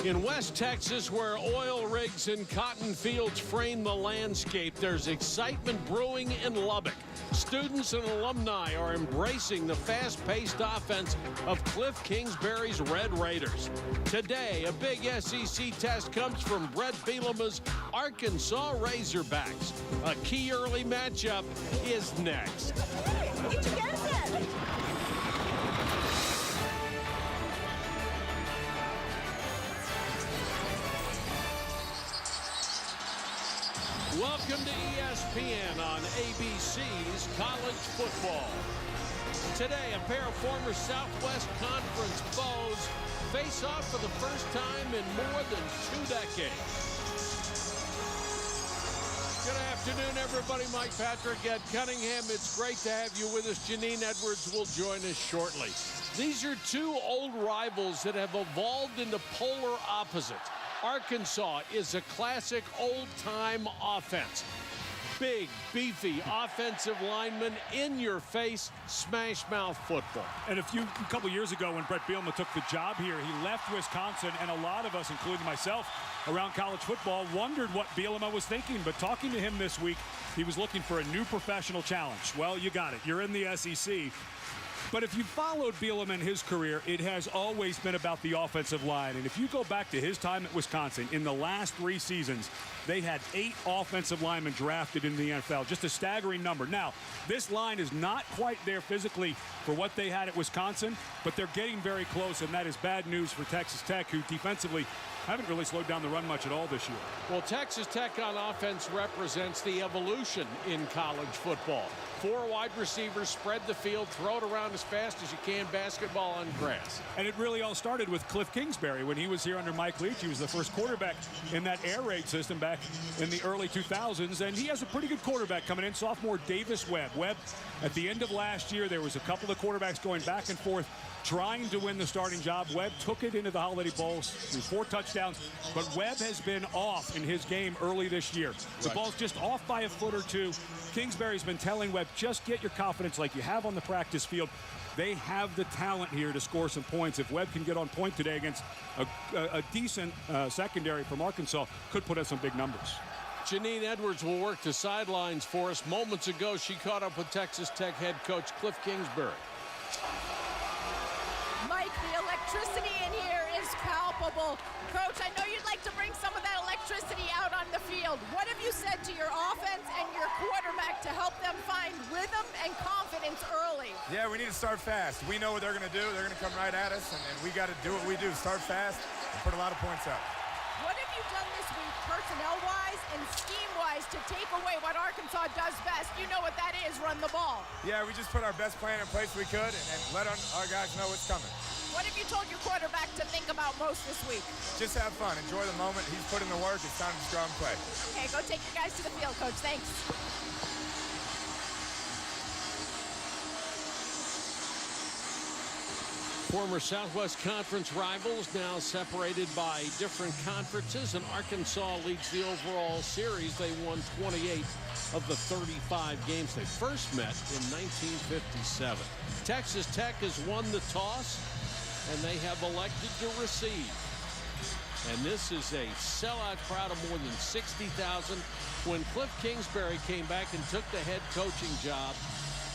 In West Texas, where oil rigs and cotton fields frame the landscape, there's excitement brewing in Lubbock. Students and alumni are embracing the fast-paced offense of Cliff Kingsbury's Red Raiders. Today, a big SEC test comes from Brett Bielema's Arkansas Razorbacks. A key early matchup is next. Did you guess it? Welcome to ESPN on ABC's College Football. Today, a pair of former Southwest Conference foes face off for the first time in more than 2 decades. Good afternoon, everybody. Mike Patrick at Cunningham. It's great to have you with us. Janine Edwards will join us shortly. These are two old rivals that have evolved into polar opposites. Arkansas is a classic old-time offense. Big, beefy offensive linemen, in-your-face, smash-mouth football. And a couple years ago when Brett Bielema took the job here, he left Wisconsin, and a lot of us, including myself, around college football, wondered what Bielema was thinking. But talking to him this week, he was looking for a new professional challenge. Well, you got it. You're in the SEC. But if you followed Bielema in his career, it has always been about the offensive line. And if you go back to his time at Wisconsin, in the last 3 seasons, they had 8 offensive linemen drafted in the NFL. Just a staggering number. Now, this line is not quite there physically for what they had at Wisconsin, but they're getting very close, and that is bad news for Texas Tech, who defensively haven't really slowed down the run much at all this year. Well, Texas Tech on offense represents the evolution in college football. 4 wide receivers, spread the field, throw it around as fast as you can, basketball on grass. And it really all started with Cliff Kingsbury. When he was here under Mike Leach, he was the first quarterback in that air raid system back in the early 2000s. And he has a pretty good quarterback coming in, sophomore Davis Webb. Webb, at the end of last year, there was a couple of quarterbacks going back and forth trying to win the starting job. Webb took it into the Holiday Bowls, threw 4 touchdowns, but Webb has been off in his game early this year. The ball's just off by a foot or 2. Kingsbury's been telling Webb, just get your confidence like you have on the practice field. They have the talent here to score some points. If Webb can get on point today against a decent secondary from Arkansas, could put us some big numbers. Janine Edwards will work the sidelines for us. Moments ago, she caught up with Texas Tech head coach Cliff Kingsbury. Mike, the electricity in here is palpable. Coach, I know you'd like to bring some of that electricity out on the field. What have you said to your offense and your quarterback to help them find rhythm and confidence early? Yeah, we need to start fast. We know what they're going to do. They're going to come right at us, and we got to do what we do. Start fast and put a lot of points up. What have you done this week, personnel-wise and scheme-wise, to take away what Arkansas does best? You know what that is, run the ball. Yeah, we just put our best plan in place we could and let our guys know what's coming. What have you told your quarterback to think about most this week? Just have fun. Enjoy the moment. He's put in the work. It's time to just go out and play. Okay, go take your guys to the field, Coach. Thanks. Former Southwest Conference rivals now separated by different conferences, and Arkansas leads the overall series. They won 28 of the 35 games they first met in 1957. Texas Tech has won the toss, and they have elected to receive. And this is a sellout crowd of more than 60,000. When Cliff Kingsbury came back and took the head coaching job,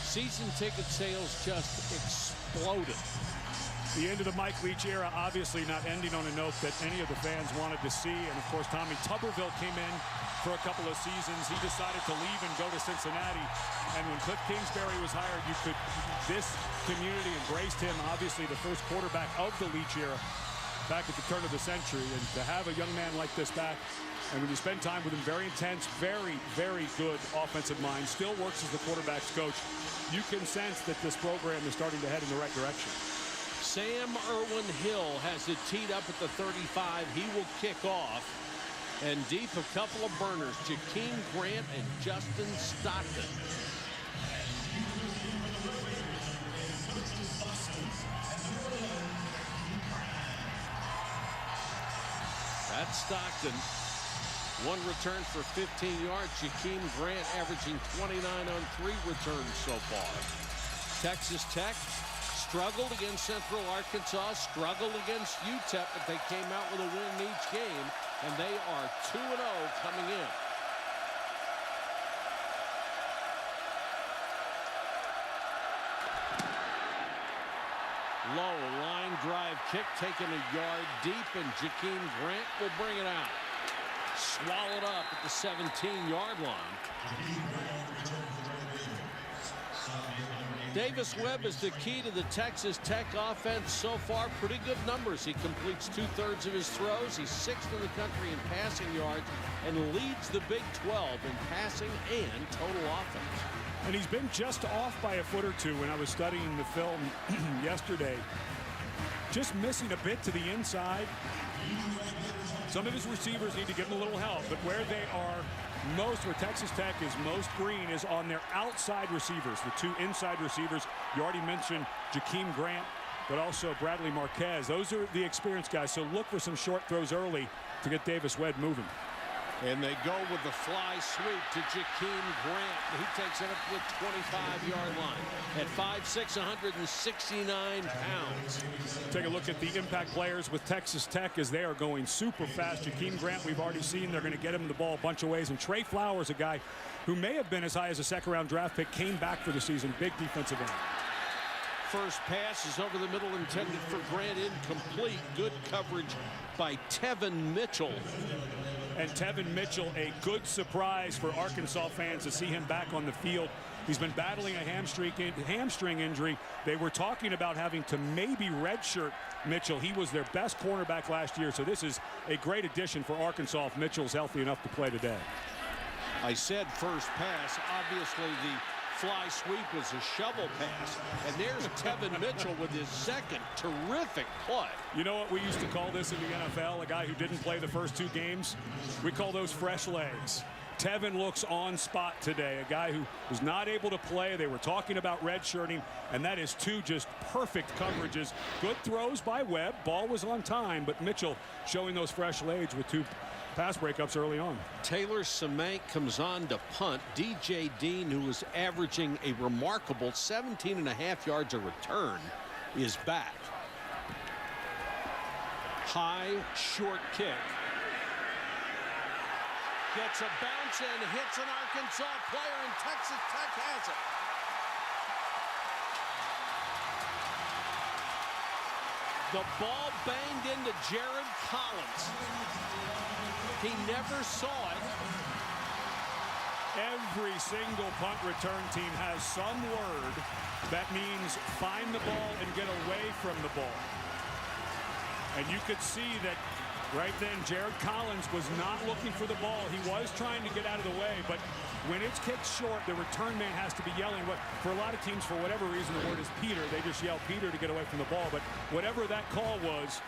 season ticket sales just exploded. The end of the Mike Leach era obviously not ending on a note that any of the fans wanted to see. And, of course, Tommy Tuberville came in for a couple of seasons. He decided to leave and go to Cincinnati. And when Cliff Kingsbury was hired, this community embraced him, obviously the first quarterback of the Leach era back at the turn of the century. And to have a young man like this back, and when you spend time with him, very intense, very, very good offensive mind, still works as the quarterback's coach, you can sense that this program is starting to head in the right direction. Sam Irwin Hill has it teed up at the 35. He will kick off. And deep, a couple of burners, Jakeem Grant and Justin Stockton. That's Stockton. 1 return for 15 yards. Jakeem Grant averaging 29 on 3 returns so far. Texas Tech struggled against Central Arkansas, struggled against UTEP, but they came out with a win in each game, and they are 2-0 coming in. Low line drive kick taken a yard deep, and Jakeem Grant will bring it out. Swallowed up at the 17-yard line. Davis Webb is the key to the Texas Tech offense so far. Pretty good numbers. He completes 2/3 of his throws. He's 6th in the country in passing yards and leads the Big 12 in passing and total offense. And he's been just off by a foot or two when I was studying the film yesterday. Just missing a bit to the inside. Some of his receivers need to give him a little help, but where they are most, where Texas Tech is most green, is on their outside receivers, the 2 inside receivers. You already mentioned Jakeem Grant, but also Bradley Marquez. Those are the experienced guys, so look for some short throws early to get Davis Webb moving. And they go with the fly sweep to Jakeem Grant. He takes it up to the 25-yard line at 5'6", 169 pounds. Take a look at the impact players with Texas Tech as they are going super fast. Jakeem Grant, we've already seen they're going to get him the ball a bunch of ways. And Trey Flowers, a guy who may have been as high as a second-round draft pick, came back for the season. Big defensive end. First pass is over the middle, intended for Grant, incomplete. Good coverage by Tevin Mitchell. And Tevin Mitchell, a good surprise for Arkansas fans to see him back on the field. He's been battling a hamstring injury. They were talking about having to maybe redshirt Mitchell. He was their best cornerback last year, so this is a great addition for Arkansas if Mitchell's healthy enough to play today. I said first pass. Obviously, the fly sweep was a shovel pass. And there's Tevin Mitchell with his second terrific play. You know what we used to call this in the NFL? A guy who didn't play the first 2 games? We call those fresh legs. Tevin looks on spot today. A guy who was not able to play. They were talking about redshirting, and that is 2 just perfect coverages. Good throws by Webb. Ball was on time, but Mitchell showing those fresh legs with 2 pass breakups early on. Taylor Semank comes on to punt. DJ Dean, who was averaging a remarkable 17.5 yards a return, is back. High, short kick. Gets a bounce and hits an Arkansas player, and Texas Tech has it. The ball banged into Jared Collins. He never saw it. Every single punt return team has some word that means find the ball and get away from the ball. And you could see that right then Jared Collins was not looking for the ball. He was trying to get out of the way, but when it's kicked short, the return man has to be yelling. But for a lot of teams, for whatever reason, the word is Peter. They just yell Peter to get away from the ball. But whatever that call was,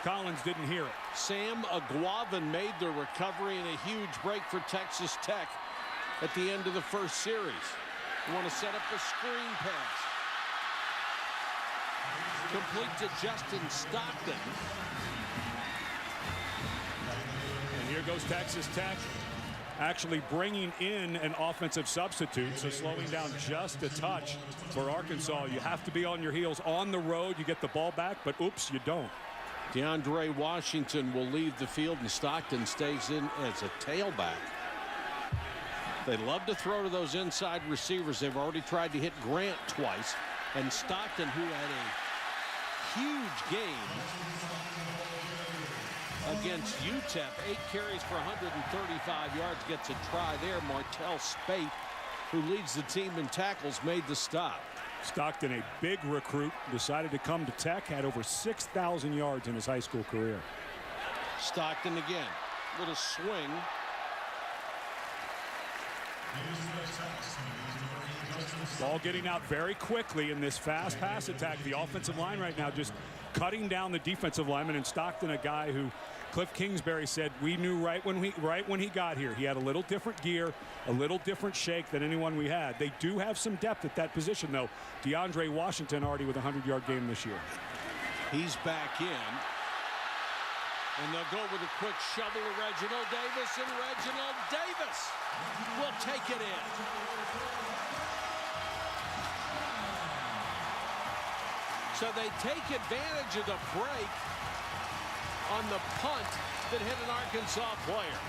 Collins didn't hear it. Sam Aguavin made the recovery and a huge break for Texas Tech at the end of the first series. You want to set up a screen pass. Complete to Justin Stockton. And here goes Texas Tech actually bringing in an offensive substitute, so slowing down just a touch for Arkansas. You have to be on your heels on the road. You get the ball back, but oops, you don't. DeAndre Washington will leave the field, and Stockton stays in as a tailback. They love to throw to those inside receivers. They've already tried to hit Grant twice, and Stockton, who had a huge game against UTEP, 8 carries for 135 yards, gets a try there. Martell Spate, who leads the team in tackles, made the stop. Stockton, a big recruit, decided to come to Tech, had over 6,000 yards in his high school career. Stockton again, little swing. Ball getting out very quickly in this fast pass attack. The offensive line right now just cutting down the defensive lineman, and Stockton, a guy who Cliff Kingsbury said we knew right when he got here. He had a little different gear, a little different shake than anyone we had. They do have some depth at that position, though. DeAndre Washington already with a 100-yard game this year. He's back in. And they'll go with a quick shovel to Reginald Davis, and Reginald Davis will take it in. So they take advantage of the break on the punt that hit an Arkansas player.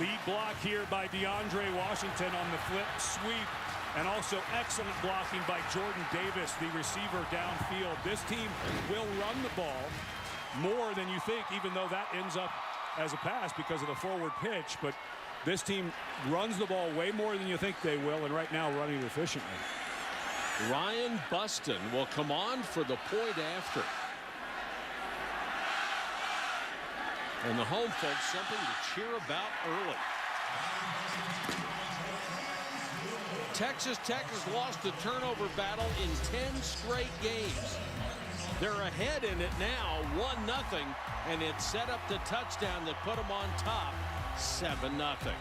Lead block here by DeAndre Washington on the flip sweep. And also excellent blocking by Jordan Davis, the receiver downfield. This team will run the ball more than you think, even though that ends up as a pass because of the forward pitch. But this team runs the ball way more than you think they will, and right now running it efficiently. Ryan Buston will come on for the point after. And the home folks something to cheer about early. Texas Tech has lost the turnover battle in 10 straight games. They're ahead in it now, 1-0, and it set up the touchdown that put them on top, 7-0.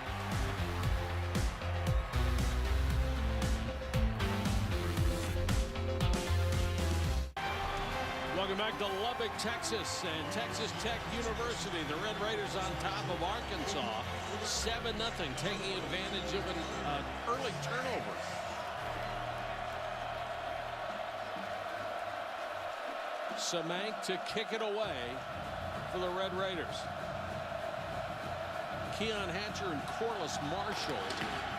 Welcome back to Lubbock, Texas, and Texas Tech University. The Red Raiders on top of Arkansas, 7-0, taking advantage of an early turnover. Samank to kick it away for the Red Raiders. Keon Hatcher and Corliss Marshall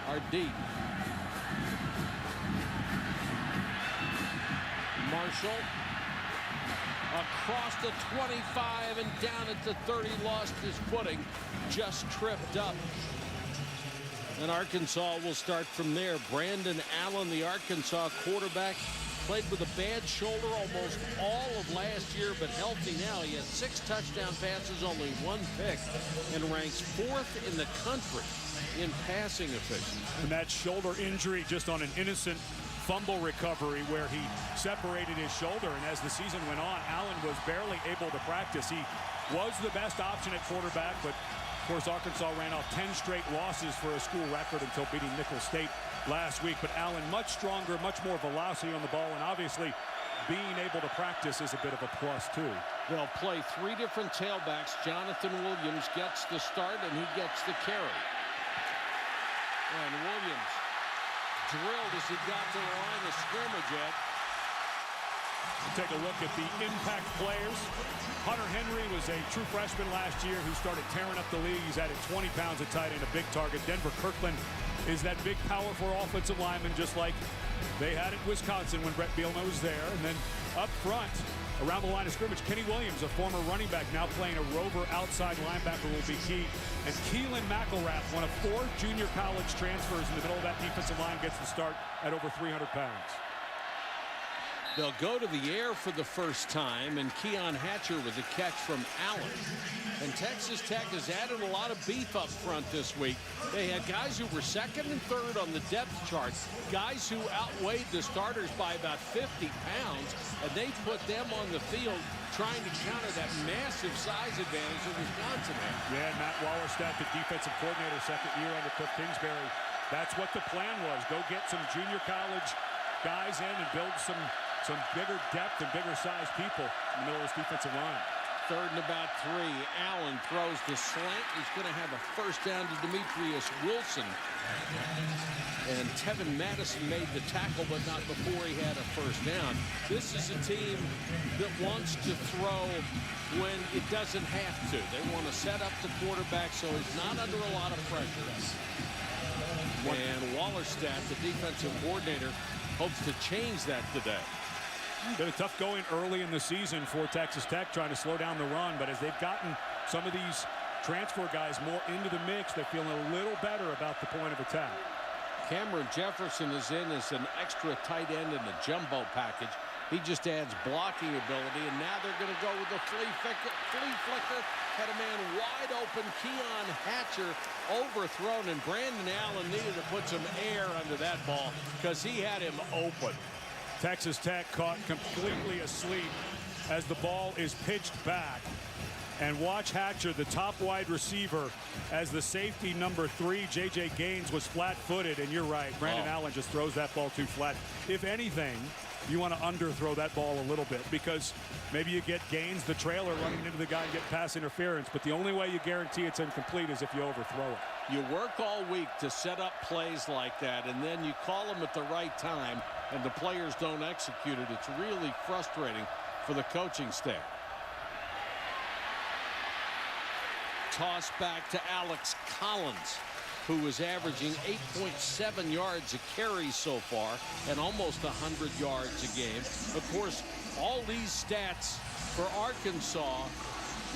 are deep. Marshall across the 25 and down at the 30, lost his footing, just tripped up. And Arkansas will start from there. Brandon Allen, the Arkansas quarterback, played with a bad shoulder almost all of last year, but healthy now. He has 6 touchdown passes, only 1 pick, and ranks 4th in the country in passing efficiency. And that shoulder injury just on an innocent fumble recovery where he separated his shoulder, and as the season went on, Allen was barely able to practice. He was the best option at quarterback, but of course Arkansas ran off 10 straight losses for a school record until beating Nicholls State last week. But Allen much stronger, much more velocity on the ball, and obviously being able to practice is a bit of a plus too. They'll play 3 different tailbacks. Jonathan Williams gets the start and he gets the carry. And Williams drilled as he got to the line of scrimmage yet. Take a look at the impact players. Hunter Henry was a true freshman last year who started tearing up the league. He's added 20 pounds of tight end, a big target. Denver Kirkland is that big powerful offensive lineman, just like they had at Wisconsin when Brett Bielema was there. And then up front, around the line of scrimmage, Kenny Williams, a former running back, now playing a rover outside linebacker, will be key. And Keelan McElrath, one of 4 junior college transfers in the middle of that defensive line, gets the start at over 300 pounds. They'll go to the air for the first time, and Keon Hatcher with a catch from Allen. And Texas Tech has added a lot of beef up front this week. They had guys who were 2nd and 3rd on the depth chart, guys who outweighed the starters by about 50 pounds, and they put them on the field trying to counter that massive size advantage that Wisconsin had. Yeah, Matt Wallerstadt, the defensive coordinator, 2nd year under Cliff Kingsbury. That's what the plan was. Go get some junior college guys in and build some bigger depth and bigger sized people in the middle of this defensive line. 3rd and about 3. Allen throws the slant. He's going to have a first down to Demetrius Wilson. And Tevin Madison made the tackle, but not before he had a first down. This is a team that wants to throw when it doesn't have to. They want to set up the quarterback so he's not under a lot of pressure. And Wallerstadt, the defensive coordinator, hopes to change that today. Been a tough going early in the season for Texas Tech, trying to slow down the run, but as they've gotten some of these transfer guys more into the mix, they're feeling a little better about the point of attack. Cameron Jefferson is in as an extra tight end in the jumbo package. He just adds blocking ability, and now they're going to go with the flea flicker. Had a man wide open, Keon Hatcher overthrown, and Brandon Allen needed to put some air under that ball because he had him open. Texas Tech caught completely asleep as the ball is pitched back. And watch Hatcher, the top wide receiver, as the safety number 3, J.J. Gaines, was flat-footed. And you're right, Brandon Allen just throws that ball too flat. If anything, you want to underthrow that ball a little bit because maybe you get Gaines, the trailer, running into the guy and get pass interference. But the only way you guarantee it's incomplete is if you overthrow it. You work all week to set up plays like that, and then you call them at the right time. and the players don't execute it. It's really frustrating for the coaching staff. Toss back to Alex Collins, who is averaging 8.7 yards a carry so far and almost 100 yards a game. Of course, all these stats for Arkansas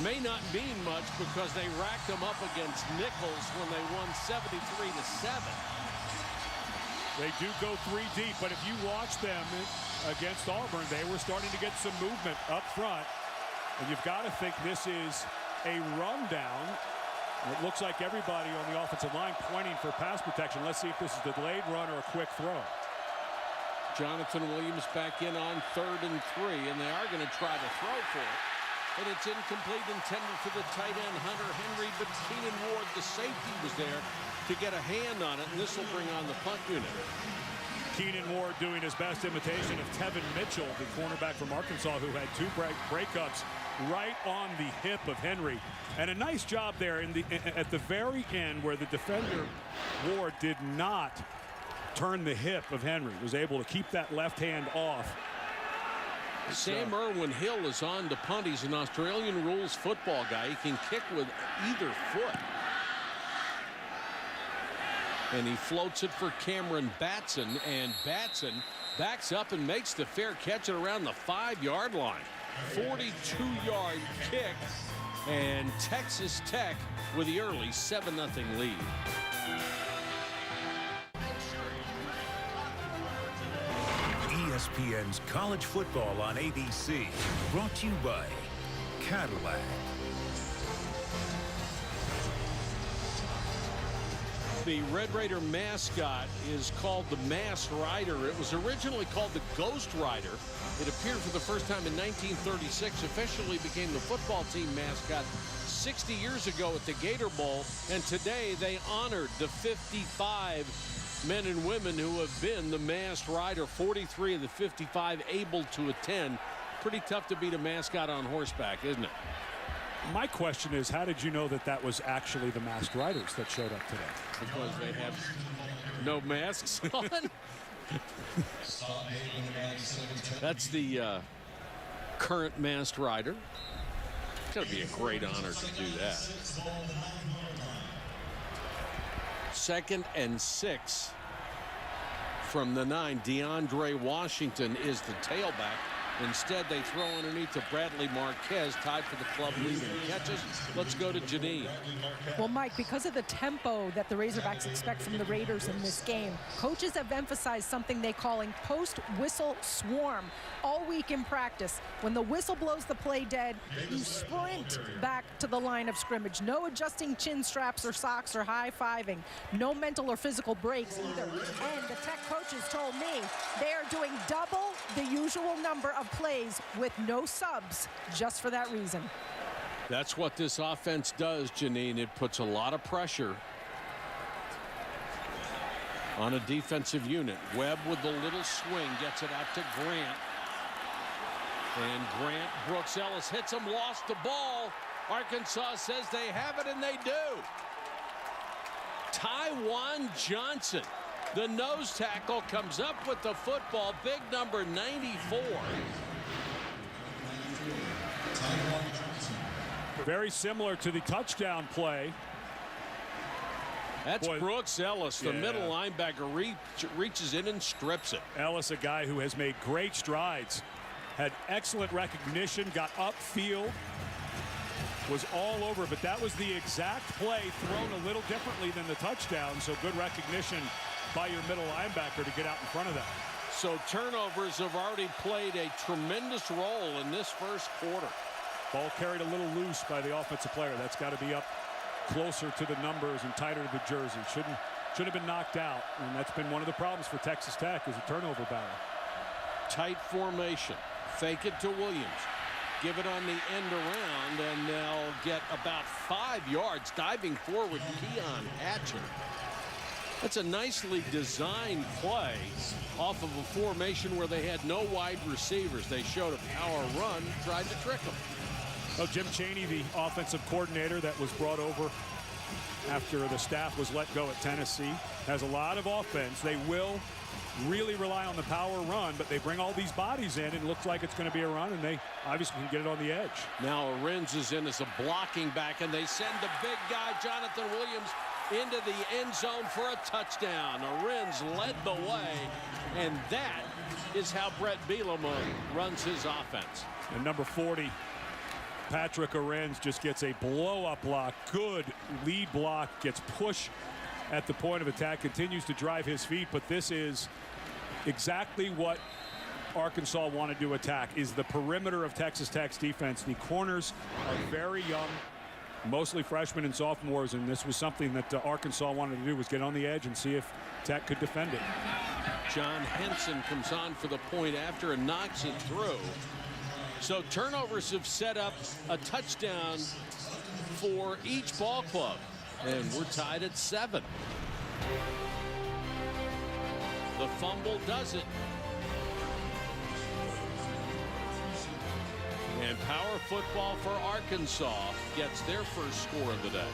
may not mean much because they racked them up against Nichols when they won 73-7. They do go 3 deep, but if you watch them against Auburn, they were starting to get some movement up front. And you've got to think this is a rundown. It looks like everybody on the offensive line pointing for pass protection. Let's see if this is a delayed run or a quick throw. Jonathan Williams back in on 3rd and 3, and they are going to try to throw for it. And it's incomplete, intended for the tight end, Hunter Henry, but Keenan Ward, the safety, was there to get a hand on it, and this will bring on the punt unit. Keenan Ward doing his best imitation of Tevin Mitchell, the cornerback from Arkansas, who had 2 breakups right on the hip of Henry. And a nice job there at the very end where the defender, Ward, did not turn the hip of Henry, was able to keep that left hand off. Sam Irwin-Hill is on to punt. He's an Australian rules football guy. He can kick with either foot. And he floats it for Cameron Batson, and Batson backs up and makes the fair catch at around the 5-yard line. 42-yard kick, and Texas Tech with the early 7-0 lead. ESPN's College Football on ABC, brought to you by Cadillac. The Red Raider mascot is called the Masked Rider. It was originally called the Ghost Rider. It appeared for the first time in 1936, officially became the football team mascot 60 years ago at the Gator Bowl, and today they honored the 55 men and women who have been the Masked Rider. 43 of the 55 able to attend. Pretty tough to beat a mascot on horseback, isn't it? My question is, how did you know that that was actually the Masked Riders that showed up today? Because they have no masks on. That's the current Masked Rider. It's going to be a great honor to do that. 2nd and 6 from the 9. DeAndre Washington is the tailback. Instead, they throw underneath to Bradley Marquez, tied for the club lead in catches. Let's go to Janine. Well, Mike, because of the tempo that the Razorbacks expect from the Raiders in this game, coaches have emphasized something they calling post-whistle swarm all week in practice. When the whistle blows the play dead, you sprint back to the line of scrimmage. No adjusting chin straps or socks or high-fiving. No mental or physical breaks either. And the Tech coaches told me they are doing double the usual number of plays with no subs just for that reason. That's what this offense does, Janine. It puts a lot of pressure on a defensive unit. Webb with the little swing gets it out to Grant. And Grant, Brooks Ellis hits him, lost the ball. Arkansas says they have it, and they do. Tywan Johnson, the nose tackle, comes up with the football. Big number 94. Very similar to the touchdown play. That's Brooks Ellis, the middle linebacker, reaches in and strips it. Ellis, a guy who has made great strides, had excellent recognition, got upfield, was all over, but that was the exact play thrown a little differently than the touchdown, so good recognition by your middle linebacker to get out in front of that. So turnovers have already played a tremendous role in this first quarter. Ball carried a little loose by the offensive player. That's got to be up closer to the numbers and tighter to the jersey. Should have been knocked out, and that's been one of the problems for Texas Tech, is a turnover battle. Tight formation. Fake it to Williams. Give it on the end around, and they'll get about 5 yards. Diving forward, Keon Hatcher. That's a nicely designed play off of a formation where they had no wide receivers. They showed a power run, tried to trick them. Well, Jim Chaney, the offensive coordinator that was brought over after the staff was let go at Tennessee, has a lot of offense. They will really rely on the power run, but they bring all these bodies in, and it looks like it's going to be a run, and they obviously can get it on the edge. Now Ahrens is in as a blocking back, and they send the big guy, Jonathan Williams, into the end zone for a touchdown. Ahrens led the way, and that is how Brett Bielema runs his offense. And number 40, Patrick Ahrens, just gets a blow-up block. Good lead block, gets push at the point of attack, continues to drive his feet, but this is exactly what Arkansas wanted to attack, is the perimeter of Texas Tech's defense. The corners are very young, mostly freshmen and sophomores, and this was something that Arkansas wanted to do, was get on the edge and see if Tech could defend it. John Henson comes on for the point after and knocks it through. So turnovers have set up a touchdown for each ball club, and we're tied at 7. The fumble does it. And power football for Arkansas gets their first score of the day.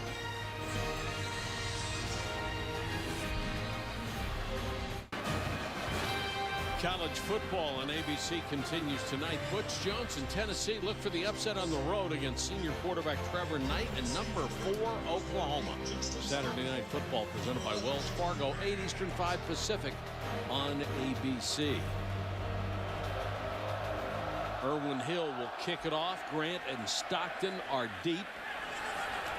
College football on ABC continues tonight. Butch Jones in Tennessee look for the upset on the road against senior quarterback Trevor Knight and number 4 Oklahoma. Saturday Night Football presented by Wells Fargo, 8 Eastern, 5 Pacific on ABC. Irwin Hill will kick it off. Grant and Stockton are deep.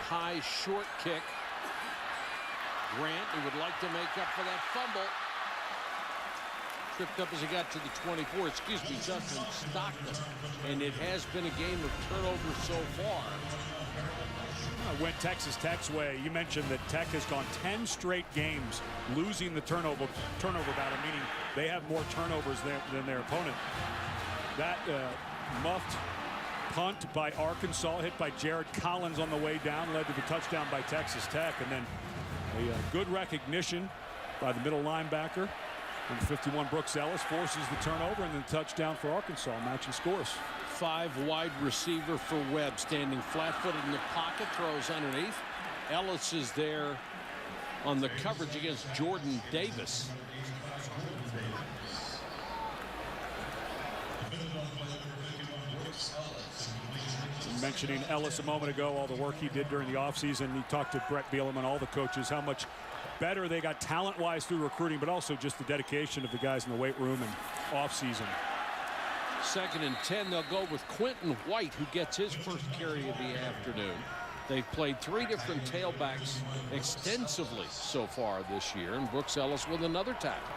High short kick. Grant, who would like to make up for that fumble, tripped up as he got to the 24. Excuse me, Justin Stockton. And it has been a game of turnovers so far. Went Texas Tech's way. You mentioned that Tech has gone 10 straight games losing the turnover battle, meaning they have more turnovers than their opponent. That muffed punt by Arkansas, hit by Jared Collins on the way down, led to the touchdown by Texas Tech. And then a good recognition by the middle linebacker. And 51 Brooks Ellis forces the turnover, and then touchdown for Arkansas, matching scores. 5 wide receiver for Webb, standing flat-footed in the pocket, throws underneath. Ellis is there on the coverage against Jordan Davis. Mentioning Ellis a moment ago, all the work he did during the offseason. He talked to Brett Bielema and all the coaches how much better they got talent-wise through recruiting, but also just the dedication of the guys in the weight room and offseason. 2nd and 10, they'll go with Quentin White, who gets his first carry of the afternoon. They've played 3 different tailbacks extensively so far this year, and Brooks Ellis with another tackle.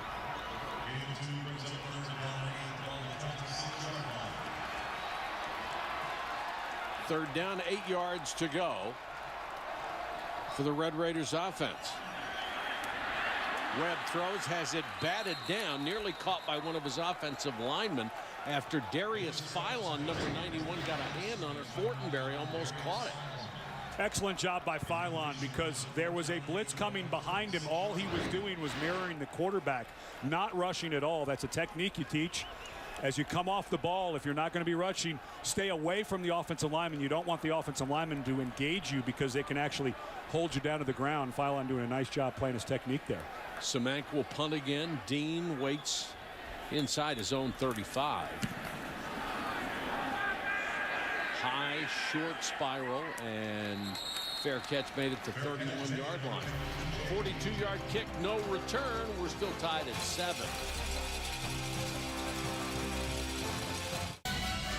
Third down, 8 yards to go for the Red Raiders offense. Webb throws, has it batted down, nearly caught by one of his offensive linemen after Darius Philon, number 91, got a hand on it. Fortenberry almost caught it. Excellent job by Philon, because there was a blitz coming behind him. All he was doing was mirroring the quarterback, not rushing at all. That's a technique you teach. As you come off the ball, if you're not going to be rushing, stay away from the offensive lineman. You don't want the offensive lineman to engage you, because they can actually hold you down to the ground. Philon doing a nice job playing his technique there. Samac will punt again. Dean waits inside his own 35. High, short spiral, and fair catch made it to 31-yard line. 42-yard kick, no return. We're still tied at 7.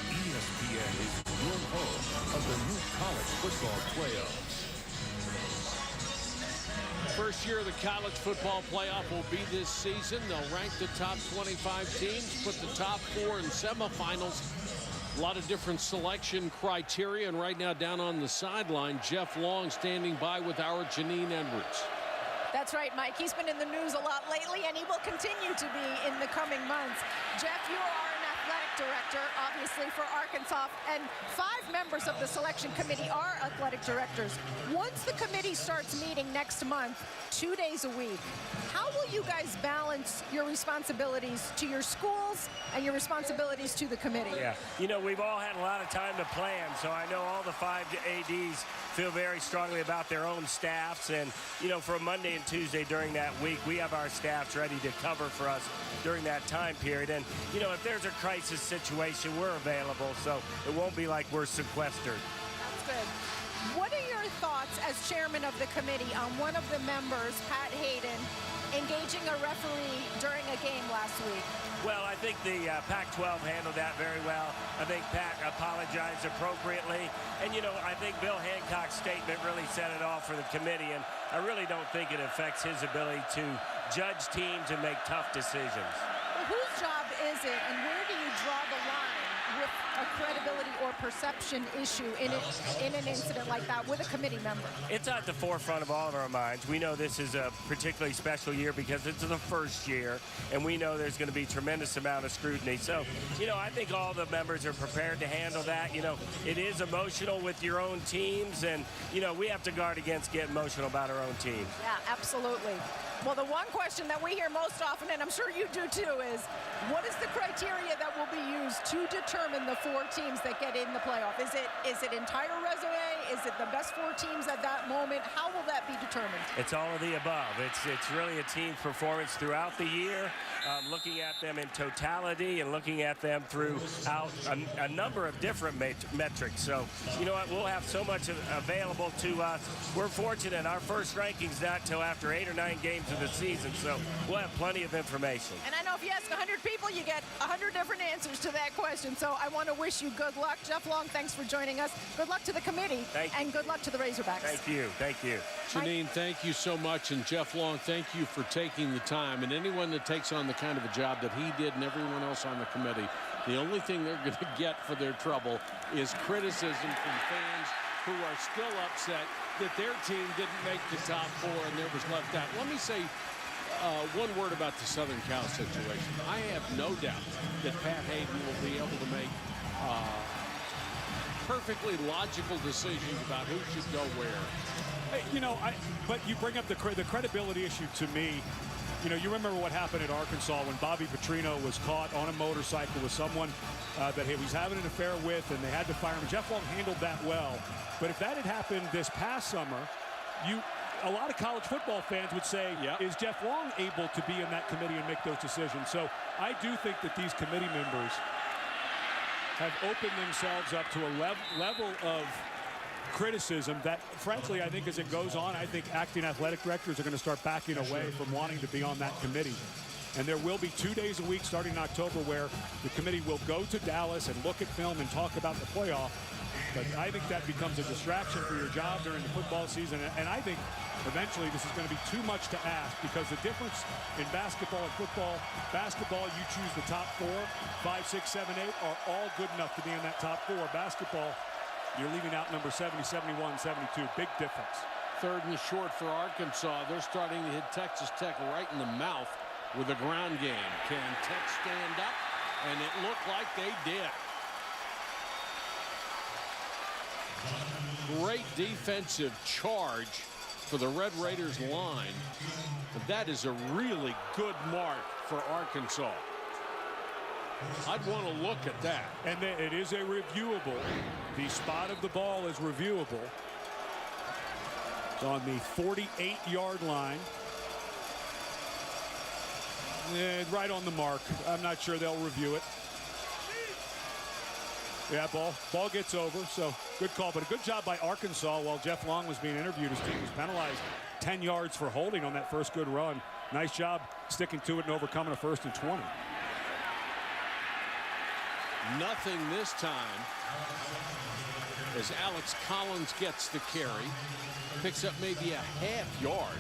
ESPN is your home of the new college football playoffs. First year of the college football playoff will be this season. They'll rank the top 25 teams, put the top 4 in semifinals. A lot of different selection criteria, and right now down on the sideline, Jeff Long standing by with our Janine Edwards. That's right, Mike. He's been in the news a lot lately, and he will continue to be in the coming months. Jeff, you are an athletic director, obviously, for Arkansas, and 5 members of the selection committee are athletic directors. Once the committee starts meeting next month, 2 days a week, how will you guys balance your responsibilities to your schools and your responsibilities to the committee? Yeah, you know, we've all had a lot of time to plan, so I know all the 5 ADs feel very strongly about their own staffs, and, you know, for Monday and Tuesday during that week, we have our staffs ready to cover for us during that time period. And, you know, if there's a crisis situation, we're available, so it won't be like we're sequestered. That's good. What are your thoughts as chairman of the committee on one of the members, Pat Hayden, engaging a referee during a game last week? Well, I think the Pac-12 handled that very well. I think Pat apologized appropriately. And, you know, I think Bill Hancock's statement really set it off for the committee. And I really don't think it affects his ability to judge teams and make tough decisions. Well, whose job is it, and where do you draw the line with a credibility or perception issue in an incident like that with a committee member? It's at the forefront of all of our minds. We know this is a particularly special year because it's the first year, and we know there's going to be tremendous amount of scrutiny. So, you know, I think all the members are prepared to handle that. You know, it is emotional with your own teams, and, you know, we have to guard against getting emotional about our own teams. Yeah, absolutely. Well, the one question that we hear most often, and I'm sure you do too, is what is the criteria that will be used to determine the 4 teams that get in the playoff? Is it entire resume? Is it the best 4 teams at that moment? How will that be determined? It's all of the above. It's really a team's performance throughout the year, looking at them in totality and looking at them throughout a number of different metrics. So, you know what? We'll have so much available to us. We're fortunate. Our first ranking's not till after 8 or 9 games of the season, so we'll have plenty of information. And I know if you ask 100 people, you get 100 different answers to that question. So I want to wish you good luck. Jeff Long, thanks for joining us. Good luck to the committee. Thank you. And good luck to the Razorbacks. Thank you. Thank you. Janine, thank you so much. And Jeff Long, thank you for taking the time. And anyone that takes on the kind of a job that he did and everyone else on the committee, the only thing they're going to get for their trouble is criticism from fans who are still upset that their team didn't make the top 4 and there was left out. Let me say one word about the Southern Cal situation. I have no doubt that Pat Hayden will be able to make perfectly logical decisions about who should go where. You know, but you bring up the credibility issue to me. You know, you remember what happened at Arkansas when Bobby Petrino was caught on a motorcycle with someone that he was having an affair with, and they had to fire him. Jeff Long handled that well. But if that had happened this past summer, a lot of college football fans would say, yep, is Jeff Long able to be in that committee and make those decisions? So I do think that these committee members have opened themselves up to a level of criticism that, frankly, I think as it goes on, I think acting athletic directors are going to start backing away from wanting to be on that committee. And there will be 2 days a week starting in October where the committee will go to Dallas and look at film and talk about the playoff. But I think that becomes a distraction for your job during the football season. And I think eventually this is going to be too much to ask, because the difference in basketball and football, basketball, you choose the top 4, 5, 6, 7, 8 are all good enough to be in that top 4. Basketball, you're leaving out number 70, 71, 72. Big difference. 3rd and short for Arkansas. They're starting to hit Texas Tech right in the mouth with a ground game. Can Tech stand up? And it looked like they did. Great defensive charge for the Red Raiders line. But that is a really good mark for Arkansas. I'd want to look at that. And it is a reviewable. The spot of the ball is reviewable. It's on the 48-yard line. Right on the mark. I'm not sure they'll review it. Yeah, ball gets over, so good call. But a good job by Arkansas while Jeff Long was being interviewed. His team was penalized 10 yards for holding on that first good run. Nice job sticking to it and overcoming a 1st and 20. Nothing this time as Alex Collins gets the carry. Picks up maybe a half yard.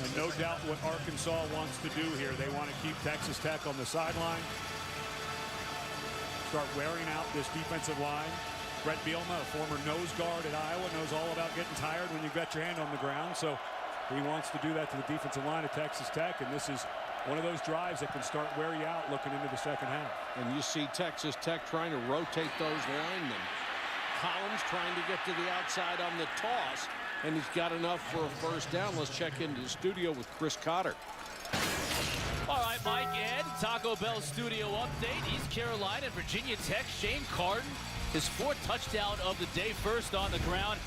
And no doubt what Arkansas wants to do here. They want to keep Texas Tech on the sideline. Start wearing out this defensive line. Brett Bielema, a former nose guard at Iowa, knows all about getting tired when you've got your hand on the ground. So he wants to do that to the defensive line of Texas Tech. And this is one of those drives that can start wear you out looking into the second half. And you see Texas Tech trying to rotate those linemen. Collins trying to get to the outside on the toss, and he's got enough for a first down. Let's check into the studio with Chris Cotter. All right, Mike, Ed, Taco Bell studio update. East Carolina, Virginia Tech, Shane Carden, his 4th touchdown of the day, first on the ground.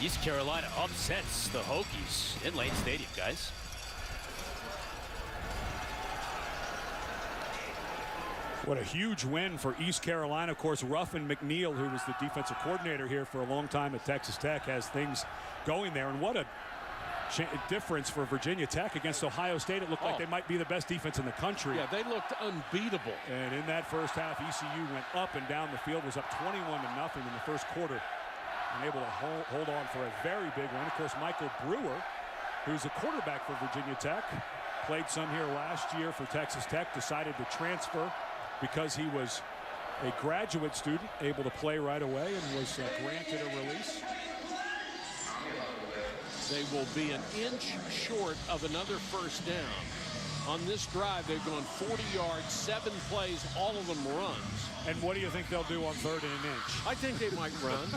East Carolina upsets the Hokies in Lane Stadium, guys. What a huge win for East Carolina. Of course, Ruffin McNeil, who was the defensive coordinator here for a long time at Texas Tech, has things going there. And what a difference for Virginia Tech against Ohio State. It looked like they might be the best defense in the country. Yeah, they looked unbeatable. And in that first half, ECU went up and down the field, was up 21-0 in the first quarter, and able to hold on for a very big one. Of course, Michael Brewer, who's a quarterback for Virginia Tech, played some here last year for Texas Tech, decided to transfer because he was a graduate student, able to play right away, and was granted a release. They will be an inch short of another first down. On this drive, they've gone 40 yards, 7 plays, all of them runs. And what do you think they'll do on 3rd and an inch? I think they might run.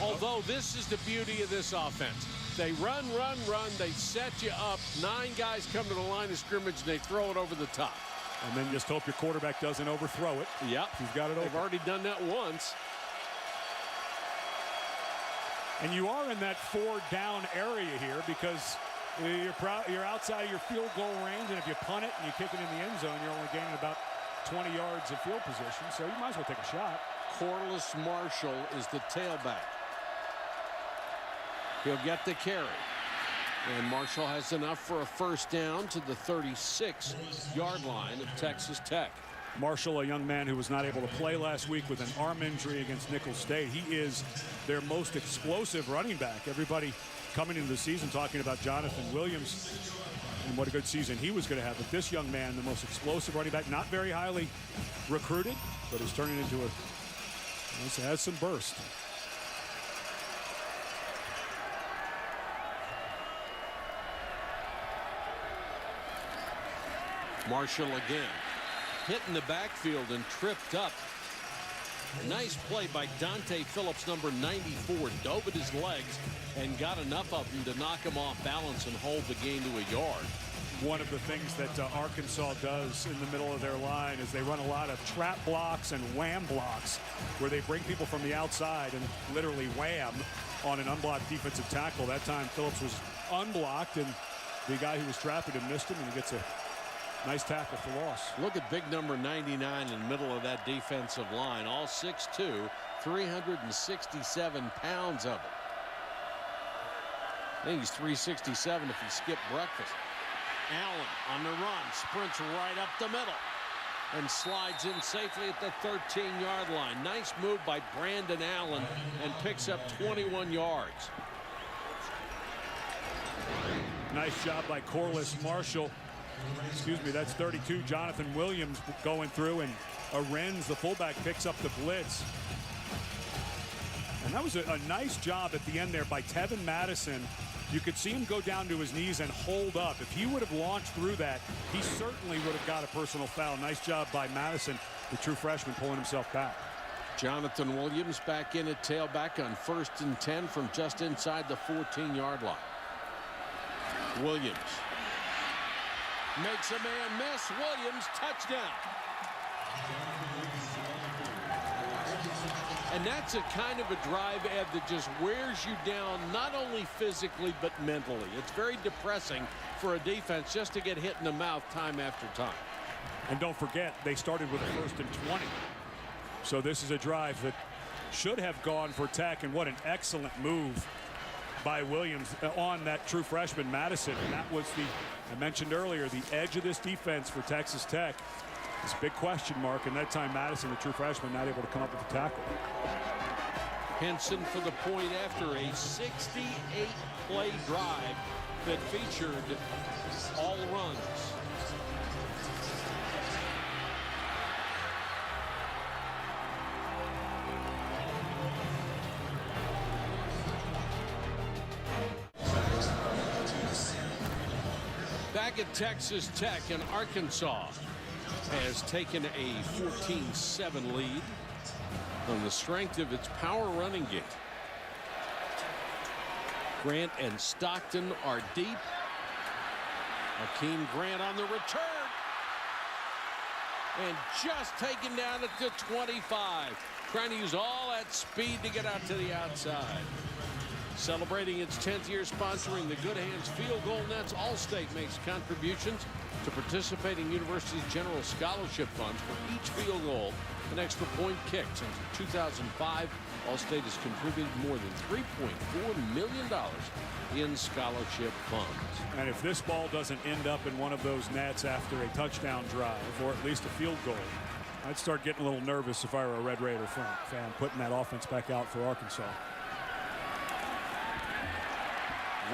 Although this is the beauty of this offense. They run, run, run. They set you up. 9 guys come to the line of scrimmage, and they throw it over the top. And then just hope your quarterback doesn't overthrow it. Yep. He's got it over. They've already done that once. And you are in that 4-down area here because you're outside of your field goal range, and if you punt it and you kick it in the end zone, you're only gaining about 20 yards of field position, so you might as well take a shot. Corliss Marshall is the tailback. He'll get the carry. And Marshall has enough for a first down to the 36-yard line of Texas Tech. Marshall, a young man who was not able to play last week with an arm injury against Nicholls State. He is their most explosive running back. Everybody coming into the season talking about Jonathan Williams and what a good season he was going to have. But this young man, the most explosive running back, not very highly recruited, but is turning into has some burst. Marshall again. Hit in the backfield and tripped up. A nice play by Dante Phillips, number 94. Dove at his legs and got enough of him to knock him off balance and hold the gain to a yard. One of the things that Arkansas does in the middle of their line is they run a lot of trap blocks and wham blocks where they bring people from the outside and literally wham on an unblocked defensive tackle. That time Phillips was unblocked, and the guy who was trapping him missed him, and he gets a nice tackle for loss. Look at big number 99 in the middle of that defensive line. All 6'2", 367 pounds of it. I think he's 367 if he skipped breakfast. Allen on the run, sprints right up the middle and slides in safely at the 13-yard line. Nice move by Brandon Allen and picks up 21 yards. Nice job by Corliss Marshall. Excuse me, that's 32. Jonathan Williams going through, and Ahrens, the fullback, picks up the blitz. And that was a nice job at the end there by Tevin Madison. You could see him go down to his knees and hold up. If he would have launched through that, he certainly would have got a personal foul. Nice job by Madison, the true freshman, pulling himself back. Jonathan Williams back in at tailback on 1st and 10 from just inside the 14-yard line. Williams makes a man miss. Williams, touchdown. And that's a kind of a drive, Ed, that just wears you down, not only physically, but mentally. It's very depressing for a defense just to get hit in the mouth time after time. And don't forget, they started with a 1st and 20. So this is a drive that should have gone for Tech, and what an excellent move by Williams on that true freshman Madison. And that was I mentioned earlier, the edge of this defense for Texas Tech. This big question mark, and that time Madison, the true freshman, not able to come up with the tackle. Henson for the point after a 68-play drive that featured all runs. Back look at Texas Tech, and Arkansas has taken a 14-7 lead on the strength of its power running game. Grant and Stockton are deep. Akeem Grant on the return. And just taken down at the 25. Trying to use all that speed to get out to the outside. Celebrating its 10th year sponsoring the Good Hands Field Goal Nets, Allstate makes contributions to participating universities' general scholarship funds for each field goal and extra point kick. Since 2005, Allstate has contributed more than $3.4 million in scholarship funds. And if this ball doesn't end up in one of those nets after a touchdown drive, or at least a field goal, I'd start getting a little nervous if I were a Red Raider fan putting that offense back out for Arkansas.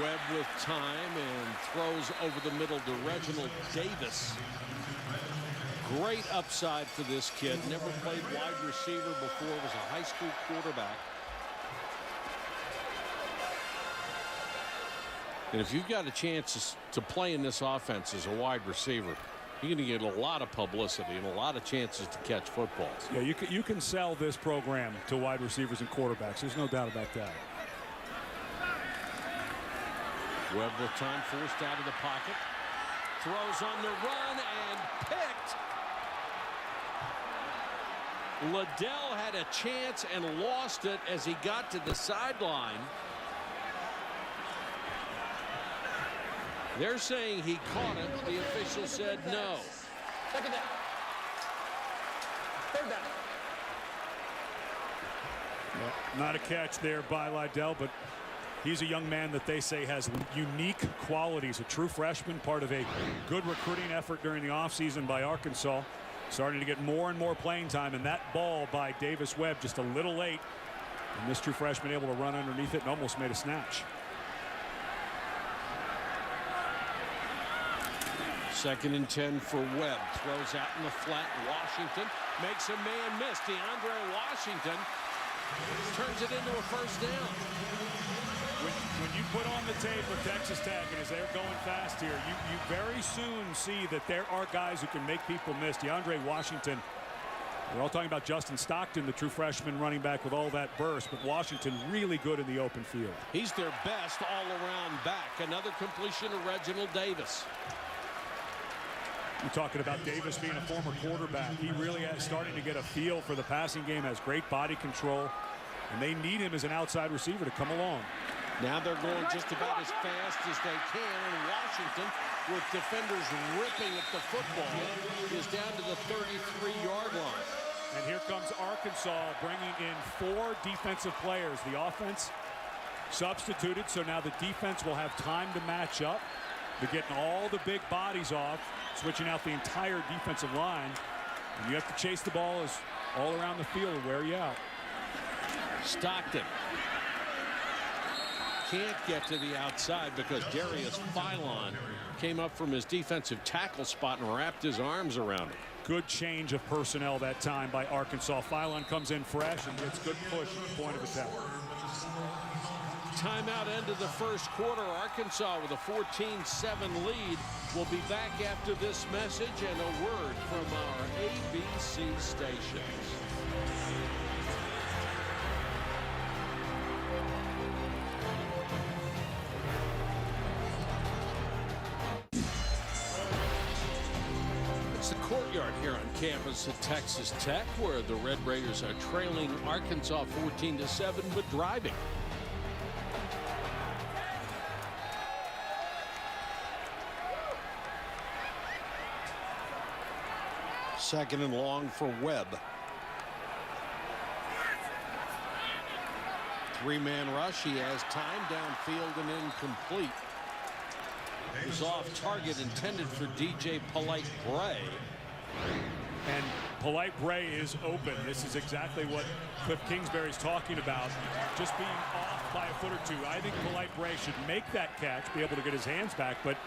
Webb with time and throws over the middle to Reginald Davis. Great upside for this kid. Never played wide receiver before. Was a high school quarterback. And if you've got a chance to play in this offense as a wide receiver, you're going to get a lot of publicity and a lot of chances to catch footballs. Yeah, you can sell this program to wide receivers and quarterbacks. There's no doubt about that. Webb with time, forced out of the pocket. Throws on the run and picked. Liddell had a chance and lost it as he got to the sideline. They're saying he caught it. The official said no. Second down. Third down. Yeah, not a catch there by Liddell, but he's a young man that they say has unique qualities. A true freshman, part of a good recruiting effort during the offseason by Arkansas. Starting to get more and more playing time, and that ball by Davis Webb just a little late. And this true freshman able to run underneath it and almost made a snatch. Second and 10 for Webb. Throws out in the flat. Washington makes a man miss. DeAndre Washington turns it into a first down. When you put on the tape of Texas Tech, and as they're going fast here, you very soon see that there are guys who can make people miss. DeAndre Washington, we're all talking about Justin Stockton, the true freshman running back with all that burst, but Washington really good in the open field. He's their best all-around back. Another completion to Reginald Davis. You're talking about Davis being a former quarterback. He really is starting to get a feel for the passing game, has great body control, and they need him as an outside receiver to come along. Now they're going just about as fast as they can, and Washington, with defenders ripping at the football, is down to the 33-yard line. And here comes Arkansas bringing in 4 defensive players. The offense substituted, so now the defense will have time to match up. They're getting all the big bodies off, switching out the entire defensive line. And you have to chase the ball all around the field and wear you out. Stockton can't get to the outside because Darius Philon came up from his defensive tackle spot and wrapped his arms around him. Good change of personnel that time by Arkansas. Philon comes in fresh and gets good push at the point of attack. Timeout end of the first quarter. Arkansas with a 14-7 lead. We'll be back after this message and a word from our ABC stations. It's the courtyard here on campus at Texas Tech, where the Red Raiders are trailing Arkansas 14-7, but driving. Second and long for Webb. 3-man rush. He has time downfield and incomplete. It was off target, intended for DJ Polite Bray. And Polite Bray is open. This is exactly what Cliff Kingsbury's talking about. Just being off by a foot or two. I think Polite Bray should make that catch, be able to get his hands back, but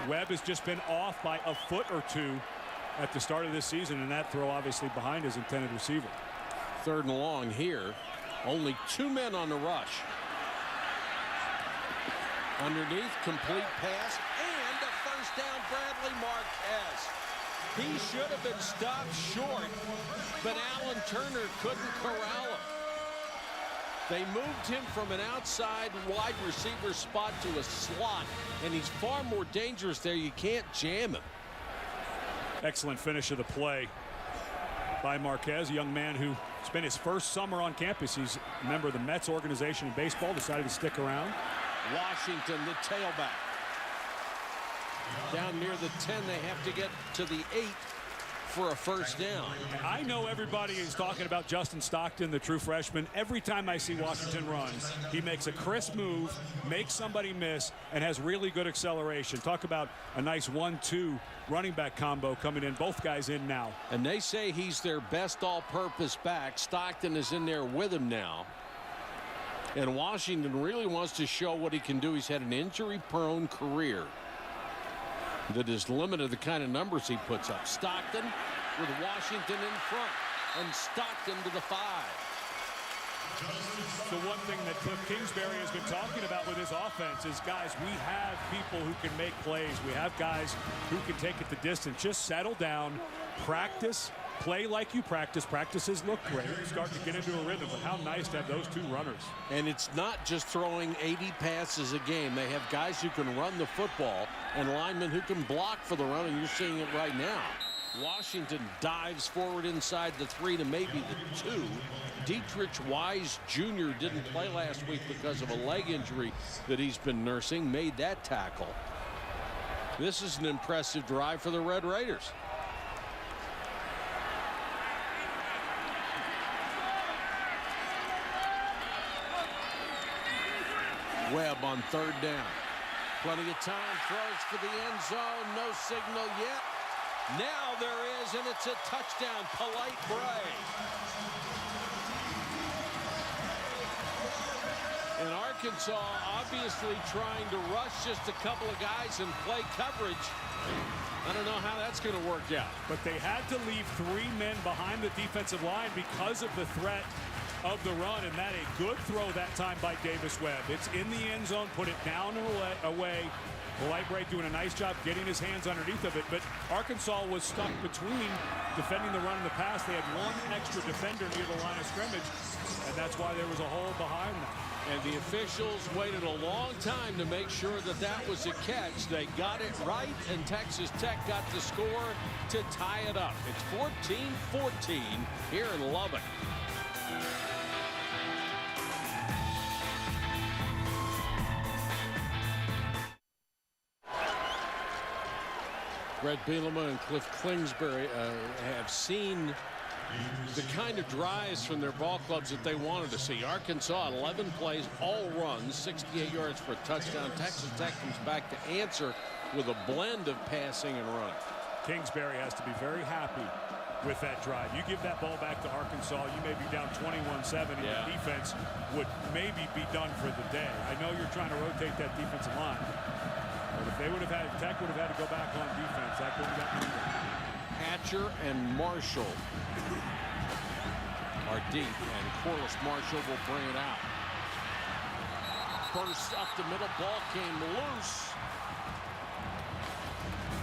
Webb has just been off by a foot or two at the start of this season, and that throw obviously behind his intended receiver. Third and long here. Only 2 men on the rush. Underneath, complete pass, and a first down He should have been stopped short, but Alan Turner couldn't corral him. They moved him from an outside wide receiver spot to a slot, and he's far more dangerous there. You can't jam him. Excellent finish of the play by Marquez, a young man who spent his first summer on campus. He's a member of the Mets organization in baseball, decided to stick around. Washington, the tailback. Down near the 10, they have to get to the 8 for a first down. I know everybody is talking about Justin Stockton, the true freshman. Every time I see Washington run, he makes a crisp move, makes somebody miss, and has really good acceleration. Talk about a nice 1-2 running back combo coming in. Both guys in now. And they say he's their best all-purpose back. Stockton is in there with him now. And Washington really wants to show what he can do. He's had an injury-prone career that has limited the kind of numbers he puts up. Stockton with Washington in front, and Stockton to the 5. So one thing that Cliff Kingsbury has been talking about with his offense is, guys, we have people who can make plays. We have guys who can take it the distance. Just settle down, practice, play like you practice. Practices look great. Starting to get into a rhythm, but how nice to have those two runners. And it's not just throwing 80 passes a game. They have guys who can run the football and linemen who can block for the run, and you're seeing it right now. Washington dives forward inside the 3 to maybe the 2. Dietrich Wise Jr. didn't play last week because of a leg injury that he's been nursing, made that tackle. This is an impressive drive for the Red Raiders. Webb on 3rd down. Plenty of time, throws for the end zone. No signal yet. Now there is, and it's a touchdown. Polite Bray. And Arkansas obviously trying to rush just a couple of guys and play coverage. I don't know how that's going to work out. But they had to leave 3 men behind the defensive line because of the threat of the run, and that a good throw that time by Davis Webb. It's in the end zone, put it down and away. Lightbright doing a nice job getting his hands underneath of it, but Arkansas was stuck between defending the run and the pass. They had 1 extra defender near the line of scrimmage, and that's why there was a hole behind them. And the officials waited a long time to make sure that that was a catch. They got it right, and Texas Tech got the score to tie it up. It's 14-14 here in Lubbock. Brett Bielema and Cliff Kingsbury have seen the kind of drives from their ball clubs that they wanted to see. Arkansas, 11 plays, all runs, 68 yards for a touchdown. Texas Tech comes back to answer with a blend of passing and running. Kingsbury has to be very happy with that drive. You give that ball back to Arkansas, you may be down 21-7, and the defense would maybe be done for the day. I know you're trying to rotate that defensive line, but if they would have had, Tech would have had to go back on defense. That could have gotten either. Hatcher and Marshall are deep, and Corliss Marshall will bring it out. Burst up the middle, ball came loose.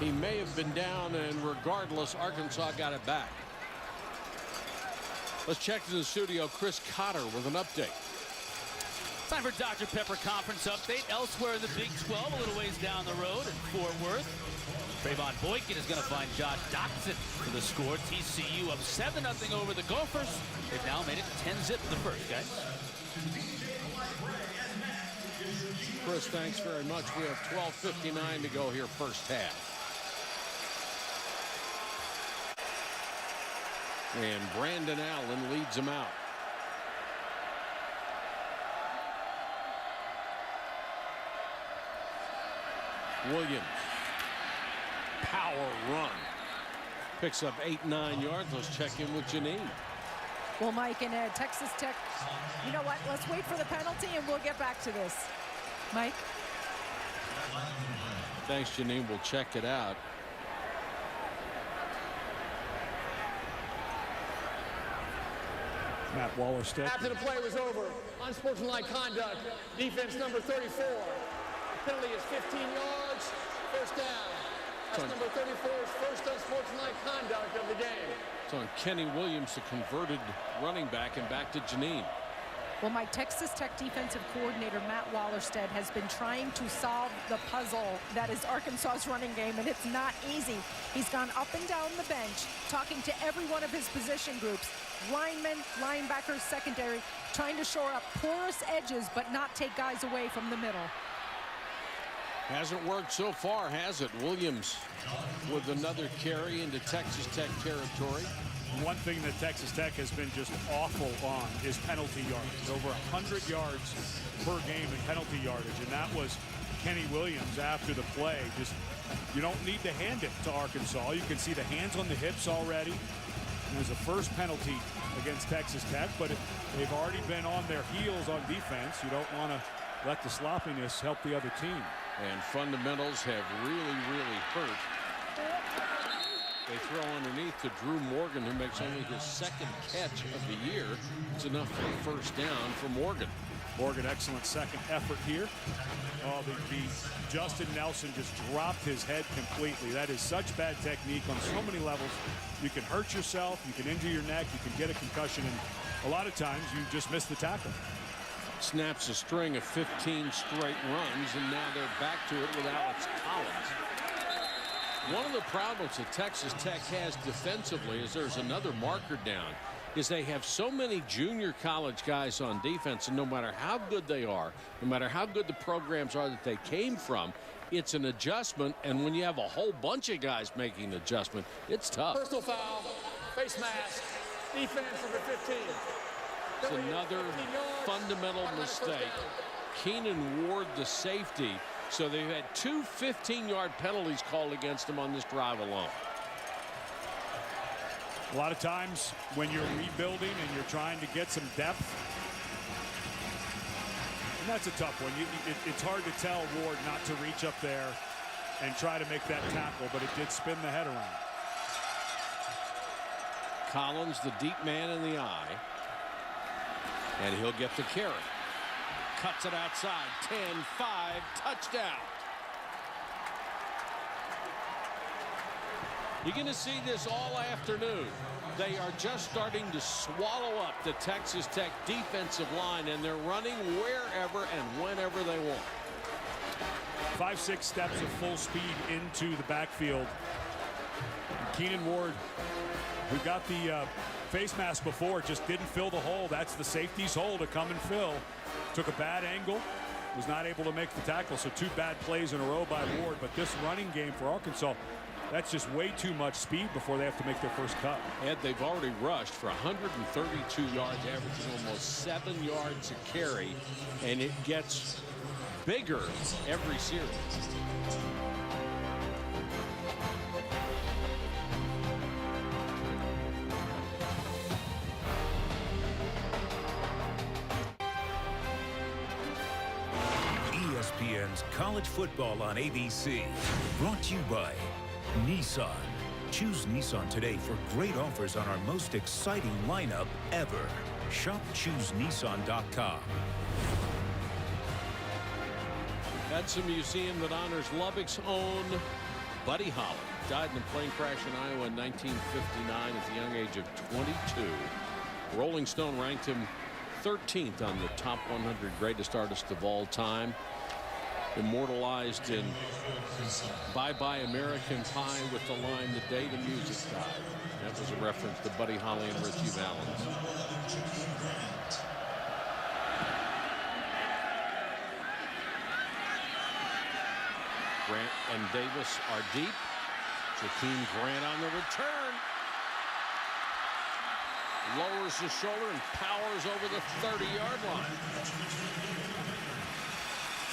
He may have been down, and regardless, Arkansas got it back. Let's check to the studio. Chris Cotter with an update. Time for Dr. Pepper Conference update. Elsewhere in the Big 12, a little ways down the road in Fort Worth. Trayvon Boykin is going to find Josh Doxson for the score. TCU up 7-0 over the Gophers. They've now made it 10-zip the first, guys. Chris, thanks very much. We have 12:59 to go here first half. And Brandon Allen leads them out. Williams. Power run. Picks up 8-9 yards. Let's check in with Janine. Well, Mike and Ed, Texas Tech, you know what? Let's wait for the penalty and we'll get back to this. Mike? Thanks, Janine. We'll check it out. Matt Wallerstedt. After the play was over, unsportsmanlike conduct, defense number 34. The penalty is 15 yards, first down. That's number 34's first unsportsmanlike conduct. conduct of the game. It's on Kenny Williams, the converted running back, and back to Janine. Well, my Texas Tech defensive coordinator, Matt Wallerstedt, has been trying to solve the puzzle that is Arkansas's running game, and it's not easy. He's gone up and down the bench, talking to every one of his position groups, linemen, linebackers, secondary, trying to shore up porous edges but not take guys away from the middle. Hasn't worked so far, has it? Williams with another carry into Texas Tech territory. One thing that Texas Tech has been just awful on is penalty yards. Over 100 yards per game in penalty yardage, and that was Kenny Williams after the play. Just, you don't need to hand it to Arkansas. You can see the hands on the hips already. It was the first penalty against Texas Tech, but they've already been on their heels on defense. You don't want to let the sloppiness help the other team. And fundamentals have really hurt. They throw underneath to Drew Morgan, who makes only his second catch of the year. It's enough for a first down for Morgan. Morgan, excellent second effort here. Oh, the Justin Nelson just dropped his head completely. That is such bad technique on so many levels. You can hurt yourself, you can injure your neck, you can get a concussion, and a lot of times you just miss the tackle. Snaps a string of 15 straight runs, and now they're back to it with Alex Collins. One of the problems that Texas Tech has defensively is there's another marker down, is they have so many junior college guys on defense, and no matter how good they are, no matter how good the programs are that they came from, it's an adjustment, and when you have a whole bunch of guys making an adjustment, it's tough. Personal foul, face mask, defense number 15. It's another fundamental mistake. Keenan Ward, the safety. So they've had two 15-yard penalties called against them on this drive alone. A lot of times when you're rebuilding and you're trying to get some depth, and that's a tough one. It's hard to tell Ward not to reach up there and try to make that tackle, but it did spin the head around. Collins, the deep man in the eye, and he'll get the carry. Cuts it outside, 10-5, touchdown. You're going to see this all afternoon. They are just starting to swallow up the Texas Tech defensive line, and they're running wherever and whenever they want. 5-6 steps of full speed into the backfield. Keenan Ward, who got the face mask before, just didn't fill the hole. That's the safety's hole to come and fill. Took a bad angle, was not able to make the tackle, so two bad plays in a row by Ward. But this running game for Arkansas, that's just way too much speed before they have to make their first cut. Ed, they've already rushed for 132 yards, averaging almost 7 yards a carry, and it gets bigger every series. ESPN's College Football on ABC. Brought to you by Nissan. Choose Nissan today for great offers on our most exciting lineup ever. Shop ChooseNissan.com. That's a museum that honors Lubbock's own Buddy Holly. Died in a plane crash in Iowa in 1959 at the young age of 22. Rolling Stone ranked him 13th on the top 100 greatest artists of all time. Immortalized in Bye Bye American Pie with the line, "The day the music died." That was a reference to Buddy Holly and Richie Valens. Grant and Davis are deep. Jakeem Grant on the return. Lowers the shoulder and powers over the 30-yard line.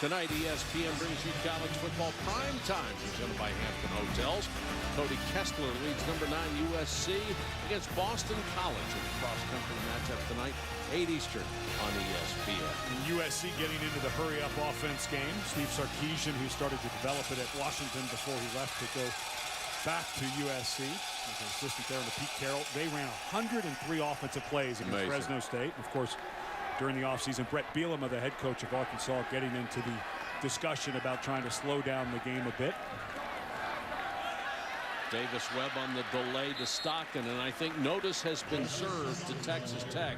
Tonight, ESPN brings you college football prime time, presented by Hampton Hotels. Cody Kessler leads number 9 USC against Boston College in the cross-country matchup tonight, 8 Eastern on ESPN. USC getting into the hurry-up offense game. Steve Sarkisian, who started to develop it at Washington before he left to go back to USC. As an assistant there under Pete Carroll. They ran 103 offensive plays against Fresno State. Of course, during the offseason, Brett Bielema, the head coach of Arkansas, getting into the discussion about trying to slow down the game a bit. Davis Webb on the delay to Stockton, and I think notice has been served to Texas Tech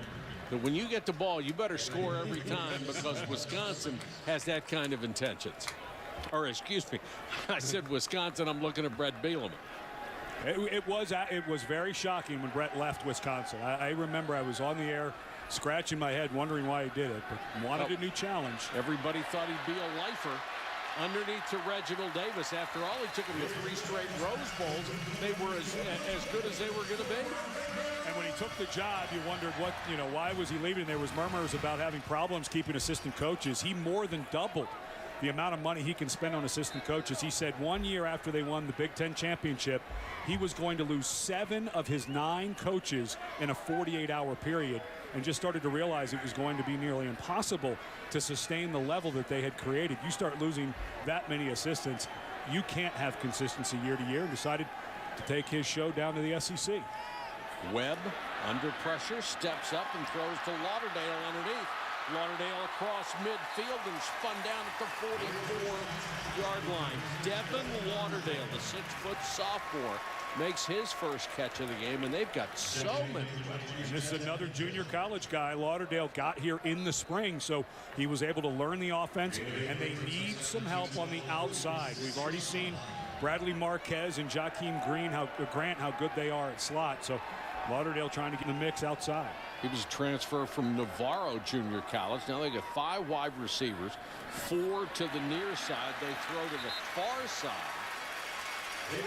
that when you get the ball, you better score every time, because Wisconsin has that kind of intentions. Or excuse me, I said Wisconsin, I'm looking at Brett Bielema. It was very shocking when Brett left Wisconsin. I remember I was on the air scratching my head wondering why he did it, but wanted a new challenge. Everybody thought he'd be a lifer underneath to Reginald Davis. After all, he took him to 3 straight Rose Bowls. They were as good as they were going to be. And when he took the job, you wondered why was he leaving? There was murmurs about having problems keeping assistant coaches. He more than doubled the amount of money he can spend on assistant coaches. He said 1 year after they won the Big Ten championship, he was going to lose 7 of his 9 coaches in a 48-hour period, and just started to realize it was going to be nearly impossible to sustain the level that they had created. You start losing that many assistants, you can't have consistency year to year, and decided to take his show down to the SEC. Webb, under pressure, steps up and throws to Lauderdale underneath. Lauderdale across midfield and spun down at the 44-yard line. Devin Lauderdale, the 6-foot sophomore, makes his first catch of the game, and they've got so many. And this is another junior college guy. Lauderdale got here in the spring, so he was able to learn the offense, and they need some help on the outside. We've already seen Bradley Marquez and Jakeem Grant how good they are at slot. So Lauderdale trying to get in the mix outside. He was a transfer from Navarro Junior College. Now they got 5 wide receivers, 4 to the near side. They throw to the far side and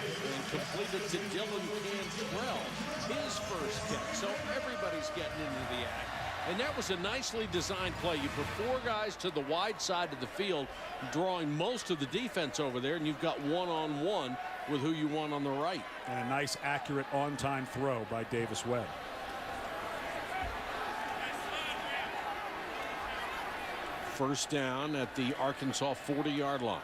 completed to Dylan Cantrell, his first catch. So everybody's getting into the act. And that was a nicely designed play. You put 4 guys to the wide side of the field, drawing most of the defense over there, and you've got one-on-one with who you want on the right. And a nice, accurate, on-time throw by Davis Webb. First down at the Arkansas 40-yard line.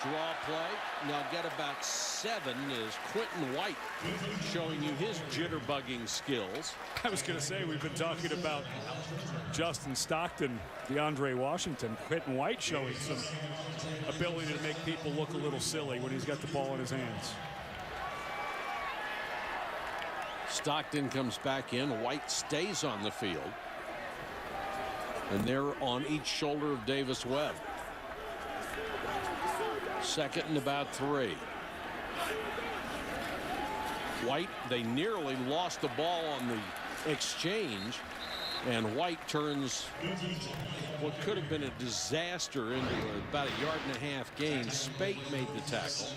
Draw play. Now get about 7 is Quentin White, showing you his jitterbugging skills. I was going to say, we've been talking about Justin Stockton, DeAndre Washington. Quentin White showing some ability to make people look a little silly when he's got the ball in his hands. Stockton comes back in. White stays on the field. And they're on each shoulder of Davis Webb. Second and about 3. White, they nearly lost the ball on the exchange, and White turns what could have been a disaster into about a 1.5 yard gain. Spate made the tackle.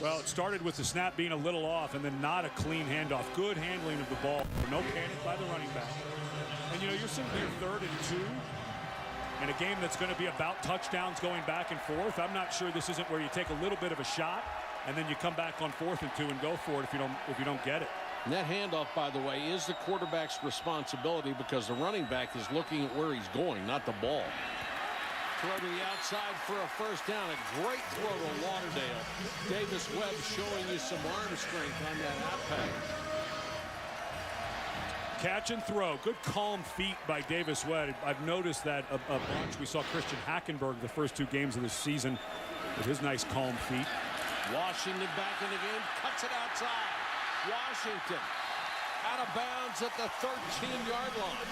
Well, it started with the snap being a little off and then not a clean handoff. Good handling of the ball. No panic by the running back. And you're sitting here 3rd and 2 in a game that's going to be about touchdowns going back and forth. I'm not sure this isn't where you take a little bit of a shot and then you come back on 4th and 2 and go for it if you don't get it. And that handoff, by the way, is the quarterback's responsibility, because the running back is looking at where he's going, not the ball. Throw to the outside for a first down. A great throw to Lauderdale. Davis Webb showing you some arm strength on that out pass. Catch and throw. Good calm feet by Davis Webb. I've noticed that a bunch. We saw Christian Hackenberg the first 2 games of the season with his nice calm feet. Washington back in the game. Cuts it outside. Washington out of bounds at the 13-yard line.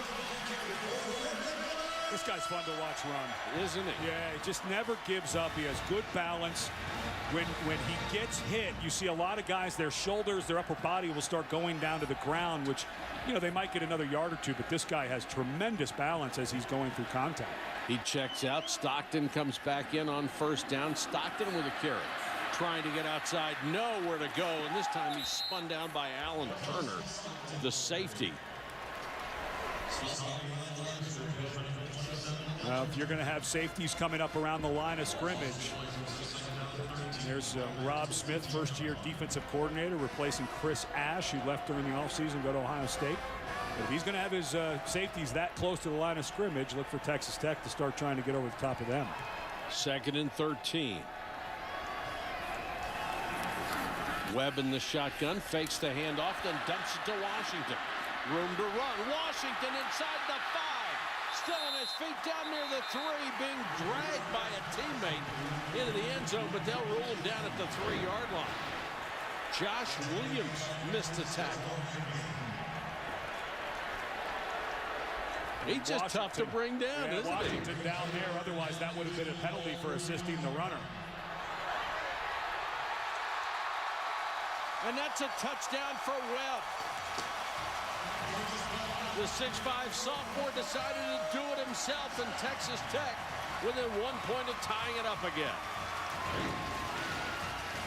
This guy's fun to watch run. Isn't he? Yeah, he just never gives up. He has good balance. When he gets hit, you see a lot of guys, their shoulders, their upper body will start going down to the ground, which, they might get another yard or 2, but this guy has tremendous balance as he's going through contact. He checks out. Stockton comes back in on first down. Stockton with a carry. Trying to get outside, nowhere to go, and this time he's spun down by Alan Turner, the safety. Well, if you're going to have safeties coming up around the line of scrimmage, there's Rob Smith, first-year defensive coordinator, replacing Chris Ash, who left during the offseason to go to Ohio State. But if he's going to have his safeties that close to the line of scrimmage, look for Texas Tech to start trying to get over the top of them. 2nd and 13. Webb in the shotgun, fakes the handoff, then dumps it to Washington. Room to run. Washington inside the 5. Still on his feet down near the 3, being dragged by a teammate into the end zone, but they'll rule him down at the 3-yard line. Josh Williams missed a tackle. He's just tough to bring down, isn't Washington down there. Otherwise, that would have been a penalty for assisting the runner. And that's a touchdown for Webb. The 6'5" sophomore decided to do it himself, and Texas Tech within 1 point of tying it up again.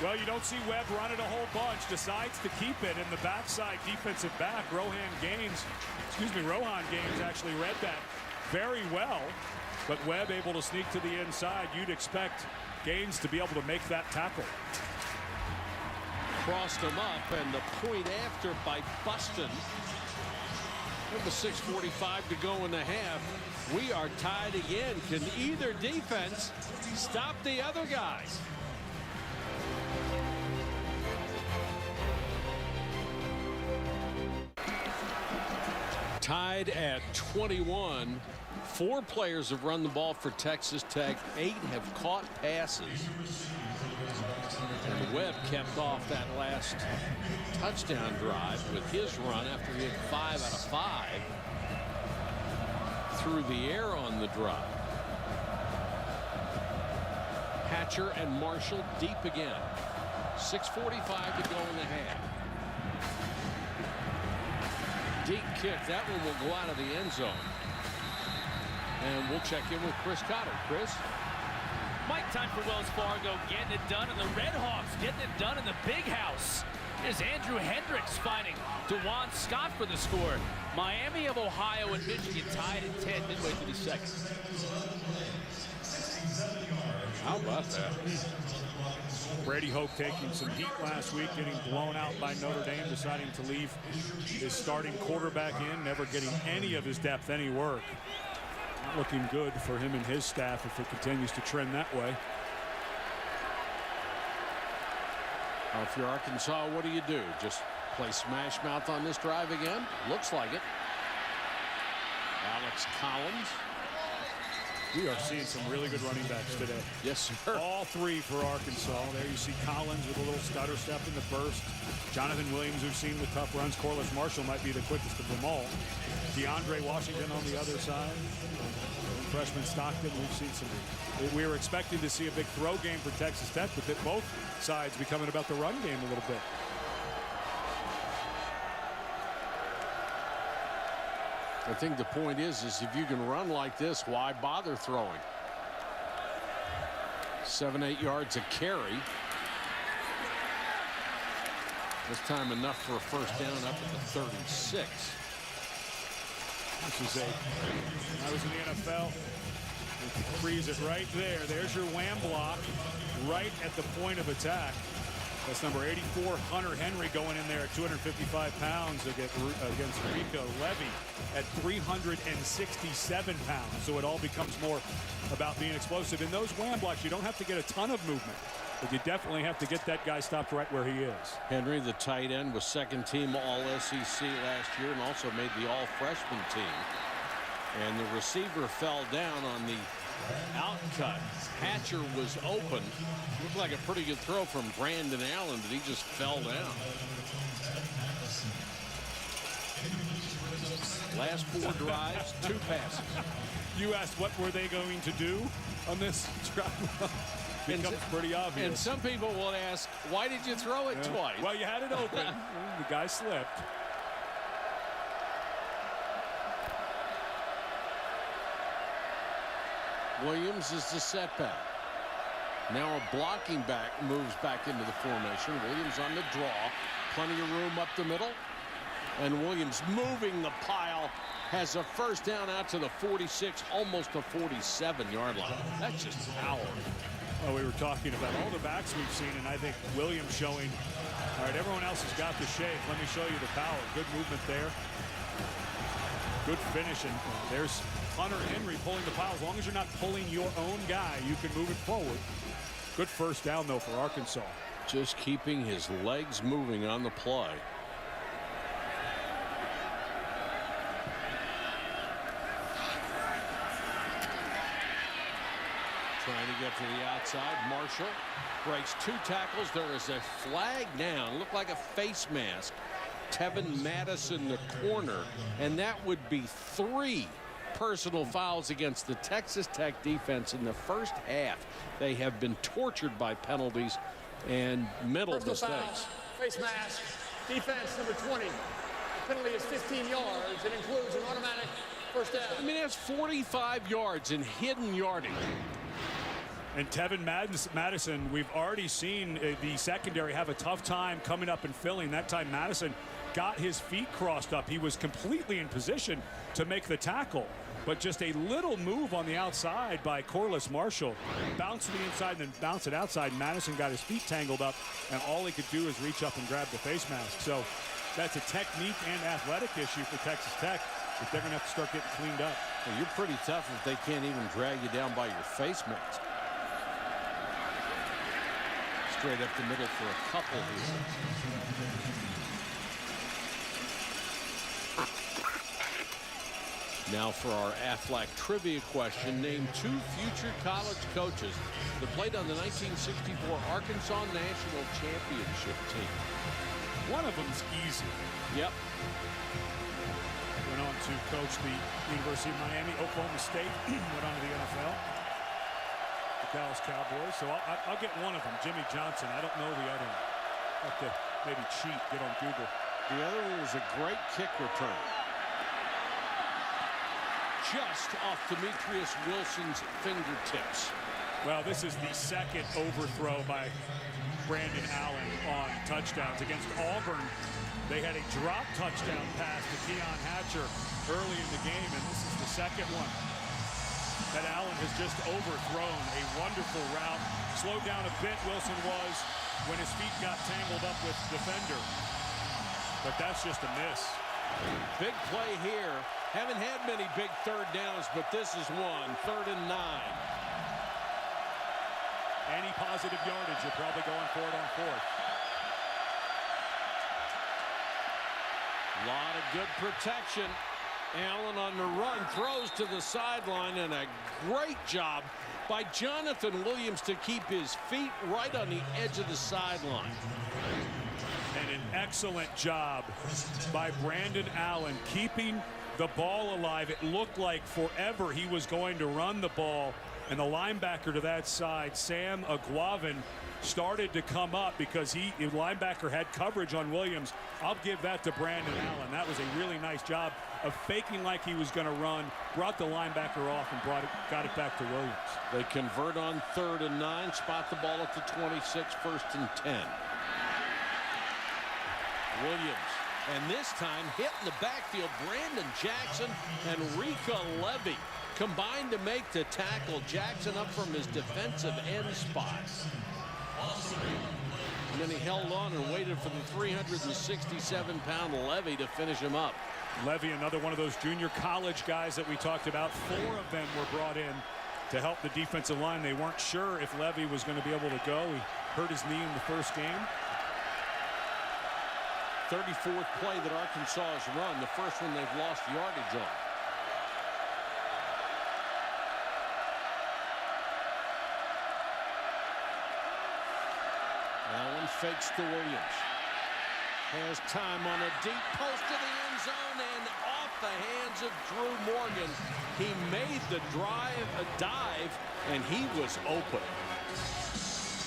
Well, you don't see Webb run it a whole bunch. Decides to keep it in the backside defensive back. Rohan Gaines actually read that very well. But Webb able to sneak to the inside. You'd expect Gaines to be able to make that tackle. Crossed him up, and the point after by Buston. With 6:45 to go in the half. We are tied again. Can either defense stop the other guys? Tied at 21. 4 players have run the ball for Texas Tech. 8 have caught passes. And Webb kept off that last touchdown drive with his run after he had 5 out of 5 through the air on the drive. Hatcher and Marshall deep again. 6:45 to go in the half. Deep kick. That one will go out of the end zone. And we'll check in with Chris Cotter. Chris? Mike, time for Wells Fargo getting it done, and the Red Hawks getting it done in the big house. Here's Andrew Hendricks finding DeJuan Scott for the score. Miami of Ohio and Michigan tied at 10 midway through the second. How about that? Brady Hoke taking some heat last week, getting blown out by Notre Dame, deciding to leave his starting quarterback in, never getting any of his depth any work. Not looking good for him and his staff if it continues to trend that way. If you're Arkansas, what do? Just play smash mouth on this drive again? Looks like it. Alex Collins. We are seeing some really good running backs today. Yes, sir. All 3 for Arkansas. There you see Collins with a little stutter step in the burst. Jonathan Williams, who's seen the tough runs. Corliss Marshall might be the quickest of them all. DeAndre Washington on the other side. Freshman Stockton, we've seen some. We were expecting to see a big throw game for Texas Tech, but that both sides becoming about the run game a little bit. I think the point is if you can run like this, why bother throwing? 7-8 yards a carry. This time enough for a first down up at the 36. This is I was in the NFL. Freeze it right there. There's your wham block right at the point of attack. That's number 84, Hunter Henry, going in there at 255 pounds against Rico Levy at 367 pounds. So it all becomes more about being explosive. In those wham blocks, you don't have to get a ton of movement, but you definitely have to get that guy stopped right where he is. Henry, the tight end, was second-team All-SEC last year and also made the All-Freshman team. And the receiver fell down on the outcut. Hatcher was open. Looked like a pretty good throw from Brandon Allen, but he just fell down. Last 4 drives, 2 passes. You asked what were they going to do on this drive? Becomes pretty obvious. And some people will ask, why did you throw it twice? Well, you had it open. The guy slipped. Williams is the setback. Now a blocking back moves back into the formation. Williams on the draw. Plenty of room up the middle. And Williams moving the pile. Has a first down out to the 46, almost a 47-yard line. That's just power. Well, we were talking about all the backs we've seen, and I think Williams showing, all right, everyone else has got the shape. Let me show you the power. Good movement there. Good finish, and there's Hunter Henry pulling the pile. As long as you're not pulling your own guy, you can move it forward. Good first down, though, for Arkansas. Just keeping his legs moving on the play. get to the outside. Marshall breaks 2 tackles. There is a flag down. Looked like a face mask. Tevin Madison, the corner. And that would be 3 personal fouls against the Texas Tech defense in the first half. They have been tortured by penalties and mental mistakes. Foul, face mask, defense number 20. The penalty is 15 yards. It includes an automatic first down. I mean, that's 45 yards in hidden yardage. And Tevin Madison, we've already seen the secondary have a tough time coming up and filling. That time Madison got his feet crossed up. He was completely in position to make the tackle. But just a little move on the outside by Corliss Marshall. Bounce to the inside and then bounce it outside. Madison got his feet tangled up, and all he could do is reach up and grab the face mask. So that's a technique and athletic issue for Texas Tech that they're going to have to start getting cleaned up. Well, you're pretty tough if they can't even drag you down by your face mask. Straight up the middle for a couple here. Now for our Aflac trivia question. Name 2 future college coaches that played on the 1964 Arkansas National Championship team. One of them's easy. Yep. Went on to coach the University of Miami, Oklahoma State, went on to the NFL, the Dallas Cowboys. So I'll get one of them, Jimmy Johnson. I don't know the other one. I'll have to maybe cheat, get on Google. The other one was a great kick return. Just off Demetrius Wilson's fingertips. Well, this is the second overthrow by Brandon Allen on touchdowns. Against Auburn, they had a drop touchdown pass to Keon Hatcher early in the game, and this is the second one that Allen has just overthrown. A wonderful route. Slowed down a bit, Wilson was, when his feet got tangled up with the defender. But that's just a miss. Big play here. Haven't had many big third downs, but this is one. 3rd and 9. Any positive yardage, you're probably going for it on 4th. A lot of good protection. Allen on the run, throws to the sideline, and a great job by Jonathan Williams to keep his feet right on the edge of the sideline. And an excellent job by Brandon Allen keeping the ball alive. It looked like forever he was going to run the ball, and the linebacker to that side, Sam Aguavin, started to come up because the linebacker had coverage on Williams. I'll give that to Brandon Allen. That was a really nice job of faking like he was going to run, brought the linebacker off, and got it back to Williams. They convert on 3rd and 9, spot the ball at the 26, 1st and 10. Williams, and this time hit in the backfield. Brandon Jackson and Rika Levy combined to make the tackle. Jackson up from his defensive end spot. And then he held on and waited for the 367-pound Levy to finish him up. Levy, another one of those junior college guys that we talked about. 4 of them were brought in to help the defensive line. They weren't sure if Levy was going to be able to go. He hurt his knee in the first game. 34th play that Arkansas has run, the first one they've lost yardage on. Allen fakes to Williams. Has time on a deep post to the end zone and off the hands of Drew Morgan. He made the dive, and he was open.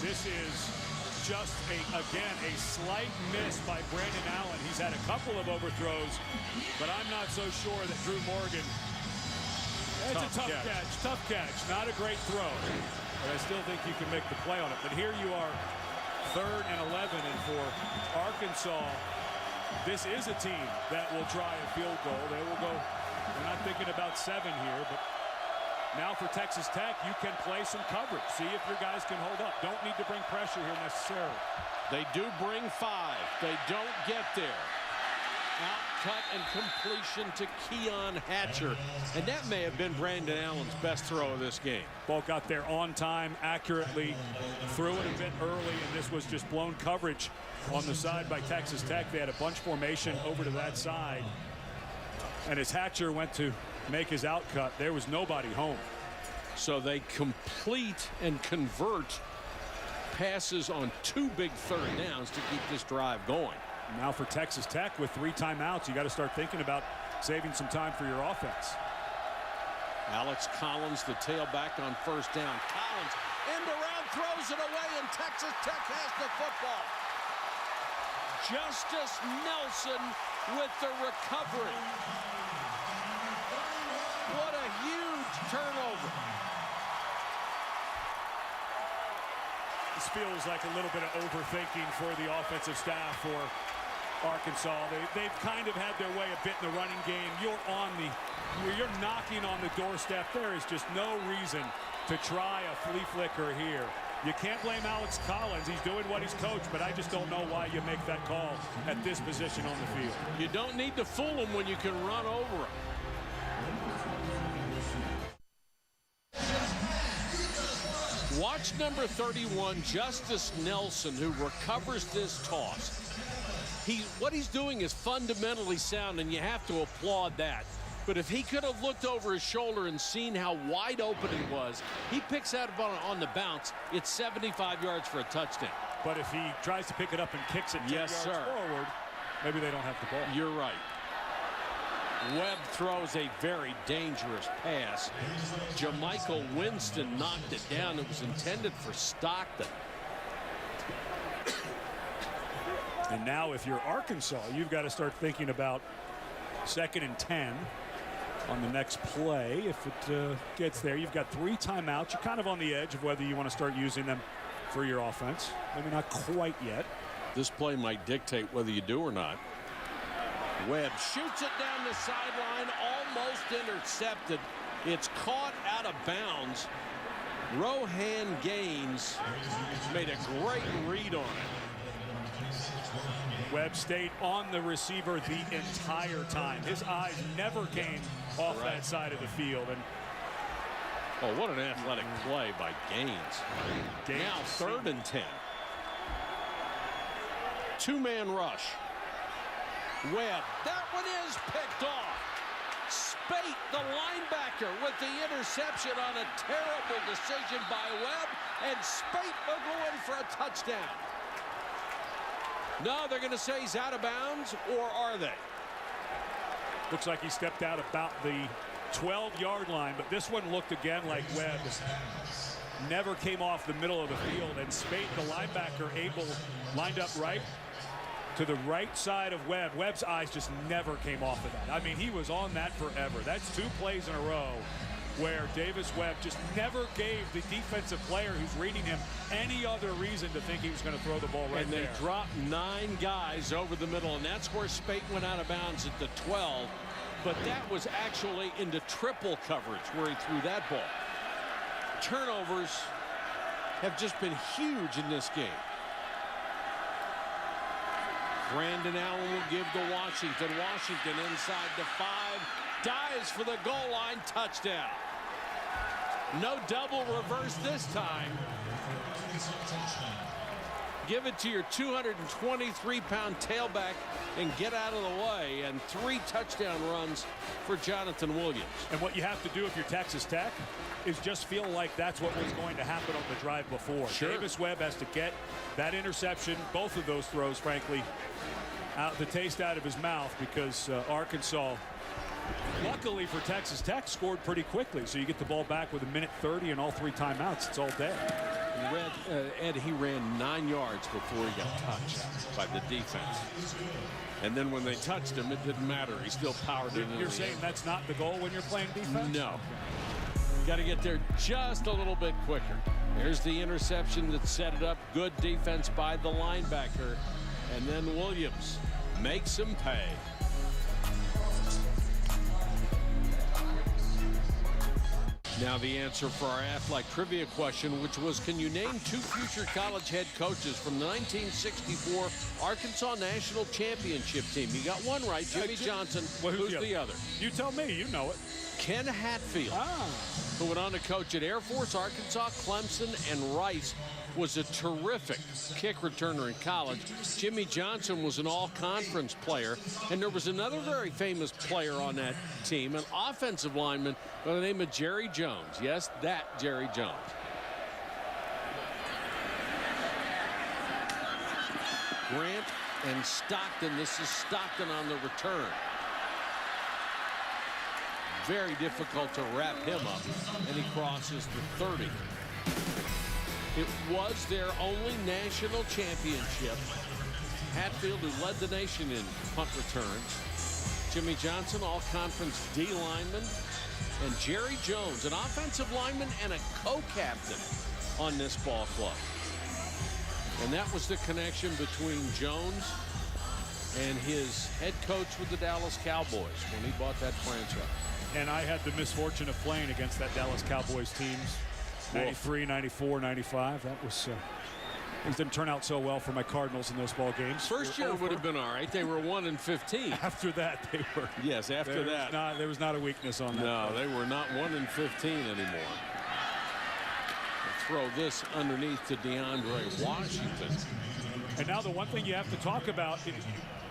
This is just, again, a slight miss by Brandon Allen. He's had a couple of overthrows, but I'm not so sure that Drew Morgan. It's a tough catch. Not a great throw, but I still think you can make the play on it. But here you are, 3rd and 11, and for Arkansas, this is a team that will try a field goal. They will go, they're not thinking about 7 here, but now for Texas Tech, you can play some coverage. See if your guys can hold up. Don't need to bring pressure here necessarily. They do bring 5. They don't get there. Out cut and completion to Keon Hatcher. And that may have been Brandon Allen's best throw of this game. Ball got there on time, accurately, threw it a bit early, and this was just blown coverage on the side by Texas Tech. They had a bunch formation over to that side. And as Hatcher went to make his out cut, there was nobody home. So they complete and convert passes on 2 big third downs to keep this drive going. Now for Texas Tech with 3 timeouts, you got to start thinking about saving some time for your offense. Alex Collins, the tailback on first down. Collins end around, throws it away, and Texas Tech has the football. Justice Nelson with the recovery. What a huge turnover. This feels like a little bit of overthinking for the offensive staff for Arkansas. They've kind of had their way a bit in the running game. You're knocking on the doorstep. There is just no reason to try a flea flicker here. You can't blame Alex Collins. He's doing what he's coached, but I just don't know why you make that call at this position on the field. You don't need to fool him when you can run over him. Watch number 31, Justice Nelson, who recovers this toss. What he's doing is fundamentally sound, and you have to applaud that. But if he could have looked over his shoulder and seen how wide open he was, he picks that up on the bounce. It's 75 yards for a touchdown. But if he tries to pick it up and kicks it 10 yards forward, maybe they don't have the ball. You're right. Webb throws a very dangerous pass. Jamichael Winston knocked it down. It was intended for Stockton. And now if you're Arkansas, you've got to start thinking about 2nd and 10 on the next play. If it gets there, you've got 3 timeouts. You're kind of on the edge of whether you want to start using them for your offense. Maybe not quite yet. This play might dictate whether you do or not. Webb shoots it down the sideline, almost intercepted. It's caught out of bounds. Rohan Gaines made a great read on it. Webb stayed on the receiver the entire time. His eyes never came off that side of the field. And oh, what an athletic play by Gaines. Now 3rd and 10. 2-man rush. Webb, that one is picked off. Spate, the linebacker, with the interception on a terrible decision by Webb, and Spate will go in for a touchdown. No, they're going to say he's out of bounds, or are they? Looks like he stepped out about the 12-yard line, but this one looked again like Webb never came off the middle of the field, and Spate, the linebacker, lined up right to the right side of Webb. Webb's eyes just never came off of that. I mean, he was on that forever. That's 2 plays in a row where Davis Webb just never gave the defensive player who's reading him any other reason to think he was going to throw the ball right there. And they dropped 9 guys over the middle, and that's where Spate went out of bounds at the 12. But that was actually into triple coverage where he threw that ball. Turnovers have just been huge in this game. Brandon Allen will give to Washington. Washington inside the 5. Dives for the goal line. Touchdown. No double reverse this time. Give it to your 223-pound tailback and get out of the way. And 3 touchdown runs for Jonathan Williams. And what you have to do if you're Texas Tech is just feel like that's what was going to happen on the drive before. Sure. Davis Webb has to get that interception, both of those throws, frankly, out the taste out of his mouth, because Arkansas, luckily for Texas Tech, scored pretty quickly. So you get the ball back with 1:30 and all 3 timeouts. It's all day. Ed, he ran 9 yards before he got touched by the defense. And then when they touched him, it didn't matter. He still powered it. You're saying that's not the goal when you're playing defense? No. Got to get there just a little bit quicker. There's the interception that set it up. Good defense by the linebacker. And then Williams makes him pay. Now the answer for our Aflac trivia question, which was, can you name 2 future college head coaches from the 1964 Arkansas National Championship team? You got one right, Jimmy Johnson. Well, who's the other? You tell me. You know it. Ken Hatfield, who went on to coach at Air Force, Arkansas, Clemson, and Rice, was a terrific kick returner in college. Jimmy Johnson was an all-conference player, and there was another very famous player on that team, an offensive lineman by the name of Jerry Jones. Yes, that Jerry Jones. Grant and Stockton. This is Stockton on the return. Very difficult to wrap him up, and he crosses the 30. It was their only national championship. Hatfield, who led the nation in punt returns. Jimmy Johnson, all-conference D lineman. And Jerry Jones, an offensive lineman and a co-captain on this ball club. And that was the connection between Jones and his head coach with the Dallas Cowboys when he bought that franchise. And I had the misfortune of playing against that Dallas Cowboys teams. 93, 94, 95. That was things didn't turn out so well for my Cardinals in those ball games. First year would have been all right. They were 1-15. After that, they were. Yes, after that. There was not a weakness on that. No, they were not 1-15 anymore. I'll throw this underneath to DeAndre Washington. And now the one thing you have to talk about,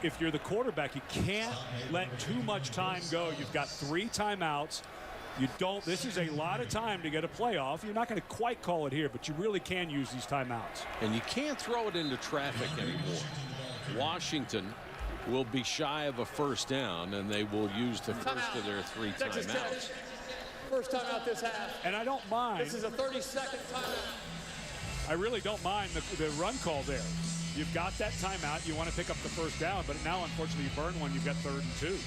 if you're the quarterback, you can't let too much time go. You've got 3 timeouts. This is a lot of time to get a playoff. You're not going to quite call it here, but you really can use these timeouts. And you can't throw it into traffic anymore. Washington will be shy of a first down, and they will use the first of their 3 timeouts. First timeout this half. And I don't mind. This is a 30-second timeout. I really don't mind the run call there. You've got that timeout. You want to pick up the first down, but now, unfortunately, you burn one. You've got 3rd and 2.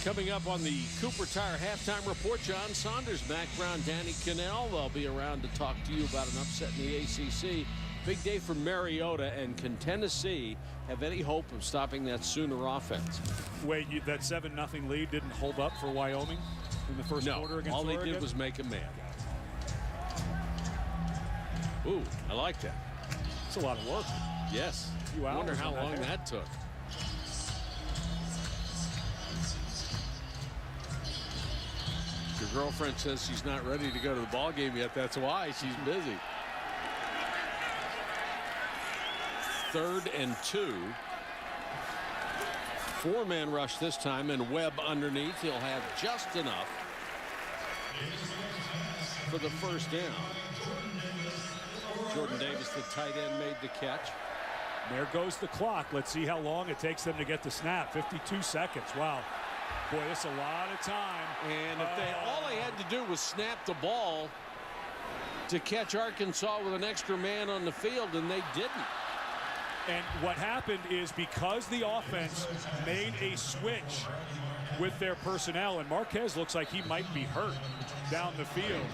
Coming up on the Cooper Tire Halftime Report, John Saunders, Mac Brown, Danny Cannell. They'll be around to talk to you about an upset in the ACC. Big day for Mariota, and can Tennessee have any hope of stopping that Sooner offense? Wait, that 7-0 lead didn't hold up for Wyoming in the first quarter against all Oregon? They did was make a man. Ooh, I like that. It's a lot of work. Yes. I wonder how long that took. Your girlfriend says she's not ready to go to the ball game yet. That's why she's busy. 3rd and 2. 4-man rush this time, and Webb underneath. He'll have just enough for the first down. Jordan Davis, the tight end, made the catch. There goes the clock. Let's see how long it takes them to get the snap. 52 seconds. Wow. Boy, that's a lot of time. And if all they had to do was snap the ball to catch Arkansas with an extra man on the field, and they didn't. And what happened is, because the offense made a switch with their personnel, and Marquez looks like he might be hurt down the field,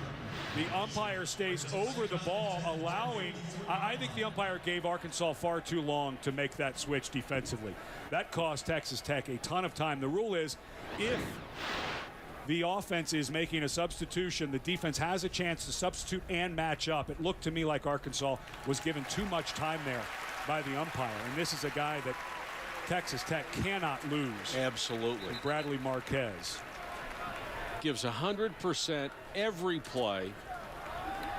the umpire stays over the ball, allowing, I think the umpire gave Arkansas far too long to make that switch defensively. That cost Texas Tech a ton of time. The rule is, if the offense is making a substitution, the defense has a chance to substitute and match up. It looked to me like Arkansas was given too much time there by the umpire. And this is a guy that Texas Tech cannot lose. Absolutely. And Bradley Marquez gives 100% every play.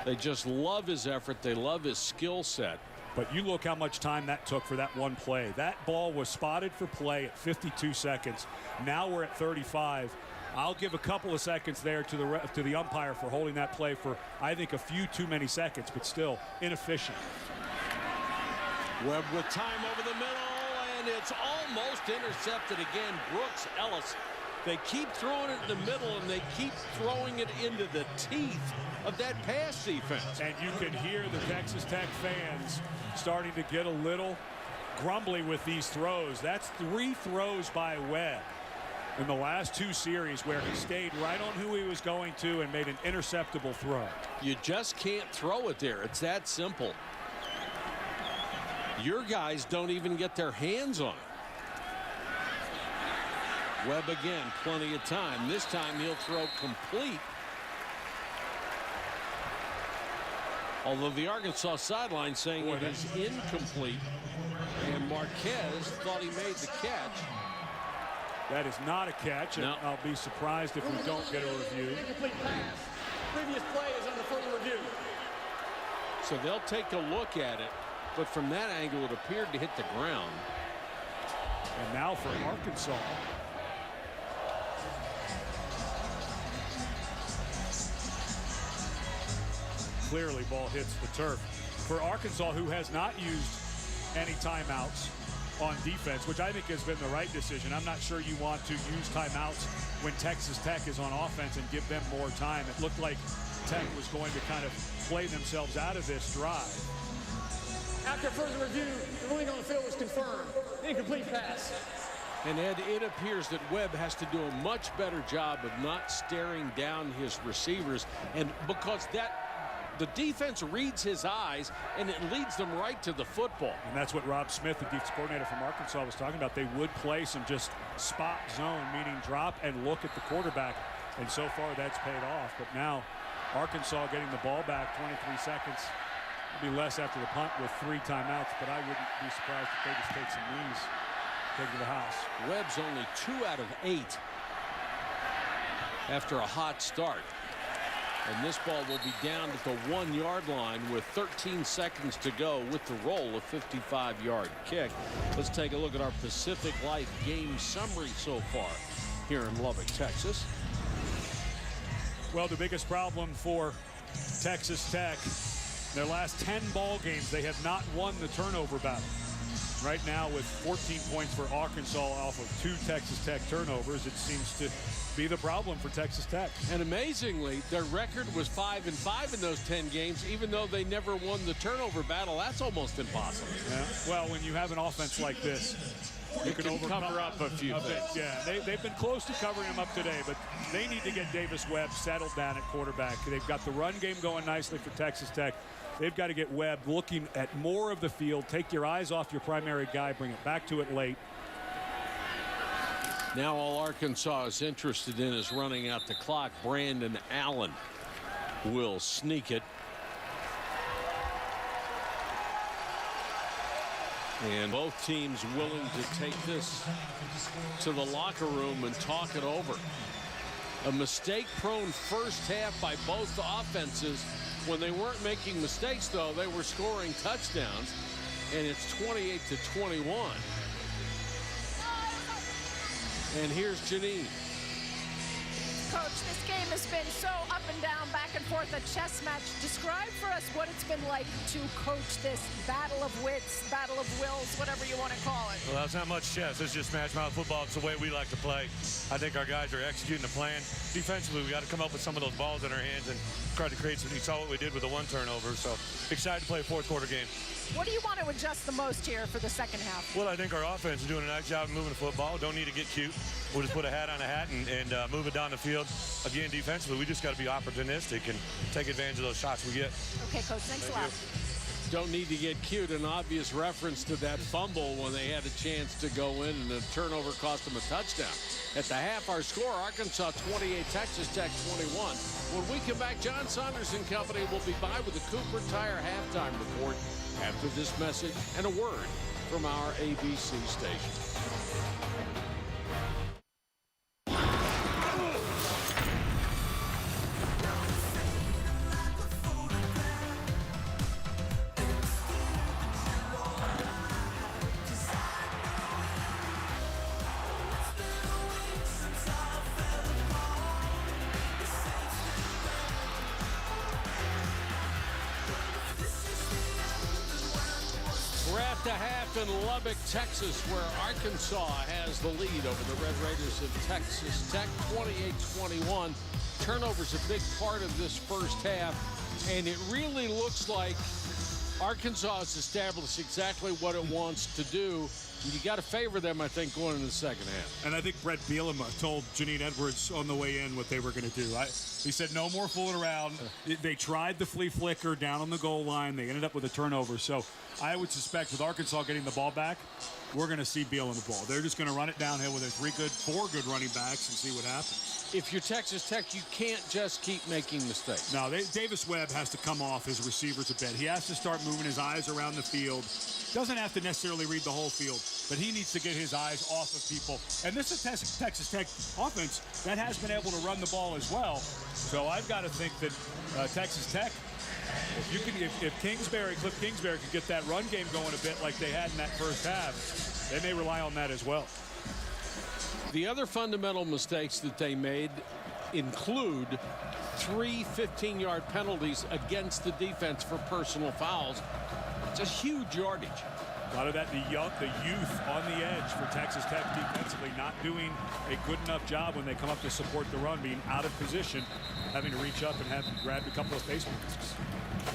They just love his effort. They love his skill set. But you look how much time that took for that one play. That ball was spotted for play at 52 seconds. Now we're at 35. I'll give a couple of seconds there to the umpire for holding that play for, I think, a few too many seconds, but still inefficient. Webb with time over the middle, and it's almost intercepted again. Brooks Ellis. They keep throwing it in the middle, and they keep throwing it into the teeth of that pass defense. And you can hear the Texas Tech fans starting to get a little grumbly with these throws. That's 3 throws by Webb in the last 2 series where he stayed right on who he was going to and made an interceptable throw. You just can't throw it there. It's that simple. Your guys don't even get their hands on it. Webb again, plenty of time. This time he'll throw complete Although the Arkansas sideline saying it is incomplete, and Marquez thought he made the catch. That is not a catch, and No. I'll be surprised if we don't get a review. Incomplete pass. Previous play is under further review. So they'll take a look at it, but from that angle it appeared to hit the ground. And now for Arkansas. Clearly, ball hits the turf. For Arkansas, who has not used any timeouts on defense, which I think has been the right decision. I'm not sure you want to use timeouts when Texas Tech is on offense and give them more time. It looked like Tech was going to kind of play themselves out of this drive. After further review, the ruling on the field was confirmed. Incomplete pass. And Ed, it appears that Webb has to do a much better job of not staring down his receivers, and because the defense reads his eyes and it leads them right to the football. And that's what Rob Smith, the defense coordinator from Arkansas, was talking about. They would play some just spot zone, meaning drop and look at the quarterback. And so far that's paid off. But now Arkansas getting the ball back, 23 seconds. It'll be less after the punt with 3 timeouts, but I wouldn't be surprised if they just take some knees, take to the house. Webb's only 2 out of 8 after a hot start. And this ball will be down at the 1-yard line with 13 seconds to go with the roll, a 55-yard kick. Let's take a look at our Pacific Life game summary so far here in Lubbock, Texas. Well, the biggest problem for Texas Tech, their last 10 ball games, they have not won the turnover battle. Right now with 14 points for Arkansas off of 2 Texas Tech turnovers, it seems to be the problem for Texas Tech. And amazingly, their record was 5-5 in those 10 games, even though they never won the turnover battle. That's almost impossible. Yeah. Well, when you have an offense like this, you can overcome cover up a few things. Yeah, they've been close to covering them up today, but they need to get Davis Webb settled down at quarterback. They've got the run game going nicely for Texas Tech. They've got to get Webb looking at more of the field, take your eyes off your primary guy, bring it back to it late. Now all Arkansas is interested in is running out the clock. Brandon Allen will sneak it. And both teams willing to take this to the locker room and talk it over. A mistake-prone first half by both offenses. When they weren't making mistakes, though, they were scoring touchdowns, and it's 28-21. And here's Janine. Coach, this game has been so up and down, back and forth, a chess match. Describe for us what it's been like to coach this battle of wits, battle of wills, whatever you want to call it. Well, it's not much chess. It's just smash mouth football. It's the way we like to play. I think our guys are executing the plan. Defensively, we got to come up with some of those balls in our hands and try to create some. You saw what we did with the 1 turnover. So excited to play a 4th quarter game. What do you want to adjust the most here for the second half? Well, I think our offense is doing a nice job of moving the football. Don't need to get cute. We'll just put a hat on a hat and move it down the field. Again, defensively, we just got to be opportunistic and take advantage of those shots we get. Okay, Coach, thanks a lot. Don't need to get cute. An obvious reference to that fumble when they had a chance to go in, and the turnover cost them a touchdown. At the half, our score, Arkansas 28, Texas Tech 21. When we come back, John Saunders and company will be by with the Cooper Tire halftime report after this message and a word from our ABC station. A half in Lubbock, Texas, where Arkansas has the lead over the Red Raiders of Texas Tech, 28-21. Turnovers a big part of this first half, and it really looks like Arkansas has established exactly what it wants to do. And you got to favor them, I think, going into the second half. And I think Brett Bielema told Janine Edwards on the way in what they were going to do. He said no more fooling around. They tried the flea flicker down on the goal line. They ended up with a turnover. So I would suspect with Arkansas getting the ball back, we're going to see Beal on the ball. They're just going to run it downhill with their four good running backs and see what happens. If you're Texas Tech, you can't just keep making mistakes. No, Davis Webb has to come off his receivers a bit. He has to start moving his eyes around the field. Doesn't have to necessarily read the whole field, but he needs to get his eyes off of people. And this is Texas Tech offense that has been able to run the ball as well. So I've got to think that Texas Tech, if Cliff Kingsbury could get that run game going a bit like they had in that first half, they may rely on that as well. The other fundamental mistakes that they made include 3 15-yard penalties against the defense for personal fouls. It's a huge yardage. A lot of that, the youth on the edge for Texas Tech defensively, not doing a good enough job when they come up to support the run, being out of position, having to reach up and have grabbed a couple of face masks.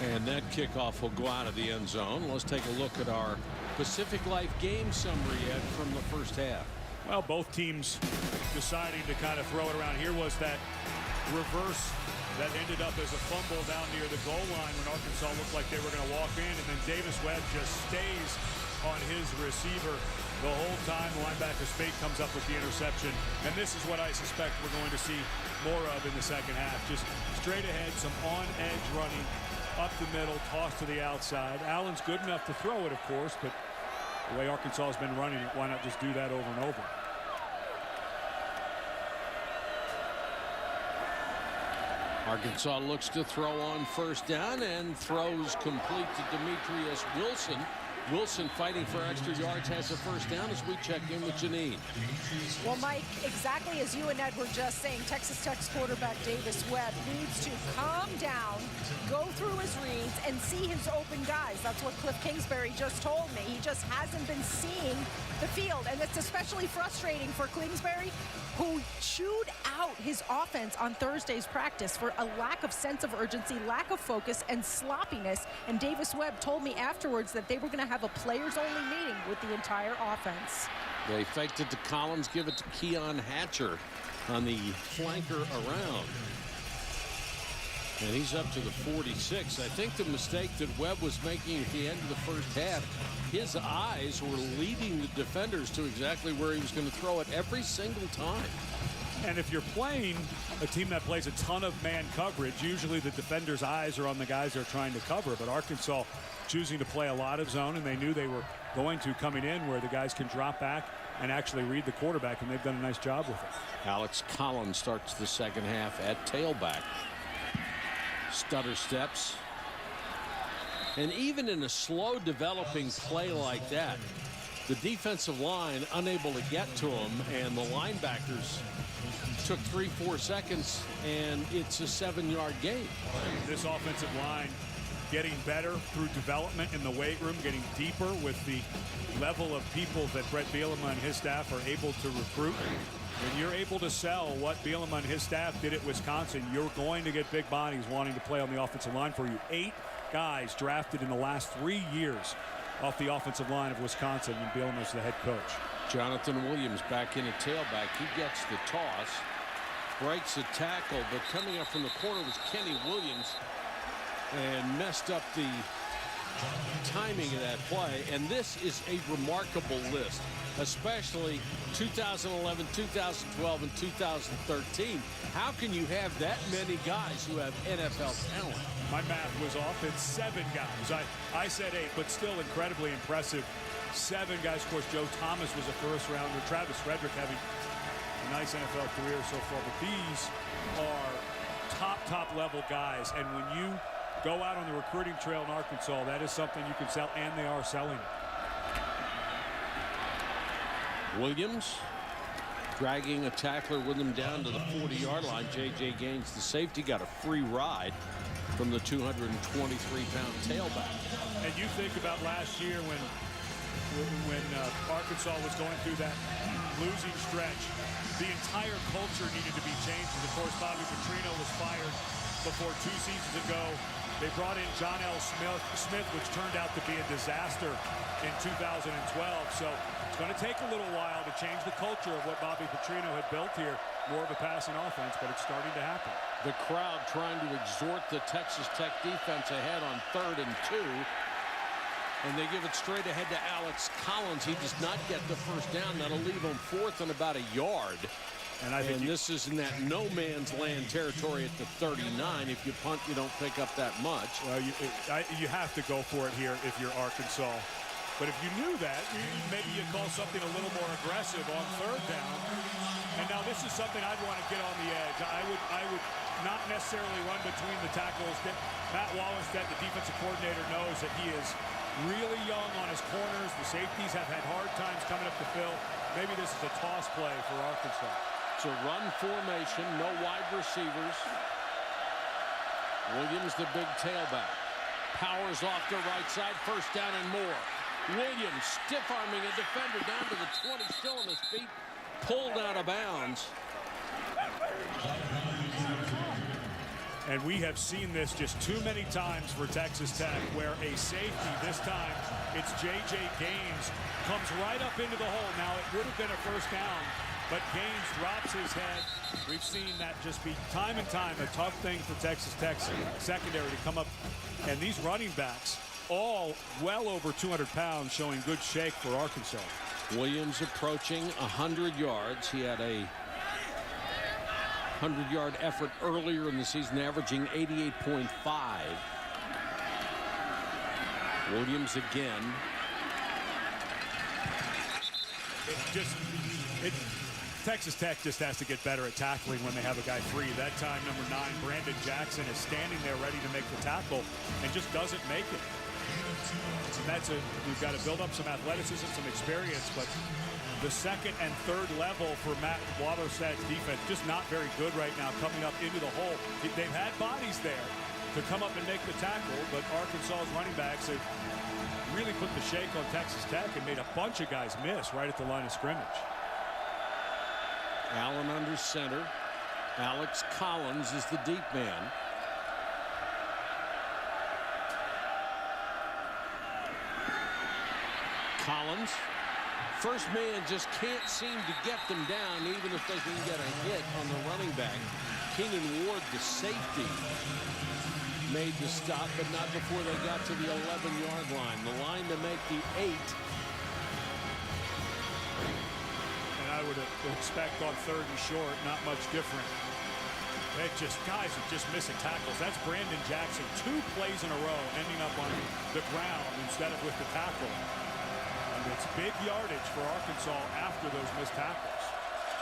And that kickoff will go out of the end zone. Let's take a look at our Pacific Life game summary, Ed, from the first half. Well, both teams deciding to kind of throw it around. Here was that reverse that ended up as a fumble down near the goal line when Arkansas looked like they were going to walk in, and then Davis Webb just stays on his receiver the whole time. Linebacker Spate comes up with the interception, and this is what I suspect we're going to see more of in the second half. Just straight ahead, some on-edge running, up the middle, toss to the outside. Allen's good enough to throw it, of course, but the way Arkansas has been running it, why not just do that over and over? Arkansas looks to throw on first down and throws complete to Demetrius Wilson. Wilson fighting for extra yards, has a first down as we check in with Janine. Well, Mike, exactly as you and Ed were just saying, Texas Tech's quarterback Davis Webb needs to calm down, go through his reads, and see his open guys. That's what Cliff Kingsbury just told me. He just hasn't been seeing the field, and it's especially frustrating for Kingsbury, who chewed out his offense on Thursday's practice for a lack of sense of urgency, lack of focus, and sloppiness. And Davis Webb told me afterwards that they were going to have a players-only meeting with the entire offense. They faked it to Collins, give it to Keon Hatcher on the flanker around. And he's up to the 46. I think the mistake that Webb was making at the end of the first half, his eyes were leading the defenders to exactly where he was going to throw it every single time. And if you're playing a team that plays a ton of man coverage, usually the defender's eyes are on the guys they're trying to cover. But Arkansas choosing to play a lot of zone, and they knew they were going to coming in where the guys can drop back and actually read the quarterback, and they've done a nice job with it. Alex Collins starts the second half at tailback. Stutter steps. And even in a slow developing play like that, the defensive line unable to get to him, and the linebackers took 3-4 seconds, and it's a 7-yard gain. This offensive line getting better through development in the weight room, getting deeper with the level of people that Brett Bielema and his staff are able to recruit. When you're able to sell what Bielema and his staff did at Wisconsin, you're going to get big bodies wanting to play on the offensive line for you. 8 guys drafted in the last 3 years off the offensive line of Wisconsin, and Bielema's the head coach. Jonathan Williams back in at tailback. He gets the toss, breaks a tackle, but coming up from the corner was Kenny Williams and messed up the timing of that play. And this is a remarkable list, especially 2011, 2012, and 2013. How can you have that many guys who have NFL talent? My math was off. It's 7 guys. I said 8, but still incredibly impressive. 7 guys. Of course, Joe Thomas was a first-rounder. Travis Frederick having a nice NFL career so far. But these are top-level guys. And when you go out on the recruiting trail in Arkansas, that is something you can sell, and they are selling. Williams dragging a tackler with him down to the 40-yard line. J.J. Gaines, the safety, got a free ride from the 223-pound tailback. And you think about last year when Arkansas was going through that losing stretch, the entire culture needed to be changed. And of course, Bobby Petrino was fired before 2 seasons ago. They brought in John L. Smith, which turned out to be a disaster in 2012. So it's going to take a little while to change the culture of what Bobby Petrino had built here. More of a passing offense, but it's starting to happen. The crowd trying to exhort the Texas Tech defense ahead on 3rd and 2. And they give it straight ahead to Alex Collins. He does not get the first down. That'll leave him 4th and about a yard. And I think this is in that no man's land territory at the 39. If you punt, you don't pick up that much. Well, you have to go for it here if you're Arkansas. But if you knew that, maybe you call something a little more aggressive on 3rd down. And now this is something I'd want to get on the edge. I would not necessarily run between the tackles. Matt Wallenstedt, the defensive coordinator, knows that he is really young on his corners. The safeties have had hard times coming up the field. Maybe this is a toss play for Arkansas. It's a run formation, no wide receivers. Williams, the big tailback. Powers off the right side, 1st down and more. Williams stiff-arming a defender down to the 20, still on his feet, pulled out of bounds. And we have seen this just too many times for Texas Tech, where a safety, this time it's J.J. Gaines, comes right up into the hole. Now, it would have been a 1st down, but Gaines drops his head. We've seen that just be time and time a tough thing for Texas Tech's secondary to come up. And these running backs, all well over 200 pounds, showing good shake for Arkansas. Williams approaching 100 yards. He had a 100-yard effort earlier in the season, averaging 88.5. Williams again. Texas Tech just has to get better at tackling when they have a guy free. That time, number 9, Brandon Jackson, is standing there ready to make the tackle and just doesn't make it. And we've got to build up some athleticism, some experience, but the 2nd and 3rd level for Matt Wallerstadt's defense just not very good right now, coming up into the hole. They've had bodies there to come up and make the tackle, but Arkansas's running backs have really put the shake on Texas Tech and made a bunch of guys miss right at the line of scrimmage. Allen under center. Alex Collins is the deep man. Collins, first man, just can't seem to get them down, even if they can get a hit on the running back. Keenan Ward, the safety, made the stop, but not before they got to the 11-yard line. The line to make the 8. I would expect on 3rd and short, not much different. Guys are just missing tackles. That's Brandon Jackson, 2 plays in a row, ending up on the ground instead of with the tackle. And it's big yardage for Arkansas after those missed tackles.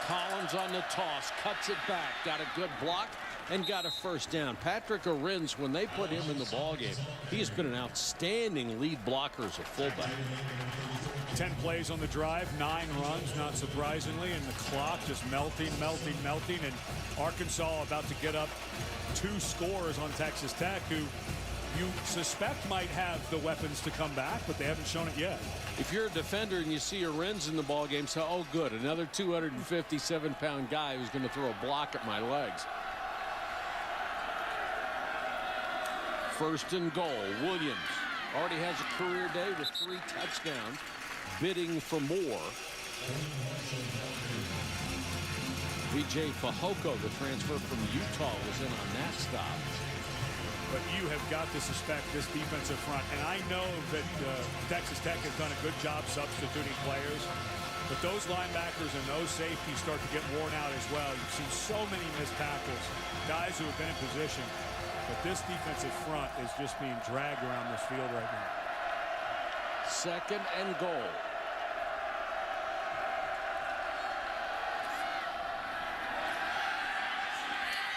Collins on the toss, cuts it back, got a good block, and got a 1st down. Patrick Arins, when they put him in the ballgame, he has been an outstanding lead blocker as a fullback. 10 plays on the drive, 9 runs, not surprisingly, and the clock just melting. And Arkansas about to get up 2 scores on Texas Tech, who you suspect might have the weapons to come back, but they haven't shown it yet. If you're a defender and you see Arins in the ballgame, so, oh, good, another 257-pound guy who's going to throw a block at my legs. 1st and goal. Williams already has a career day with 3 touchdowns. Bidding for more. B.J. Fehoko, the transfer from Utah, was in on that stop. But you have got to suspect this defensive front. And I know that Texas Tech has done a good job substituting players. But those linebackers and those safeties start to get worn out as well. You've seen so many missed tackles. Guys who have been in position. But this defensive front is just being dragged around this field right now. 2nd and goal.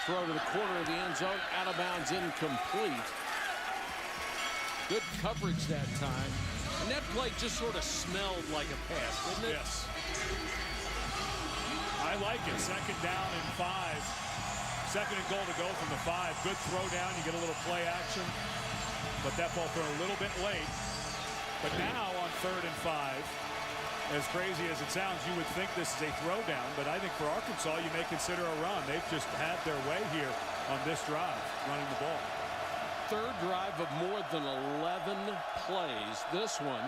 Throw to the corner of the end zone, out of bounds, incomplete. Good coverage that time. And that play just sort of smelled like a pass, didn't it? Yes. I like it. 2nd down and 5. 2nd and goal to go from the 5. Good throw down. You get a little play action. But that ball thrown a little bit late. But now on 3rd and 5, as crazy as it sounds, you would think this is a throwdown, but I think for Arkansas, you may consider a run. They've just had their way here on this drive, running the ball. 3rd drive of more than 11 plays. This one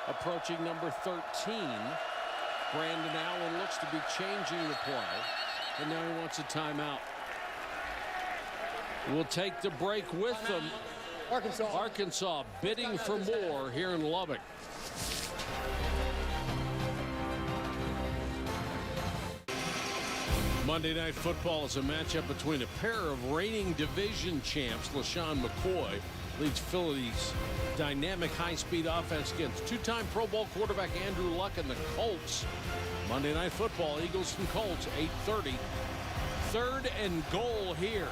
approaching number 13. Brandon Allen looks to be changing the play, and now he wants a timeout. We'll take the break with them. Arkansas bidding for more here in Lubbock. Monday Night Football is a matchup between a pair of reigning division champs. LaShawn McCoy leads Philly's dynamic high-speed offense against two-time Pro Bowl quarterback Andrew Luck and the Colts. Monday Night Football, Eagles and Colts, 8:30. Third and goal here.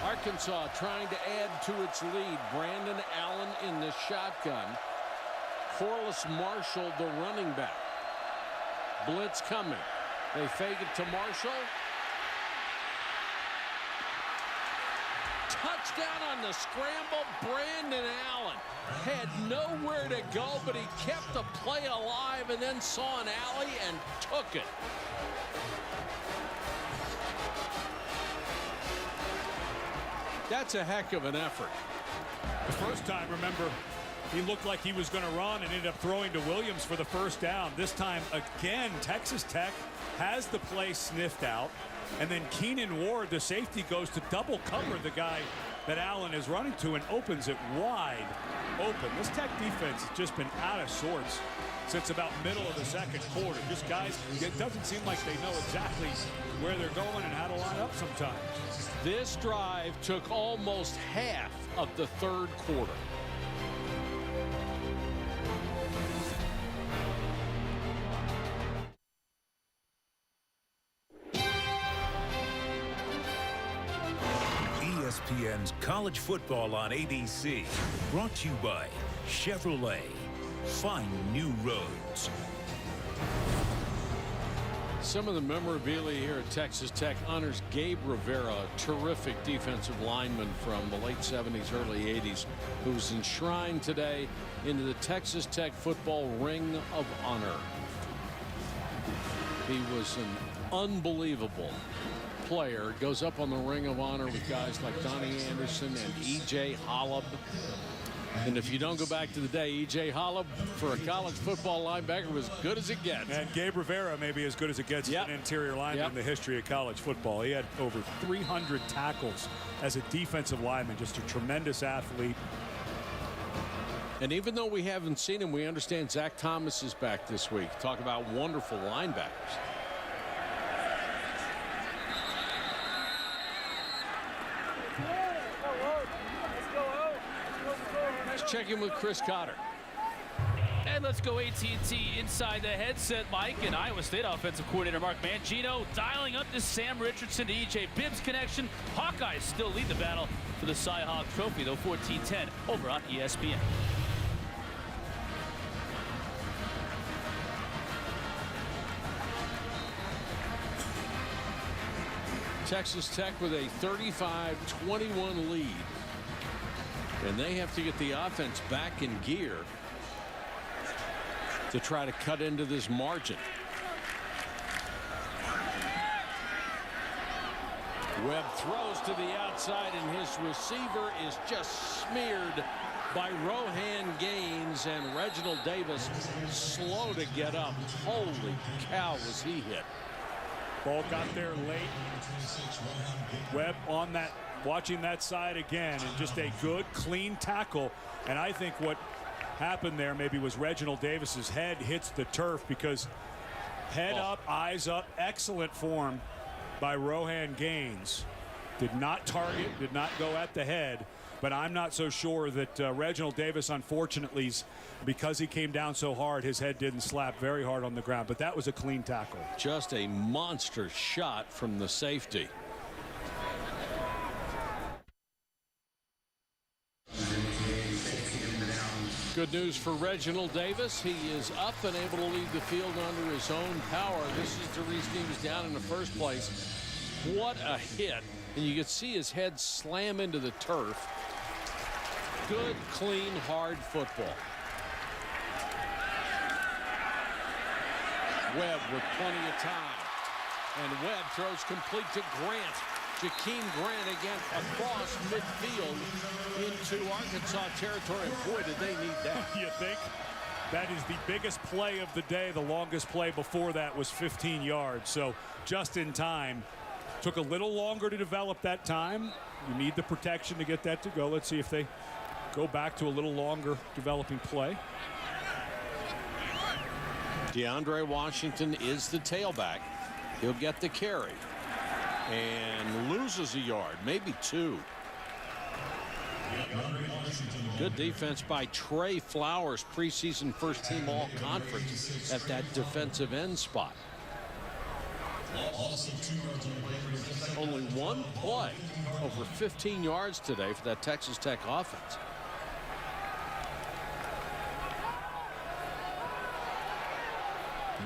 Arkansas trying to add to its lead. Brandon Allen in the shotgun. Corliss Marshall, the running back. Blitz coming. They fake it to Marshall. Touchdown on the scramble. Brandon Allen had nowhere to go, but he kept the play alive and then saw an alley and took it. That's a heck of an effort. The first time, remember, he looked like he was going to run and ended up throwing to Williams for the first down. This time, again, Texas Tech has the play sniffed out. And then Keenan Ward, the safety, goes to double cover the guy that Allen is running to and opens it wide open. This Tech defense has just been out of sorts since about middle of the second quarter. Just guys, it doesn't seem like they know exactly where they're going and how to line up sometimes. This drive took almost half of the third quarter. ESPN's College Football on ABC. Brought to you by Chevrolet. Find new roads. Some of the memorabilia here at Texas Tech honors Gabe Rivera, a terrific defensive lineman from the late 70s, early 80s, who's enshrined today into the Texas Tech Football Ring of Honor. He was an unbelievable player. Goes up on the Ring of Honor with guys like Donnie Anderson and E.J. Holub. And if you don't go back to the day, E.J. Holub, for a college football linebacker, was as good as it gets. And Gabe Rivera may be as good as it gets as an interior lineman in the history of college football. He had over 300 tackles as a defensive lineman, just a tremendous athlete. And even though we haven't seen him, we understand Zach Thomas is back this week. Talk about wonderful linebackers. Check in with Chris Cotter. And let's go AT&T inside the headset, Mike, and Iowa State offensive coordinator Mark Mangino dialing up this Sam Richardson to E.J. Bibbs connection. Hawkeyes still lead the battle for the Cy Hawk Trophy, though, 14-10 over on ESPN. Texas Tech with a 35-21 lead. And they have to get the offense back in gear to try to cut into this margin. Webb throws to the outside, and his receiver is just smeared by Rohan Gaines, and Reginald Davis slow to get up. Holy cow, was he hit. Ball got there late. Webb on that, watching that side again, and just a good, clean tackle. And I think what happened there maybe was Reginald Davis's head hits the turf, because head up, eyes up, excellent form by Rohan Gaines. Did not target, did not go at the head, but I'm not so sure that Reginald Davis, unfortunately, because he came down so hard, his head didn't slap very hard on the ground, but that was a clean tackle. Just a monster shot from the safety. Good news for Reginald Davis. He is up and able to leave the field under his own power. This is the reason he was down in the first place. What a hit. And you could see his head slam into the turf. Good, clean, hard football. Webb with plenty of time. And Webb throws complete to Grant. Jakeem Grant again across midfield into Arkansas territory. Boy, did they need that. You think? That is the biggest play of the day. The longest play before that was 15 yards. So just in time Took a little longer to develop that time. You need the protection to get that to go. Let's see if they go back to a little longer developing play. DeAndre Washington is the tailback. He'll get the carry and loses a yard, maybe 2. Good defense by Trey Flowers, preseason first-team all-conference at that defensive end spot. Only one play over 15 yards today for that Texas Tech offense.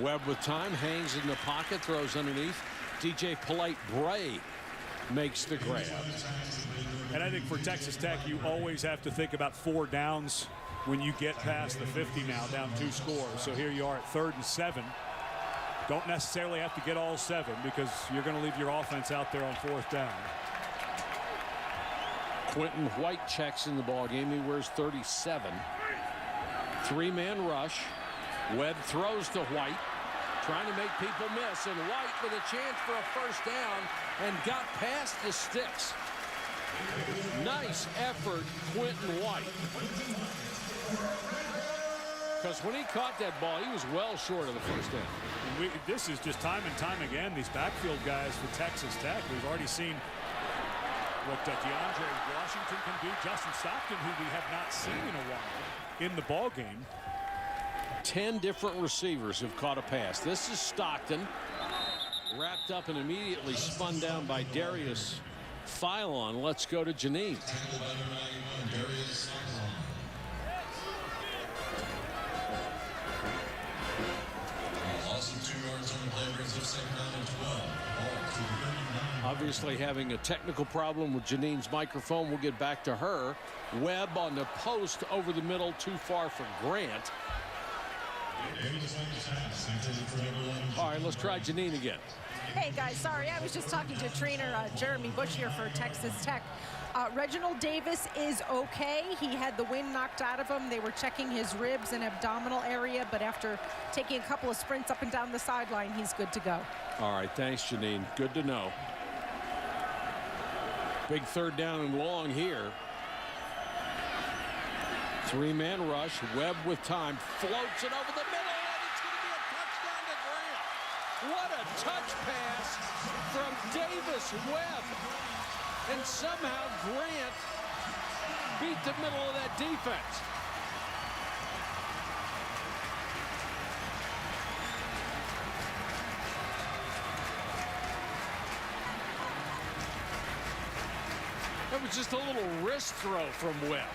Webb with time, hangs in the pocket, throws underneath. DJ Polite-Bray makes the grab. And I think for Texas Tech, you always have to think about 4 downs when you get past the 50 now, down 2 scores. So here you are at 3rd and 7. Don't necessarily have to get all 7 because you're going to leave your offense out there on 4th down. Quentin White checks in the ball game. He wears 37. 3-man rush. Webb throws to White, trying to make people miss, and White with a chance for a first down and got past the sticks. Nice effort, Quentin White. Because when he caught that ball, he was well short of the first down. This is just time and time again, these backfield guys for Texas Tech. We've already seen what DeAndre Washington can do. Justin Stockton, who we have not seen in a while in the ball game. 10 different receivers have caught a pass. This is Stockton, wrapped up and immediately spun down by Darius Philon. Let's go to Janine. Obviously having a technical problem with Janine's microphone. We'll get back to her. Webb on the post over the middle, too far for Grant. All right, let's try Janine again. Hey guys, sorry, I was just talking to trainer Jeremy Bush here for Texas Tech. Reginald Davis is okay. He had the wind knocked out of him. They were checking his ribs and abdominal area, but after taking a couple of sprints up and down the sideline, he's good to go. All right, thanks, Janine. Good to know. Big 3rd down and long here. 3-man rush. Webb with time. Floats it over the middle, and it's going to be a touchdown to Grant. What a touch pass from Davis Webb. And somehow Grant beat the middle of that defense. That was just a little wrist throw from Webb.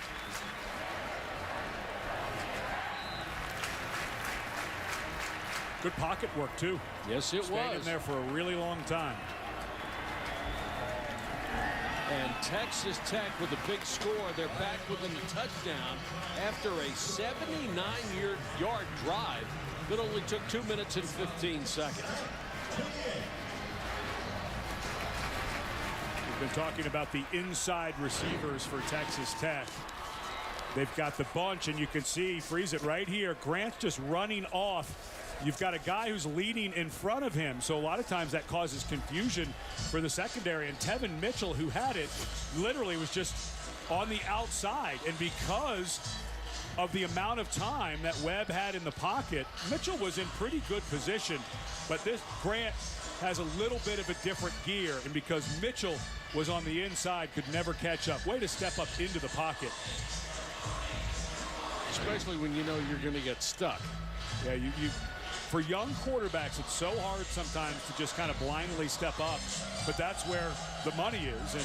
Good pocket work, too. Yes, it Stayed was. in there for a really long time. And Texas Tech with a big score. They're back within the touchdown after a 79-yard drive that only took 2 minutes and 15 seconds. We've been talking about the inside receivers for Texas Tech. They've got the bunch, and you can see, freeze it right here. Grant's just running off. You've got a guy who's leading in front of him, so a lot of times that causes confusion for the secondary. And Tevin Mitchell, who had it, literally was just on the outside. And because of the amount of time that Webb had in the pocket, Mitchell was in pretty good position. But this Grant has a little bit of a different gear, and because Mitchell was on the inside, could never catch up. Way to step up into the pocket. Especially when you know you're going to get stuck. Yeah, for young quarterbacks, it's so hard sometimes to just kind of blindly step up, but that's where the money is. And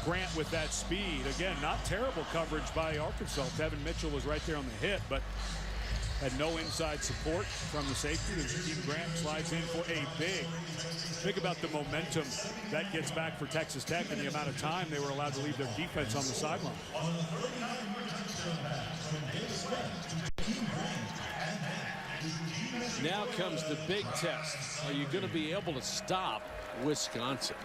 Grant with that speed, again, not terrible coverage by Arkansas. Tevin Mitchell was right there on the hit, but had no inside support from the safety. And Jakeem Grant slides in for a big. Think about the momentum that gets back for Texas Tech and the amount of time they were allowed to leave their defense on the sideline. Now comes the big test. Are you going to be able to stop Wisconsin?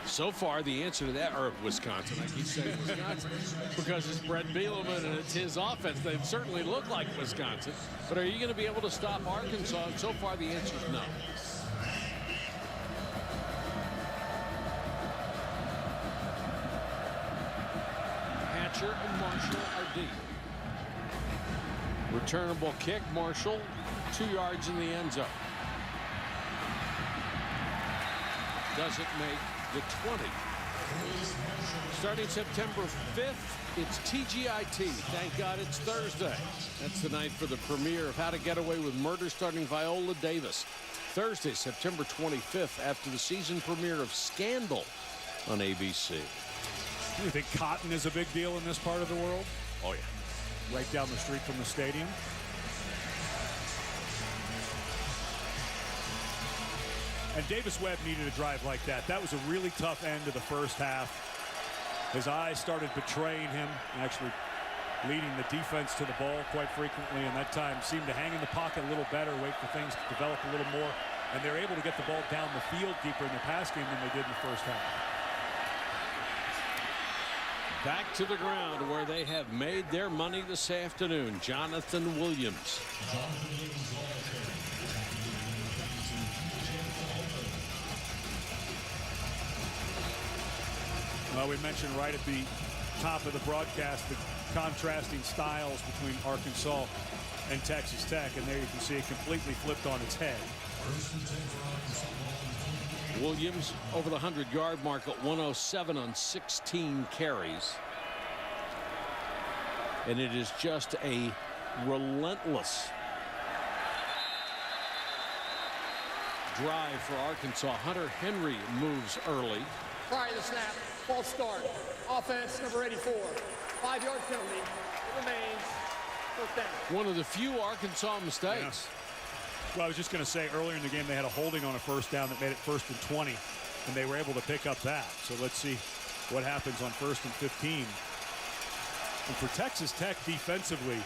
So far, the answer to that, or Wisconsin, I keep saying Wisconsin, because it's Brett Bielema and it's his offense. They certainly look like Wisconsin. But are you going to be able to stop Arkansas? And so far, the answer is no. Beecher and Marshall are deep. Returnable kick, Marshall, 2 yards in the end zone. Doesn't make the 20. Starting September 5th, it's TGIT. Thank God it's Thursday. That's the night for the premiere of How to Get Away with Murder, starring Viola Davis. Thursday, September 25th, after the season premiere of Scandal on ABC. You think cotton is a big deal in this part of the world? Oh, yeah. Right down the street from the stadium. And Davis Webb needed a drive like that. That was a really tough end to the first half. His eyes started betraying him, actually leading the defense to the ball quite frequently, and that time seemed to hang in the pocket a little better, wait for things to develop a little more, and they're able to get the ball down the field deeper in the pass game than they did in the first half. Back to the ground where they have made their money this afternoon. Jonathan Williams. Well, we mentioned right at the top of the broadcast the contrasting styles between Arkansas and Texas Tech, and there you can see it completely flipped on its head. Williams over the 100-yard mark at 107 on 16 carries. And it is just a relentless drive for Arkansas. Hunter Henry moves early. Prior to the snap, false start. Offense, number 84. 5-yard penalty. It remains first down. One of the few Arkansas mistakes. Yeah. Well, I was just going to say, earlier in the game, they had a holding on a first down that made it 1st and 20, and they were able to pick up that. So let's see what happens on 1st and 15. And for Texas Tech defensively,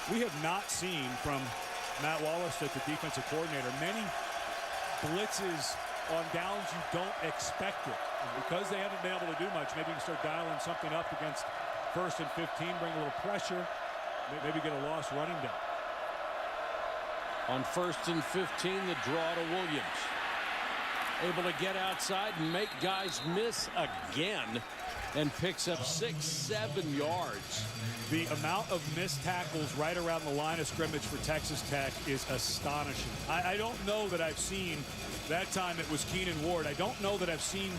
we have not seen from Matt Wallerstedt, the defensive coordinator, many blitzes on downs you don't expect it. And because they haven't been able to do much, maybe you can start dialing something up against 1st and 15, bring a little pressure, maybe get a lost running down. On 1st and 15, the draw to Williams. Able to get outside and make guys miss again, and picks up 6-7 yards. The amount of missed tackles right around the line of scrimmage for Texas Tech is astonishing. I don't know that I've seen, that time it was Keenan Ward, I don't know that I've seen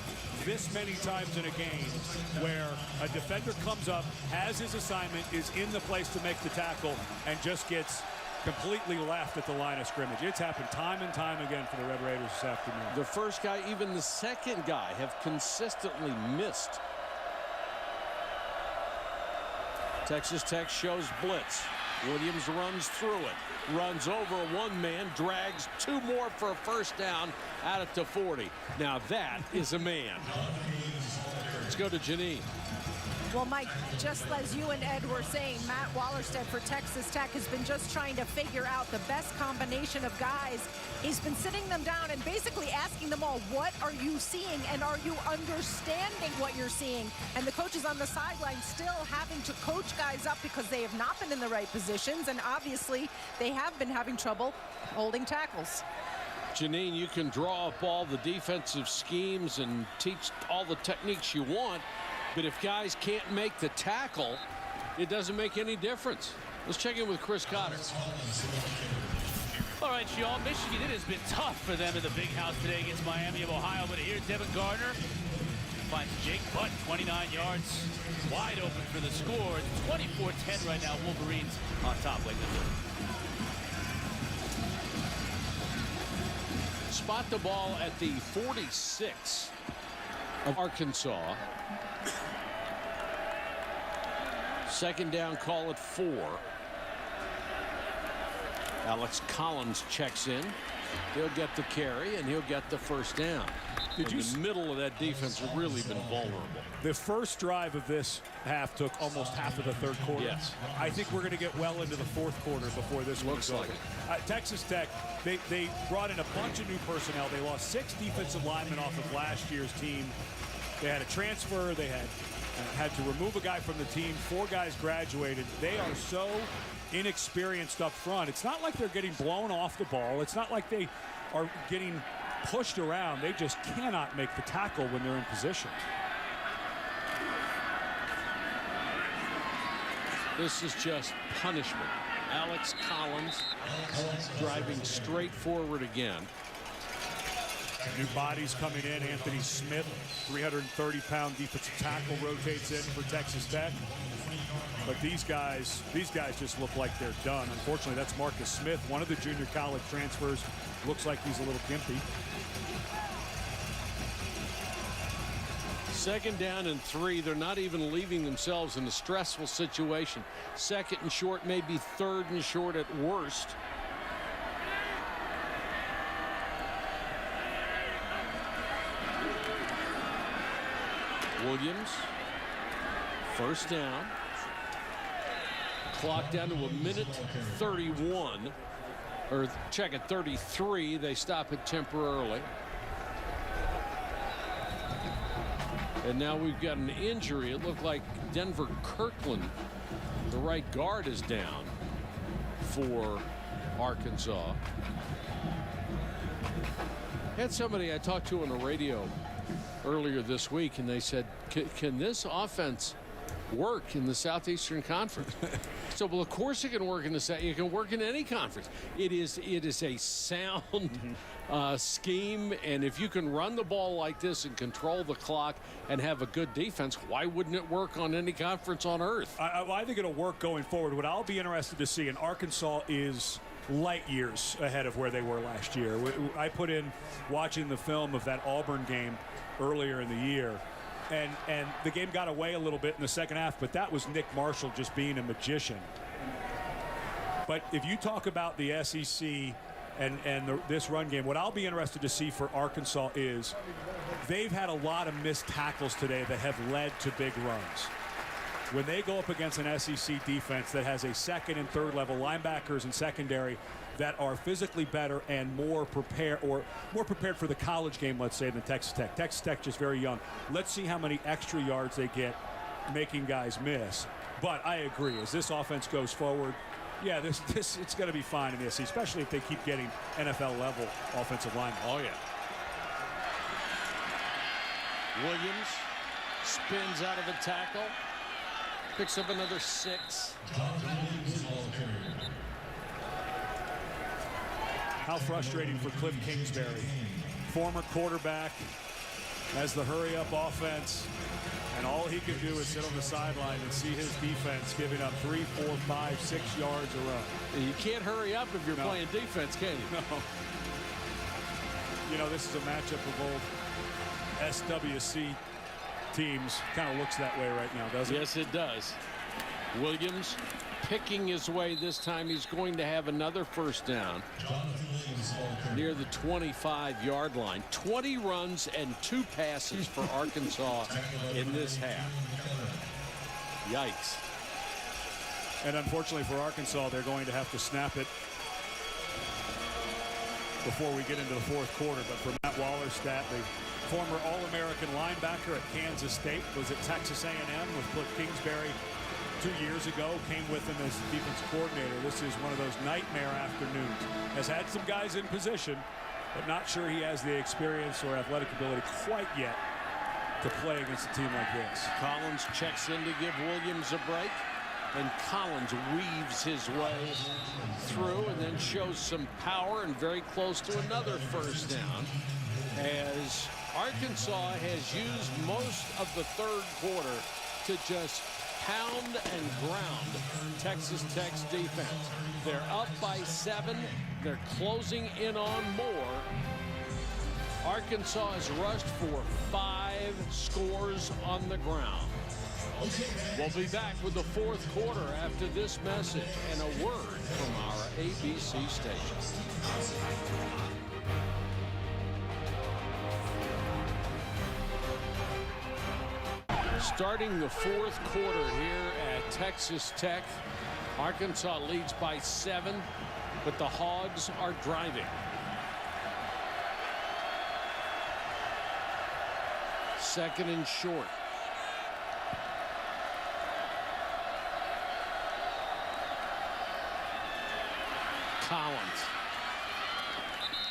this many times in a game where a defender comes up, has his assignment, is in the place to make the tackle, and just gets completely left at the line of scrimmage. It's happened time and time again for the Red Raiders this afternoon. The first guy, even the second guy, have consistently missed. Texas Tech shows blitz. Williams runs through it, runs over one man, drags 2 more for a first down out at the 40. Now that is a man. Let's go to Janine. Well, Mike, just as you and Ed were saying, Matt Wallerstedt for Texas Tech has been just trying to figure out the best combination of guys. He's been sitting them down and basically asking them all, what are you seeing and are you understanding what you're seeing? And the coaches on the sideline still having to coach guys up because they have not been in the right positions, and obviously they have been having trouble holding tackles. Janine, you can draw up all the defensive schemes and teach all the techniques you want, but if guys can't make the tackle, it doesn't make any difference. Let's check in with Chris Cotter. All right, Sean, Michigan, it has been tough for them in the big house today against Miami of Ohio, but here's Devin Gardner. Finds Jake Butt, 29 yards, wide open for the score. It's 24-10 right now, Wolverines on top like this. Spot the ball at the 46 of Arkansas. Second down, call it 4. Alex Collins checks in. He'll get the carry, and he'll get the first down. The middle of that defense has really been vulnerable. The first drive of this half took almost half of the third quarter. Yes. I think we're going to get well into the fourth quarter before this looks like it. Texas Tech, they brought in a bunch of new personnel. They lost 6 defensive linemen off of last year's team. They had a transfer. They had to remove a guy from the team. 4 guys graduated. They are so inexperienced up front. It's not like they're getting blown off the ball. It's not like they are getting pushed around. They just cannot make the tackle when they're in position. This is just punishment. Alex Collins driving straight forward again. New bodies coming in. Anthony Smith, 330-pound defensive tackle, rotates in for Texas Tech. But these guys just look like they're done. Unfortunately, that's Marcus Smith, one of the junior college transfers. Looks like he's a little gimpy. 2nd down and 3. They're not even leaving themselves in a stressful situation. 2nd and short, maybe 3rd and short at worst. Williams, 1st down. Clock down to 1:31. Or check at 33. They stop it temporarily. And now we've got an injury. It looked like Denver Kirkland, the right guard, is down for Arkansas. Had somebody I talked to on the radio earlier this week, and they said, can this offense work in the Southeastern Conference? So, well, of course it can work in the. It can work in any conference. It is a sound scheme, and if you can run the ball like this and control the clock and have a good defense, why wouldn't it work on any conference on earth? I think it'll work going forward. What I'll be interested to see, and Arkansas is light years ahead of where they were last year. I put in watching the film of that Auburn game earlier in the year. And the game got away a little bit in the second half, but that was Nick Marshall just being a magician. But if you talk about the SEC and this run game, what I'll be interested to see for Arkansas is they've had a lot of missed tackles today that have led to big runs. When they go up against an SEC defense that has a 2nd and 3rd level linebackers and secondary that are physically better and more prepared for the college game, let's say, than Texas Tech. Texas Tech just very young. Let's see how many extra yards they get making guys miss. But I agree, as this offense goes forward, yeah, it's going to be fine in the SEC, especially if they keep getting NFL level offensive linemen. Oh yeah. Williams spins out of a tackle, picks up another 6. How frustrating for Cliff Kingsbury, former quarterback, has the hurry-up offense, and all he can do is sit on the sideline and see his defense giving up 3, 4, 5, 6 yards a run. You can't hurry up if you're playing defense, can you? No. You know, this is a matchup of old SWC teams. Kind of looks that way right now, doesn't it? Yes, it does. Williams picking his way this time. He's going to have another 1st down near the 25-yard line. 20 runs and 2 passes for Arkansas in this half. Yikes. And unfortunately for Arkansas, they're going to have to snap it before we get into the 4th quarter. But for Matt Wallerstadt, the former All-American linebacker at Kansas State, was at Texas A&M with Cliff Kingsbury 2 years ago, came with him as defense coordinator. This is one of those nightmare afternoons. Has had some guys in position, but not sure he has the experience or athletic ability quite yet to play against a team like this. Collins checks in to give Williams a break, and Collins weaves his way through and then shows some power and very close to another 1st down, as Arkansas has used most of the 3rd quarter to just pound and ground Texas Tech's defense. They're up by 7. They're closing in on more. Arkansas has rushed for 5 scores on the ground. We'll be back with the 4th quarter after this message and a word from our ABC station. Starting the 4th quarter here at Texas Tech. Arkansas leads by 7, but the Hogs are driving. Second and short. Collins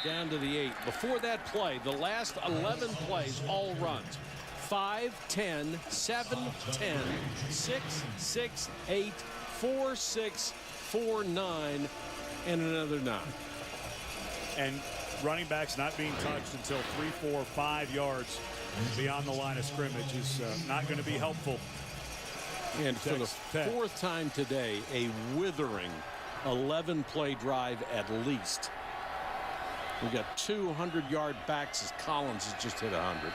down to the 8. Before that play, the last 11 plays, all runs. 5, 10, 7, 10, 6, 6, 8, 4, 6, 4, 9, and another 9. And running backs not being touched until 3, 4, 5 yards beyond the line of scrimmage is not going to be helpful. And for the fourth time today, a withering 11-play drive at least. We got 200-yard backs as Collins has just hit 100.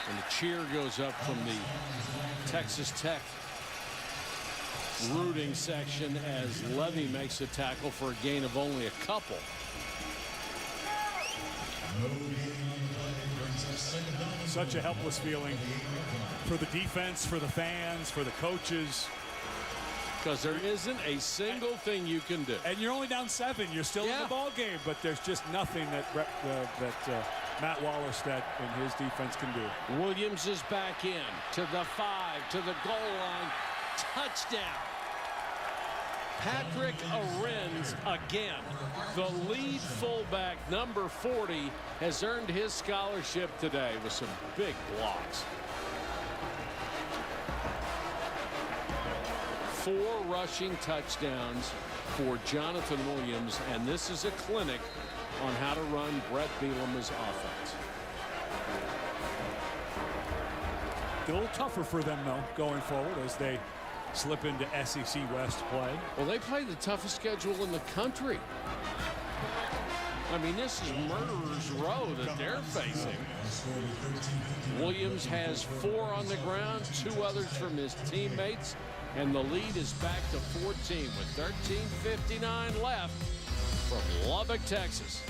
And the cheer goes up from the Texas Tech rooting section as Levy makes a tackle for a gain of only a couple. Such a helpless feeling for the defense, for the fans, for the coaches. Because there isn't a single thing you can do. And you're only down 7. You're still in the ball game, but there's just nothing that Matt Wallerstedt and his defense can do. Williams is back in to the 5, to the goal line. Touchdown. Patrick Arends again. The lead fullback, number 40, has earned his scholarship today with some big blocks. 4 rushing touchdowns for Jonathan Williams, and this is a clinic on how to run Brett Bielema's offense. A little tougher for them, though, going forward as they slip into SEC West play. Well, they play the toughest schedule in the country. I mean, this is murderer's row that they're facing. Williams has 4 on the ground, 2 others from his teammates, and the lead is back to 14 with 13:59 left from Lubbock, Texas.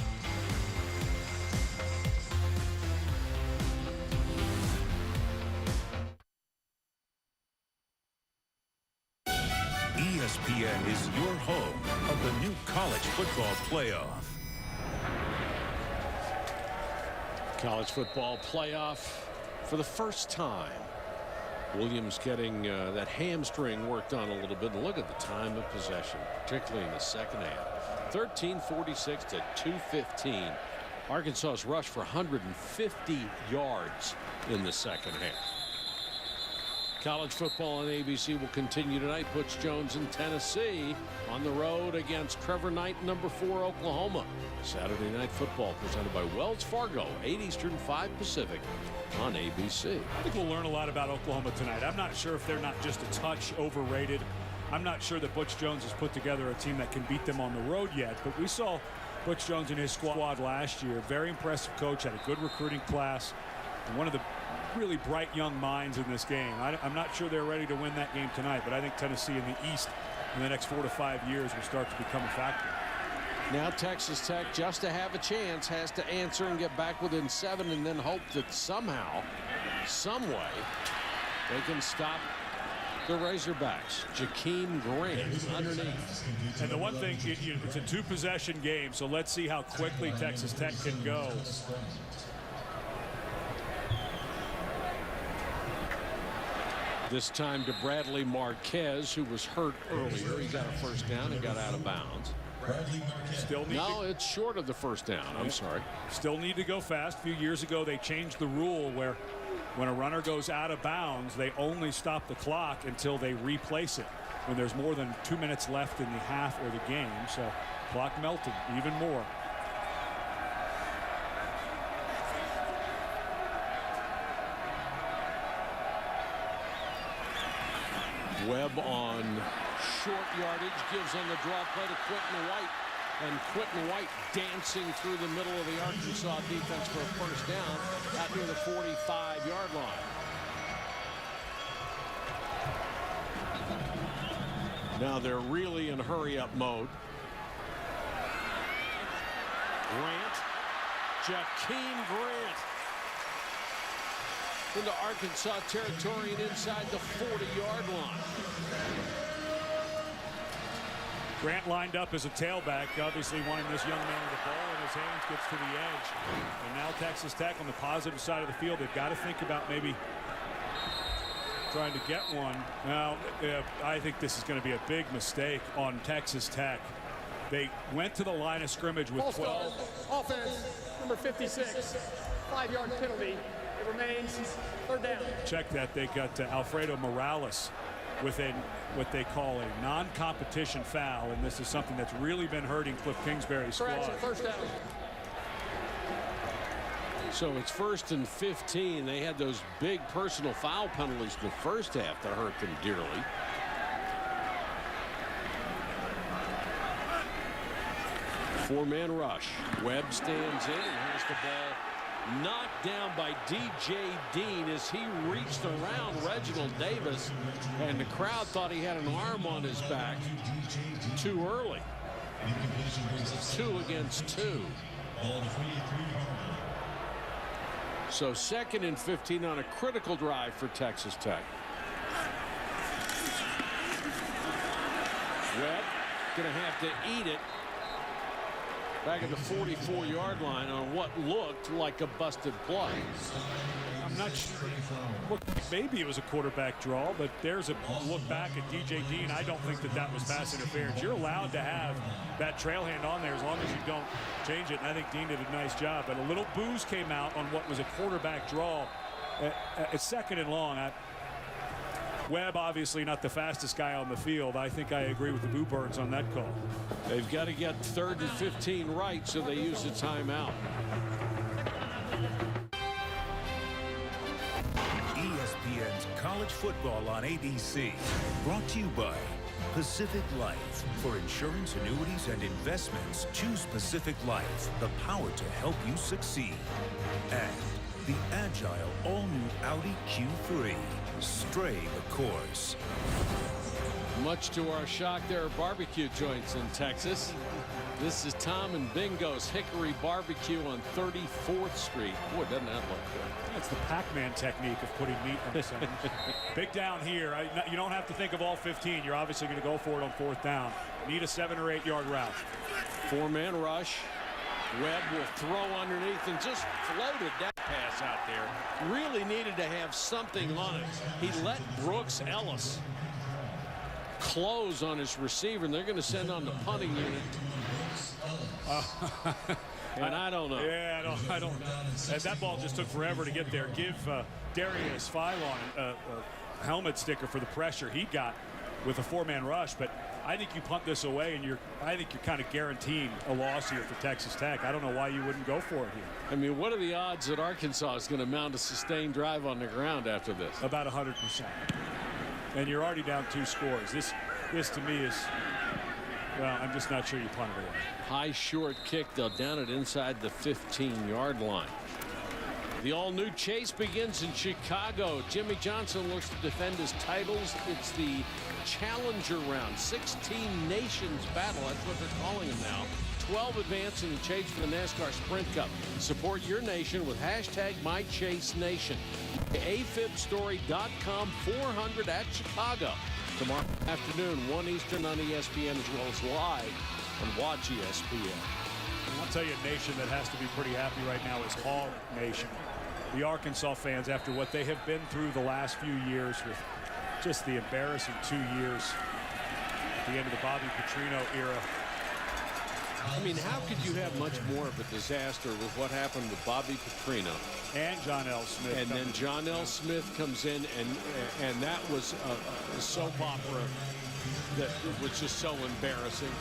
ESPN is your home of the new college football playoff. College football playoff for the first time. Williams getting that hamstring worked on a little bit. And look at the time of possession, particularly in the second half. 13:46 to 2:15. Arkansas's rush for 150 yards in the second half. College football on ABC will continue tonight. Butch Jones in Tennessee on the road against Trevor Knight, number 4, Oklahoma. Saturday Night Football presented by Wells Fargo, 8 Eastern, 5 Pacific on ABC. I think we'll learn a lot about Oklahoma tonight. I'm not sure if they're not just a touch overrated. I'm not sure that Butch Jones has put together a team that can beat them on the road yet, but we saw Butch Jones and his squad last year. Very impressive coach, had a good recruiting class, and one of the really bright young minds in this game. I'm not sure they're ready to win that game tonight, but I think Tennessee in the East in the next 4 to 5 years will start to become a factor. Now Texas Tech, just to have a chance, has to answer and get back within 7 and then hope that somehow, some way, they can stop the Razorbacks. Jakeem Grant underneath. And the one thing, it's a 2-possession game, so let's see how quickly Texas Tech can go. This time to Bradley Marquez, who was hurt earlier. He got a first down and got out of bounds. No, it's short of the first down. I'm sorry. Still need to go fast. A few years ago, they changed the rule where when a runner goes out of bounds, they only stop the clock until they replace it when there's more than 2 minutes left in the half or the game. So clock melted even more. Webb on short yardage, gives on the draw play to Quentin White, and Quentin White dancing through the middle of the Arkansas defense for a first down out near the 45-yard line. Now they're really in hurry-up mode. Jakeem Grant into Arkansas territory and inside the 40-yard line. Grant lined up as a tailback, obviously wanting this young man with the ball in his hands, gets to the edge. And now Texas Tech on the positive side of the field. They've got to think about maybe trying to get one. Now, I think this is going to be a big mistake on Texas Tech. They went to the line of scrimmage with 12. Offense, number 56, 5-yard penalty. It It remains third down. Check that. They got Alfredo Morales with what they call a non-competition foul, and this is something that's really been hurting Cliff Kingsbury's squad. First down. So it's 1st and 15. They had those big personal foul penalties in the first half that hurt them dearly. Four-man rush. Webb stands in and has the ball knocked down by DJ Dean as he reached around Reginald Davis, and the crowd thought he had an arm on his back too early. 2 against 2. So 2nd and 15 on a critical drive for Texas Tech. Webb going to have to eat it back at the 44-yard line on what looked like a busted play. I'm not sure. Look, maybe it was a quarterback draw, but there's a look back at DJ Dean. I don't think that was pass interference. You're allowed to have that trail hand on there as long as you don't change it, and I think Dean did a nice job. But a little booze came out on what was a quarterback draw. It's 2nd and long. Webb obviously not the fastest guy on the field. I think I agree with the Boo Birds on that call. They've got to get 3rd and 15 right, so they use the timeout. ESPN's College Football on ABC. Brought to you by Pacific Life. For insurance, annuities, and investments, choose Pacific Life, the power to help you succeed. And the agile, all-new Audi Q3. Stray the course. Much to our shock, there are barbecue joints in Texas. This is Tom and Bingo's Hickory Barbecue on 34th Street. Boy, doesn't that look good. That's the Pac-Man technique of putting meat on the sandwich. Big down here. You don't have to think of all 15. You're obviously going to go for it on 4th down. Need a 7 or 8 yard route. 4-man rush. Webb will throw underneath and just floated that pass out there. Really needed to have something on it. He let Brooks Ellis close on his receiver, and they're going to send on the punting unit. And I don't know. Yeah, I don't. And that ball just took forever to get there. Give Darius Philon a helmet sticker for the pressure he got with a 4-man rush, but I think you punt this away, and I think you're kind of guaranteeing a loss here for Texas Tech. I don't know why you wouldn't go for it here. I mean, what are the odds that Arkansas is going to mount a sustained drive on the ground after this? About 100%. And you're already down 2 scores. This to me is, well, I'm just not sure you punt it away. High short kick. They'll down it inside the 15-yard line. The all-new chase begins in Chicago. Jimmy Johnson looks to defend his titles. It's the Challenger round. 16 nations battle. That's what they're calling them now. 12 advance in the chase for the NASCAR Sprint Cup. Support your nation with hashtag MyChaseNation. AFibStory.com 400 at Chicago. Tomorrow afternoon, 1 Eastern on ESPN, as well as live on Watch ESPN. I'll tell you a nation that has to be pretty happy right now is Hog Nation. The Arkansas fans, after what they have been through the last few years with just the embarrassing 2 years at the end of the Bobby Petrino era. I mean, how could you have much more of a disaster with what happened with Bobby Petrino? And John L. Smith. And then John L. Smith comes in, and that was a soap opera that was just so embarrassing.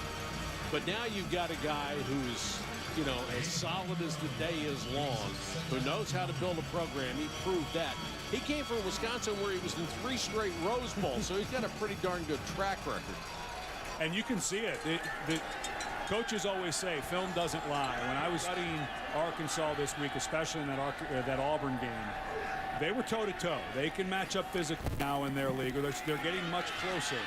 But now you've got a guy who's, you know, as solid as the day is long, who knows how to build a program. He proved that. He came from Wisconsin, where he was in 3 straight Rose Bowls, so he's got a pretty darn good track record. And you can see it. The coaches always say film doesn't lie. When I was studying Arkansas this week, especially in that Auburn game, they were toe-to-toe. They can match up physically now in their league, or they're getting much closer.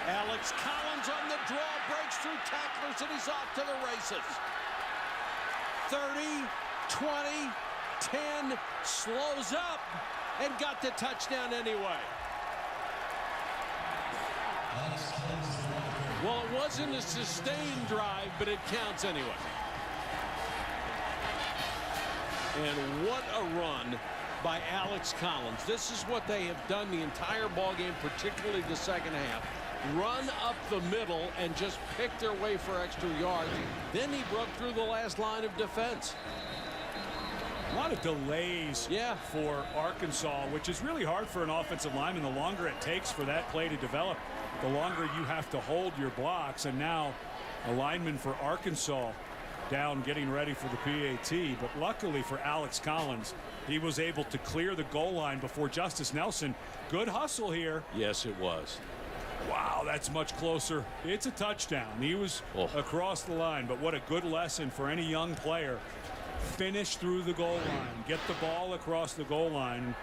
Alex Collins on the draw, breaks through tacklers, and he's off to the races. 30, 20, 10, slows up, and got the touchdown anyway. Well, it wasn't a sustained drive, but it counts anyway. And what a run by Alex Collins. This is what they have done the entire ballgame, particularly the second half. Run up the middle and just pick their way for extra yards. Then he broke through the last line of defense. A lot of delays for Arkansas, which is really hard for an offensive lineman. The longer it takes for that play to develop, the longer you have to hold your blocks. And now a lineman for Arkansas down getting ready for the PAT. But luckily for Alex Collins, he was able to clear the goal line before Justice Nelson. Good hustle here. Yes, it was. Wow, that's much closer. It's a touchdown. He was across the line, but what a good lesson for any young player. Finish through the goal line, get the ball across the goal line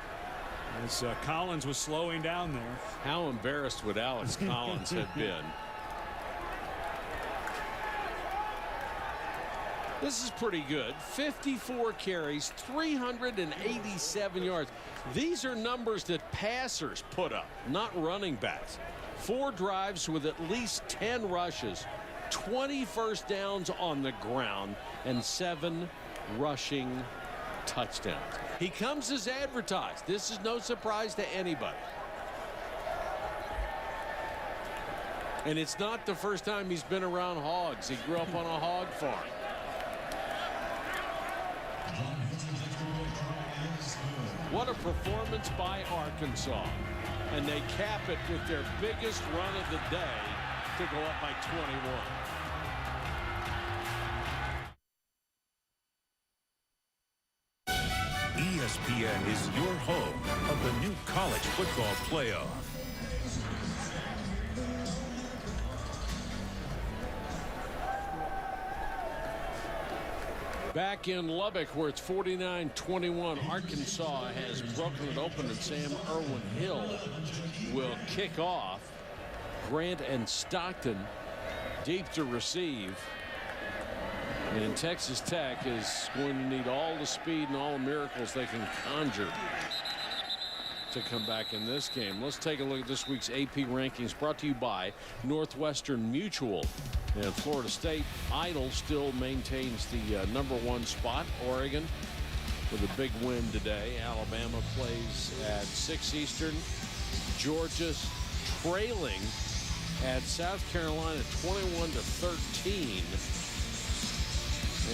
as Collins was slowing down there. How embarrassed would Alex Collins have been? This is pretty good. 54 carries, 387 yards. These are numbers that passers put up, not running backs. 4 drives with at least 10 rushes, 20 first downs on the ground, and 7 rushing touchdowns. He comes as advertised. This is no surprise to anybody. And it's not the first time he's been around hogs. He grew up on a hog farm. What a performance by Arkansas. And they cap it with their biggest run of the day to go up by 21. ESPN is your home of the new college football playoff. Back in Lubbock, where it's 49-21, Arkansas has broken it open, and Sam Irwin Hill will kick off. Grant and Stockton deep to receive. And Texas Tech is going to need all the speed and all the miracles they can conjure to come back in this game. Let's take a look at this week's AP rankings, brought to you by Northwestern Mutual. And Florida State Idol still maintains the #1 spot. Oregon with a big win today. Alabama plays at 6 Eastern. Georgia's trailing at South Carolina 21-13.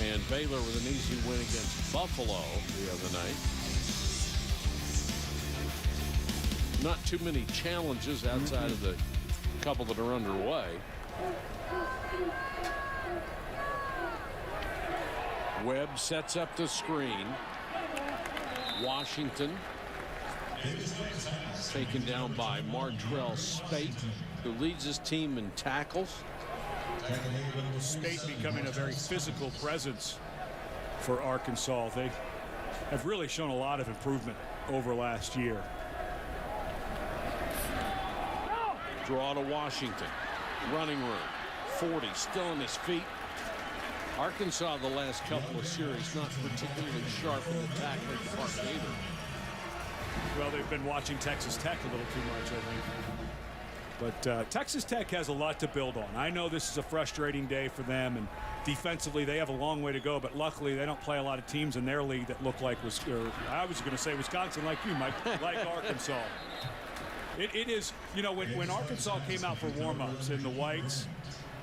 And Baylor with an easy win against Buffalo the other night. Not too many challenges outside of the couple that are underway. Webb sets up the screen. Washington taken down by Martrell Spate, who leads his team in tackles. Spate becoming a very physical presence for Arkansas. They have really shown a lot of improvement over last year. Draw to Washington. Running room. 40 still on his feet. Arkansas the last couple of series not particularly sharp in the tackling department either. Well, they've been watching Texas Tech a little too much, I think. But Texas Tech has a lot to build on. I know this is a frustrating day for them, and defensively they have a long way to go, but luckily they don't play a lot of teams in their league that look like, I was going to say Wisconsin like you, Mike, like Arkansas. It is, you know, when Arkansas came out for warm-ups in the whites,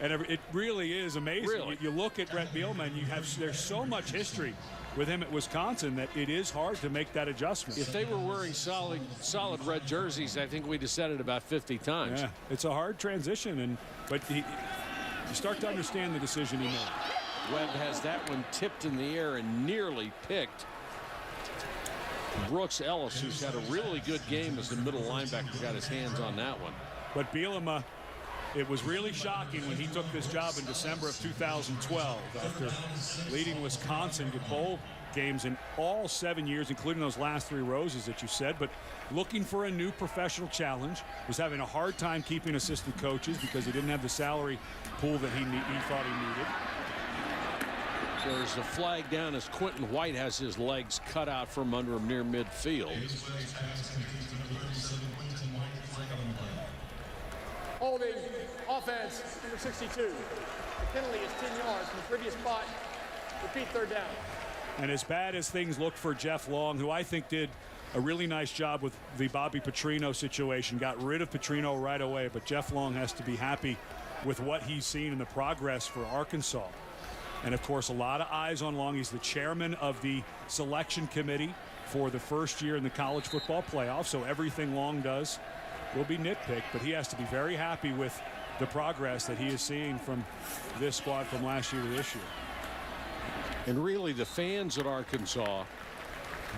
and it really is amazing. Really? You look at Brett Bielema, and there's so much history with him at Wisconsin that it is hard to make that adjustment. If they were wearing solid red jerseys, I think we'd have said it about 50 times. Yeah, it's a hard transition, but you start to understand the decision he made. Webb has that one tipped in the air and nearly picked. Brooks Ellis, who's had a really good game as the middle linebacker, got his hands on that one. But Bielema, it was really shocking when he took this job in December of 2012 after leading Wisconsin to bowl games in all 7 years, including those last 3 Roses that you said, but looking for a new professional challenge, was having a hard time keeping assistant coaches because he didn't have the salary pool that he thought he needed. There's a flag down as Quentin White has his legs cut out from under him near midfield. Holding offense, number 62. The penalty is 10 yards from the previous spot. Repeat, 3rd down. And as bad as things look for Jeff Long, who I think did a really nice job with the Bobby Petrino situation, got rid of Petrino right away, but Jeff Long has to be happy with what he's seen in the progress for Arkansas. And, of course, a lot of eyes on Long. He's the chairman of the selection committee for the first year in the college football playoff, so everything Long does will be nitpicked, but he has to be very happy with the progress that he is seeing from this squad from last year to this year. And really the fans at Arkansas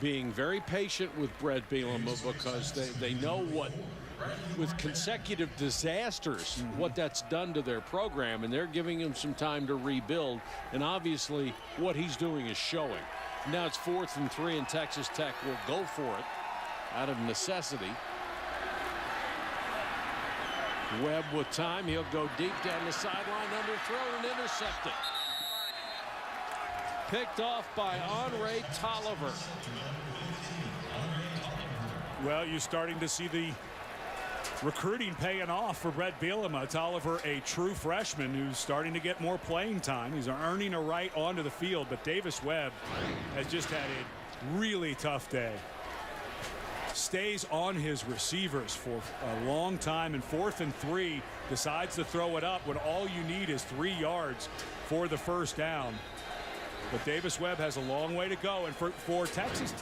being very patient with Brett Bielema because they know what, with consecutive disasters, what that's done to their program, and they're giving him some time to rebuild, and obviously what he's doing is showing. Now it's 4th and 3, and Texas Tech will go for it out of necessity. Webb with time. He'll go deep down the sideline, underthrown and intercepted. Picked off by Andre Tolliver. Well, you're starting to see the recruiting paying off for Brett Bielema. Tolliver, a true freshman who's starting to get more playing time. He's earning a right onto the field, but Davis Webb has just had a really tough day. Stays on his receivers for a long time, and 4th and 3 decides to throw it up when all you need is 3 yards for the first down. But Davis Webb has a long way to go, and for Texas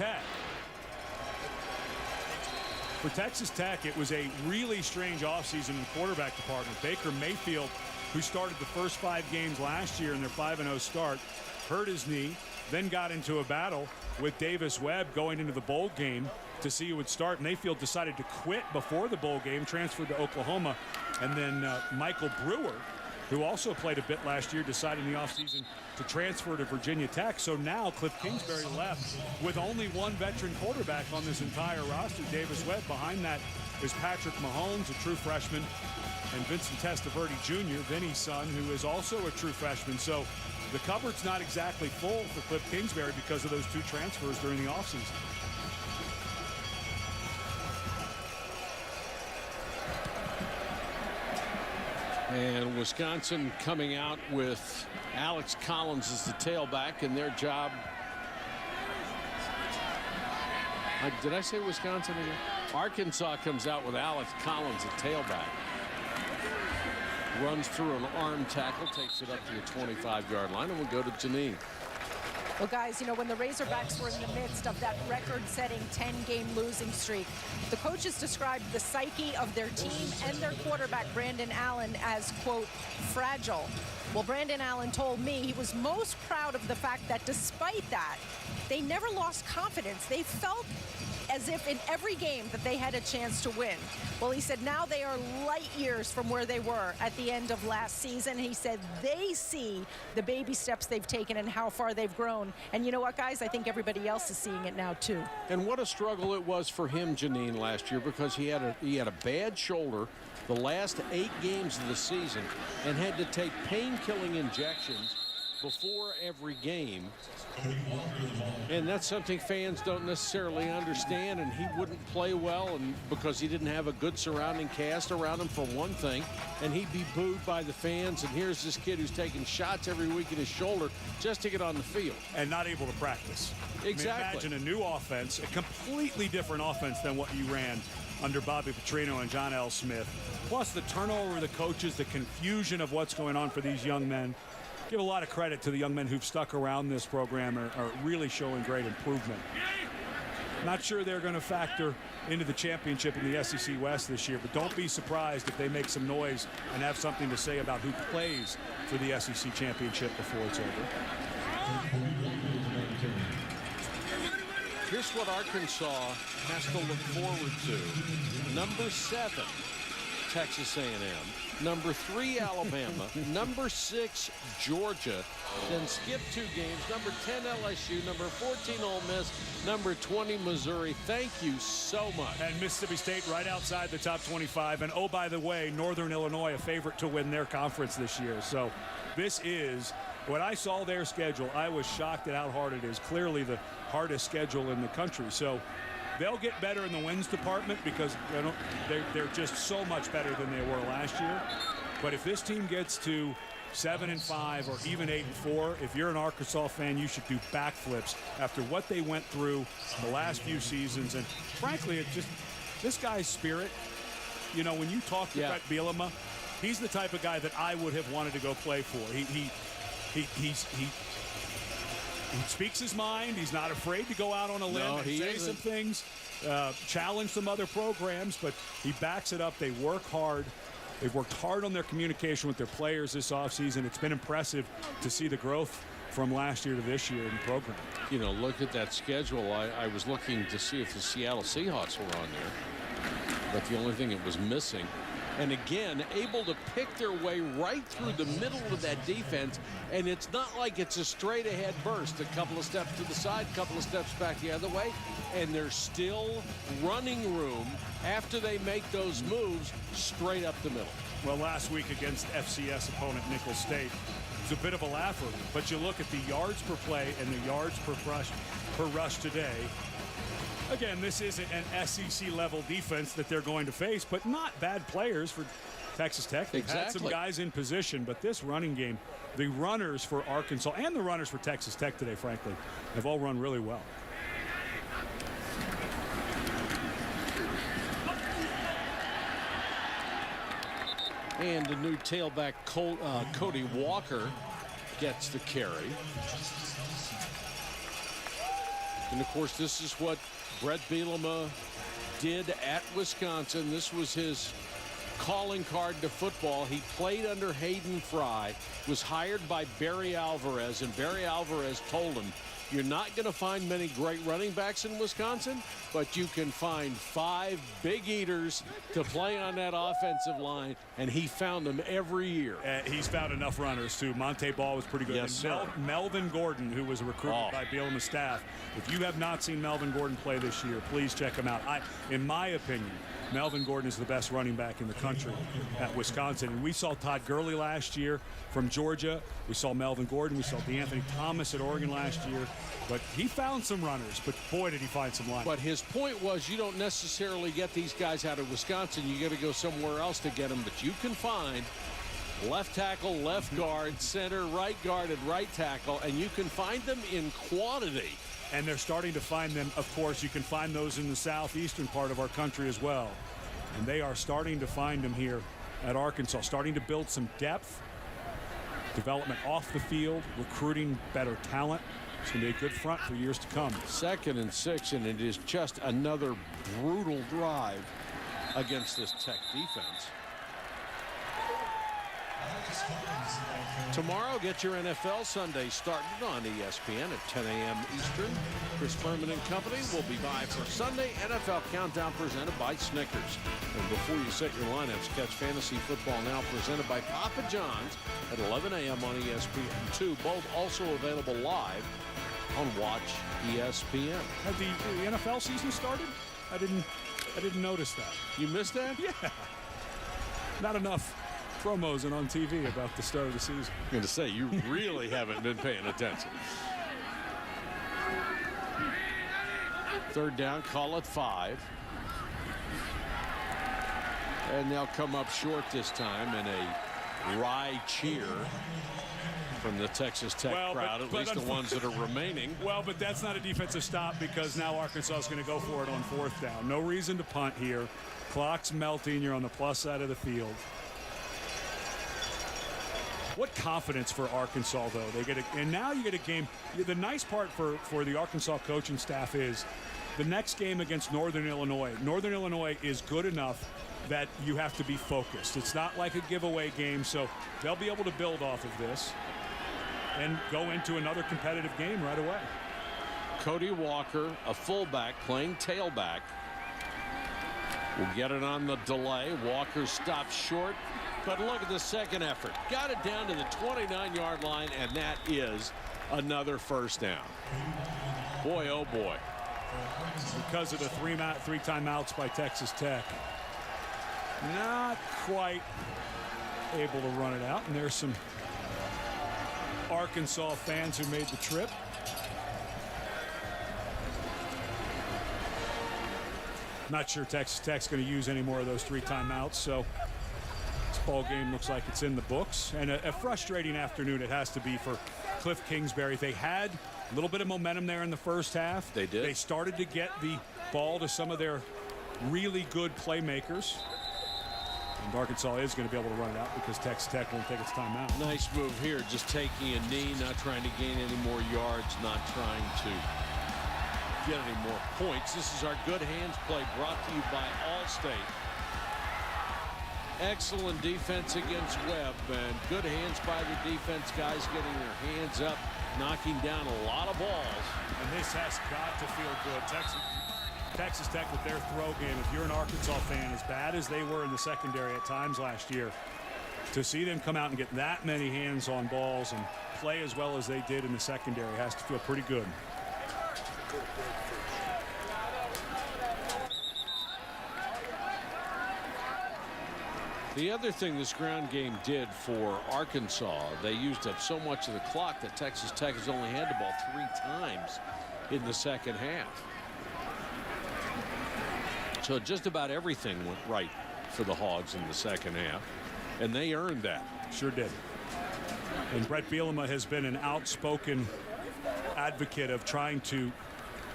Tech, it was a really strange offseason in the quarterback department. Baker Mayfield, who started the first 5 games last year in their 5-0 start, hurt his knee, then got into a battle with Davis Webb going into the bowl game to see who would start. Mayfield decided to quit before the bowl game, transferred to Oklahoma, and then Michael Brewer, who also played a bit last year, decided in the offseason to transfer to Virginia Tech. So now Cliff Kingsbury left with only one veteran quarterback on this entire roster, Davis Webb. Behind that is Patrick Mahomes, a true freshman, and Vincent Testaverde Jr., Vinny's son, who is also a true freshman. So the cupboard's not exactly full for Cliff Kingsbury because of those 2 transfers during the offseason. And Wisconsin coming out with Alex Collins as the tailback, and their job. Did I say Wisconsin again? Arkansas comes out with Alex Collins at tailback. Runs through an arm tackle, takes it up to the 25-yard line, and we'll go to Janine. Well, guys, you know, when the Razorbacks were in the midst of that record-setting 10-game losing streak, the coaches described the psyche of their team and their quarterback, Brandon Allen, as, quote, fragile. Well, Brandon Allen told me he was most proud of the fact that despite that, they never lost confidence. They felt as if in every game that they had a chance to win. Well, he said now they are light years from where they were at the end of last season. He said they see the baby steps they've taken and how far they've grown. And you know what, guys? I think everybody else is seeing it now, too. And what a struggle it was for him, Janine, last year, because he had a bad shoulder the last 8 games of the season and had to take pain-killing injections before every game. And that's something fans don't necessarily understand, and he wouldn't play well and because he didn't have a good surrounding cast around him, for one thing, and he'd be booed by the fans. And here's this kid who's taking shots every week in his shoulder just to get on the field. And not able to practice. Exactly. I mean, imagine a new offense, a completely different offense than what you ran under Bobby Petrino and John L. Smith. Plus the turnover of the coaches, the confusion of what's going on for these young men. Give a lot of credit to the young men who've stuck around this program, are really showing great improvement. Not sure they're going to factor into the championship in the SEC West this year, but don't be surprised if they make some noise and have something to say about who plays for the SEC championship before it's over. Here's what Arkansas has to look forward to. Number 7, Texas A&M. Number 3, Alabama. Number 6, Georgia. Then skip 2 games. Number 10, LSU. Number 14, Ole Miss. Number 20, Missouri. Thank you so much. And Mississippi State right outside the top 25. And oh, by the way, Northern Illinois a favorite to win their conference this year. So this is, when I saw their schedule, I was shocked at how hard it is. Clearly the hardest schedule in the country. So they'll get better in the wins department because they're just so much better than they were last year. But if this team gets to 7-5 or even 8-4, if you're an Arkansas fan, you should do backflips after what they went through the last few seasons. And frankly, it's just this guy's spirit. You know, when you talk to Brett Bielema, he's the type of guy that I would have wanted to go play for. he speaks his mind. He's not afraid to go out on a limb and say some things, challenge some other programs, but he backs it up. They work hard. They've worked hard on their communication with their players this offseason. It's been impressive to see the growth from last year to this year in the program. You know, look at that schedule. I was looking to see if the Seattle Seahawks were on there, but the only thing it was missing. And again, able to pick their way right through the middle of that defense. And it's not like it's a straight ahead burst, a couple of steps to the side, a couple of steps back the other way. And there's still running room after they make those moves straight up the middle. Well, last week against FCS opponent Nicholls State, it's a bit of a laugher, but you look at the yards per play and the yards per rush today. Again, this isn't an SEC-level defense that they're going to face, but not bad players for Texas Tech. They've had some guys in position, but this running game, the runners for Arkansas and the runners for Texas Tech today, frankly, have all run really well. And the new tailback Cody Walker gets the carry. And, of course, this is what Brett Bielema did at Wisconsin. This was his calling card to football. He played under Hayden Fry, was hired by Barry Alvarez, and Barry Alvarez told him, you're not going to find many great running backs in Wisconsin, but you can find 5 big eaters to play on that offensive line, and he found them every year. He's found enough runners, too. Monte Ball was pretty good. Yes, sir. Melvin Gordon, who was recruited by Bielema's staff. If you have not seen Melvin Gordon play this year, please check him out. In my opinion, Melvin Gordon is the best running back in the country at Wisconsin. And we saw Todd Gurley last year from Georgia. We saw Melvin Gordon. We saw DeAnthony Thomas at Oregon last year. But he found some runners, but boy, did he find some linemen. But his point was you don't necessarily get these guys out of Wisconsin. You got to go somewhere else to get them. But you can find left tackle, left guard, center, right guard, and right tackle, and you can find them in quantity. And they're starting to find them. Of course, you can find those in the southeastern part of our country as well. And they are starting to find them here at Arkansas, starting to build some depth, development off the field, recruiting better talent. It's going to be a good front for years to come. 2nd and 6, and it is just another brutal drive against this Tech defense. Tomorrow, get your NFL Sunday started on ESPN at 10 a.m. Eastern. Chris Berman and company will be by for Sunday NFL Countdown presented by Snickers. And before you set your lineups, catch Fantasy Football Now presented by Papa John's at 11 a.m. on ESPN2. Both also available live on Watch ESPN. Have the NFL season started? I didn't notice that. You missed that? Yeah. Not enough promos and on TV about the start of the season. I'm going to say, you really haven't been paying attention. 3rd down, call it 5. And they'll come up short this time in a wry cheer from the Texas Tech crowd, at least the ones that are remaining. Well, but that's not a defensive stop because now Arkansas is going to go for it on 4th down. No reason to punt here. Clock's melting. You're on the plus side of the field. What confidence for Arkansas, though. They get and now you get a game. The nice part for the Arkansas coaching staff is the next game against Northern Illinois. Northern Illinois is good enough that you have to be focused. It's not like a giveaway game, so they'll be able to build off of this and go into another competitive game right away. Cody Walker, a fullback, playing tailback. Will get it on the delay. Walker stops short. But look at the second effort. Got it down to the 29-yard line, and that is another 1st down. Boy, oh boy. Because of the three timeouts by Texas Tech, not quite able to run it out. And there's some Arkansas fans who made the trip. Not sure Texas Tech's going to use any more of those 3 timeouts, so this ball game looks like it's in the books. And a frustrating afternoon it has to be for Cliff Kingsbury. They had a little bit of momentum there in the first half. They did. They started to get the ball to some of their really good playmakers. And Arkansas is going to be able to run it out because Texas Tech won't take its time out. Nice move here, just taking a knee, not trying to gain any more yards, not trying to get any more points. This is our good hands play brought to you by Allstate. Excellent defense against Webb, and good hands by the defense guys, getting their hands up, knocking down a lot of balls. And this has got to feel good. Texas Tech with their throw game, if you're an Arkansas fan, as bad as they were in the secondary at times last year, to see them come out and get that many hands on balls and play as well as they did in the secondary has to feel pretty good. The other thing this ground game did for Arkansas, they used up so much of the clock that Texas Tech has only had the ball 3 times in the second half. So just about everything went right for the Hogs in the second half, and they earned that. Sure did. And Brett Bielema has been an outspoken advocate of trying to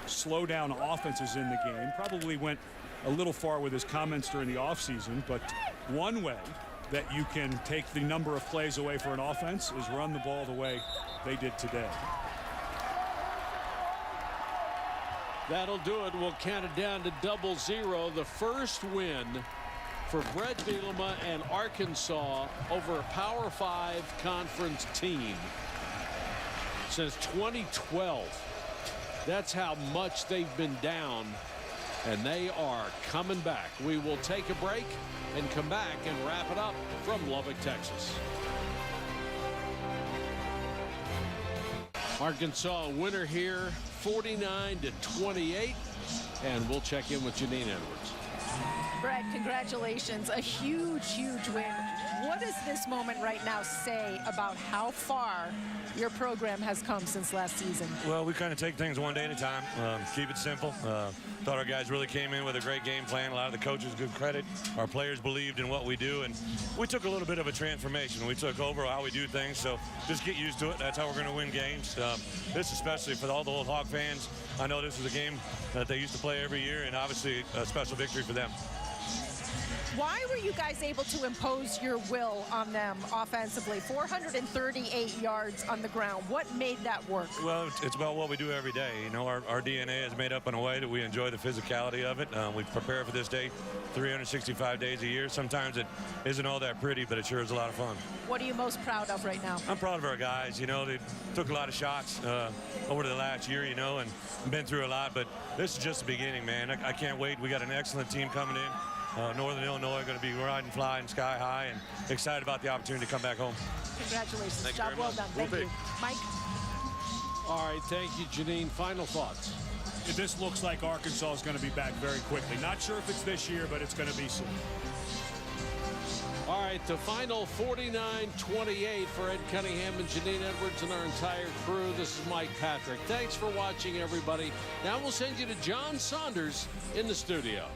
slow down offenses in the game. Probably went a little far with his comments during the offseason, but one way that you can take the number of plays away for an offense is run the ball the way they did today. That'll do it. We'll count it down to 0-0. The first win for Brett Bielema and Arkansas over a Power 5 conference team since 2012. That's how much they've been down, and they are coming back. We will take a break and come back and wrap it up from Lubbock, Texas. Arkansas winner here, 49-28, and we'll check in with Janine Edwards. Brett, congratulations. A huge, huge win. What does this moment right now say about how far your program has come since last season? Well, we kind of take things one day at a time, keep it simple. Thought our guys really came in with a great game plan. A lot of the coaches give credit. Our players believed in what we do, and we took a little bit of a transformation. We took over how we do things, so just get used to it. That's how we're going to win games. This especially for all the old Hog fans. I know this is a game that they used to play every year, and obviously a special victory for them. Why were you guys able to impose your will on them offensively? 438 yards on the ground. What made that work? Well, it's about what we do every day. You know, our DNA is made up in a way that we enjoy the physicality of it. We prepare for this day 365 days a year. Sometimes it isn't all that pretty, but it sure is a lot of fun. What are you most proud of right now? I'm proud of our guys. You know, they took a lot of shots over the last year, you know, and been through a lot, but this is just the beginning, man. I can't wait. We got an excellent team coming in. Northern Illinois going to be riding, flying sky high, and excited about the opportunity to come back home. Congratulations. Job well done. Thank you. Mike? All right, thank you, Janine. Final thoughts. This looks like Arkansas is going to be back very quickly. Not sure if it's this year, but it's going to be soon. All right, the final 49-28 for Ed Cunningham and Janine Edwards and our entire crew. This is Mike Patrick. Thanks for watching, everybody. Now we'll send you to John Saunders in the studio.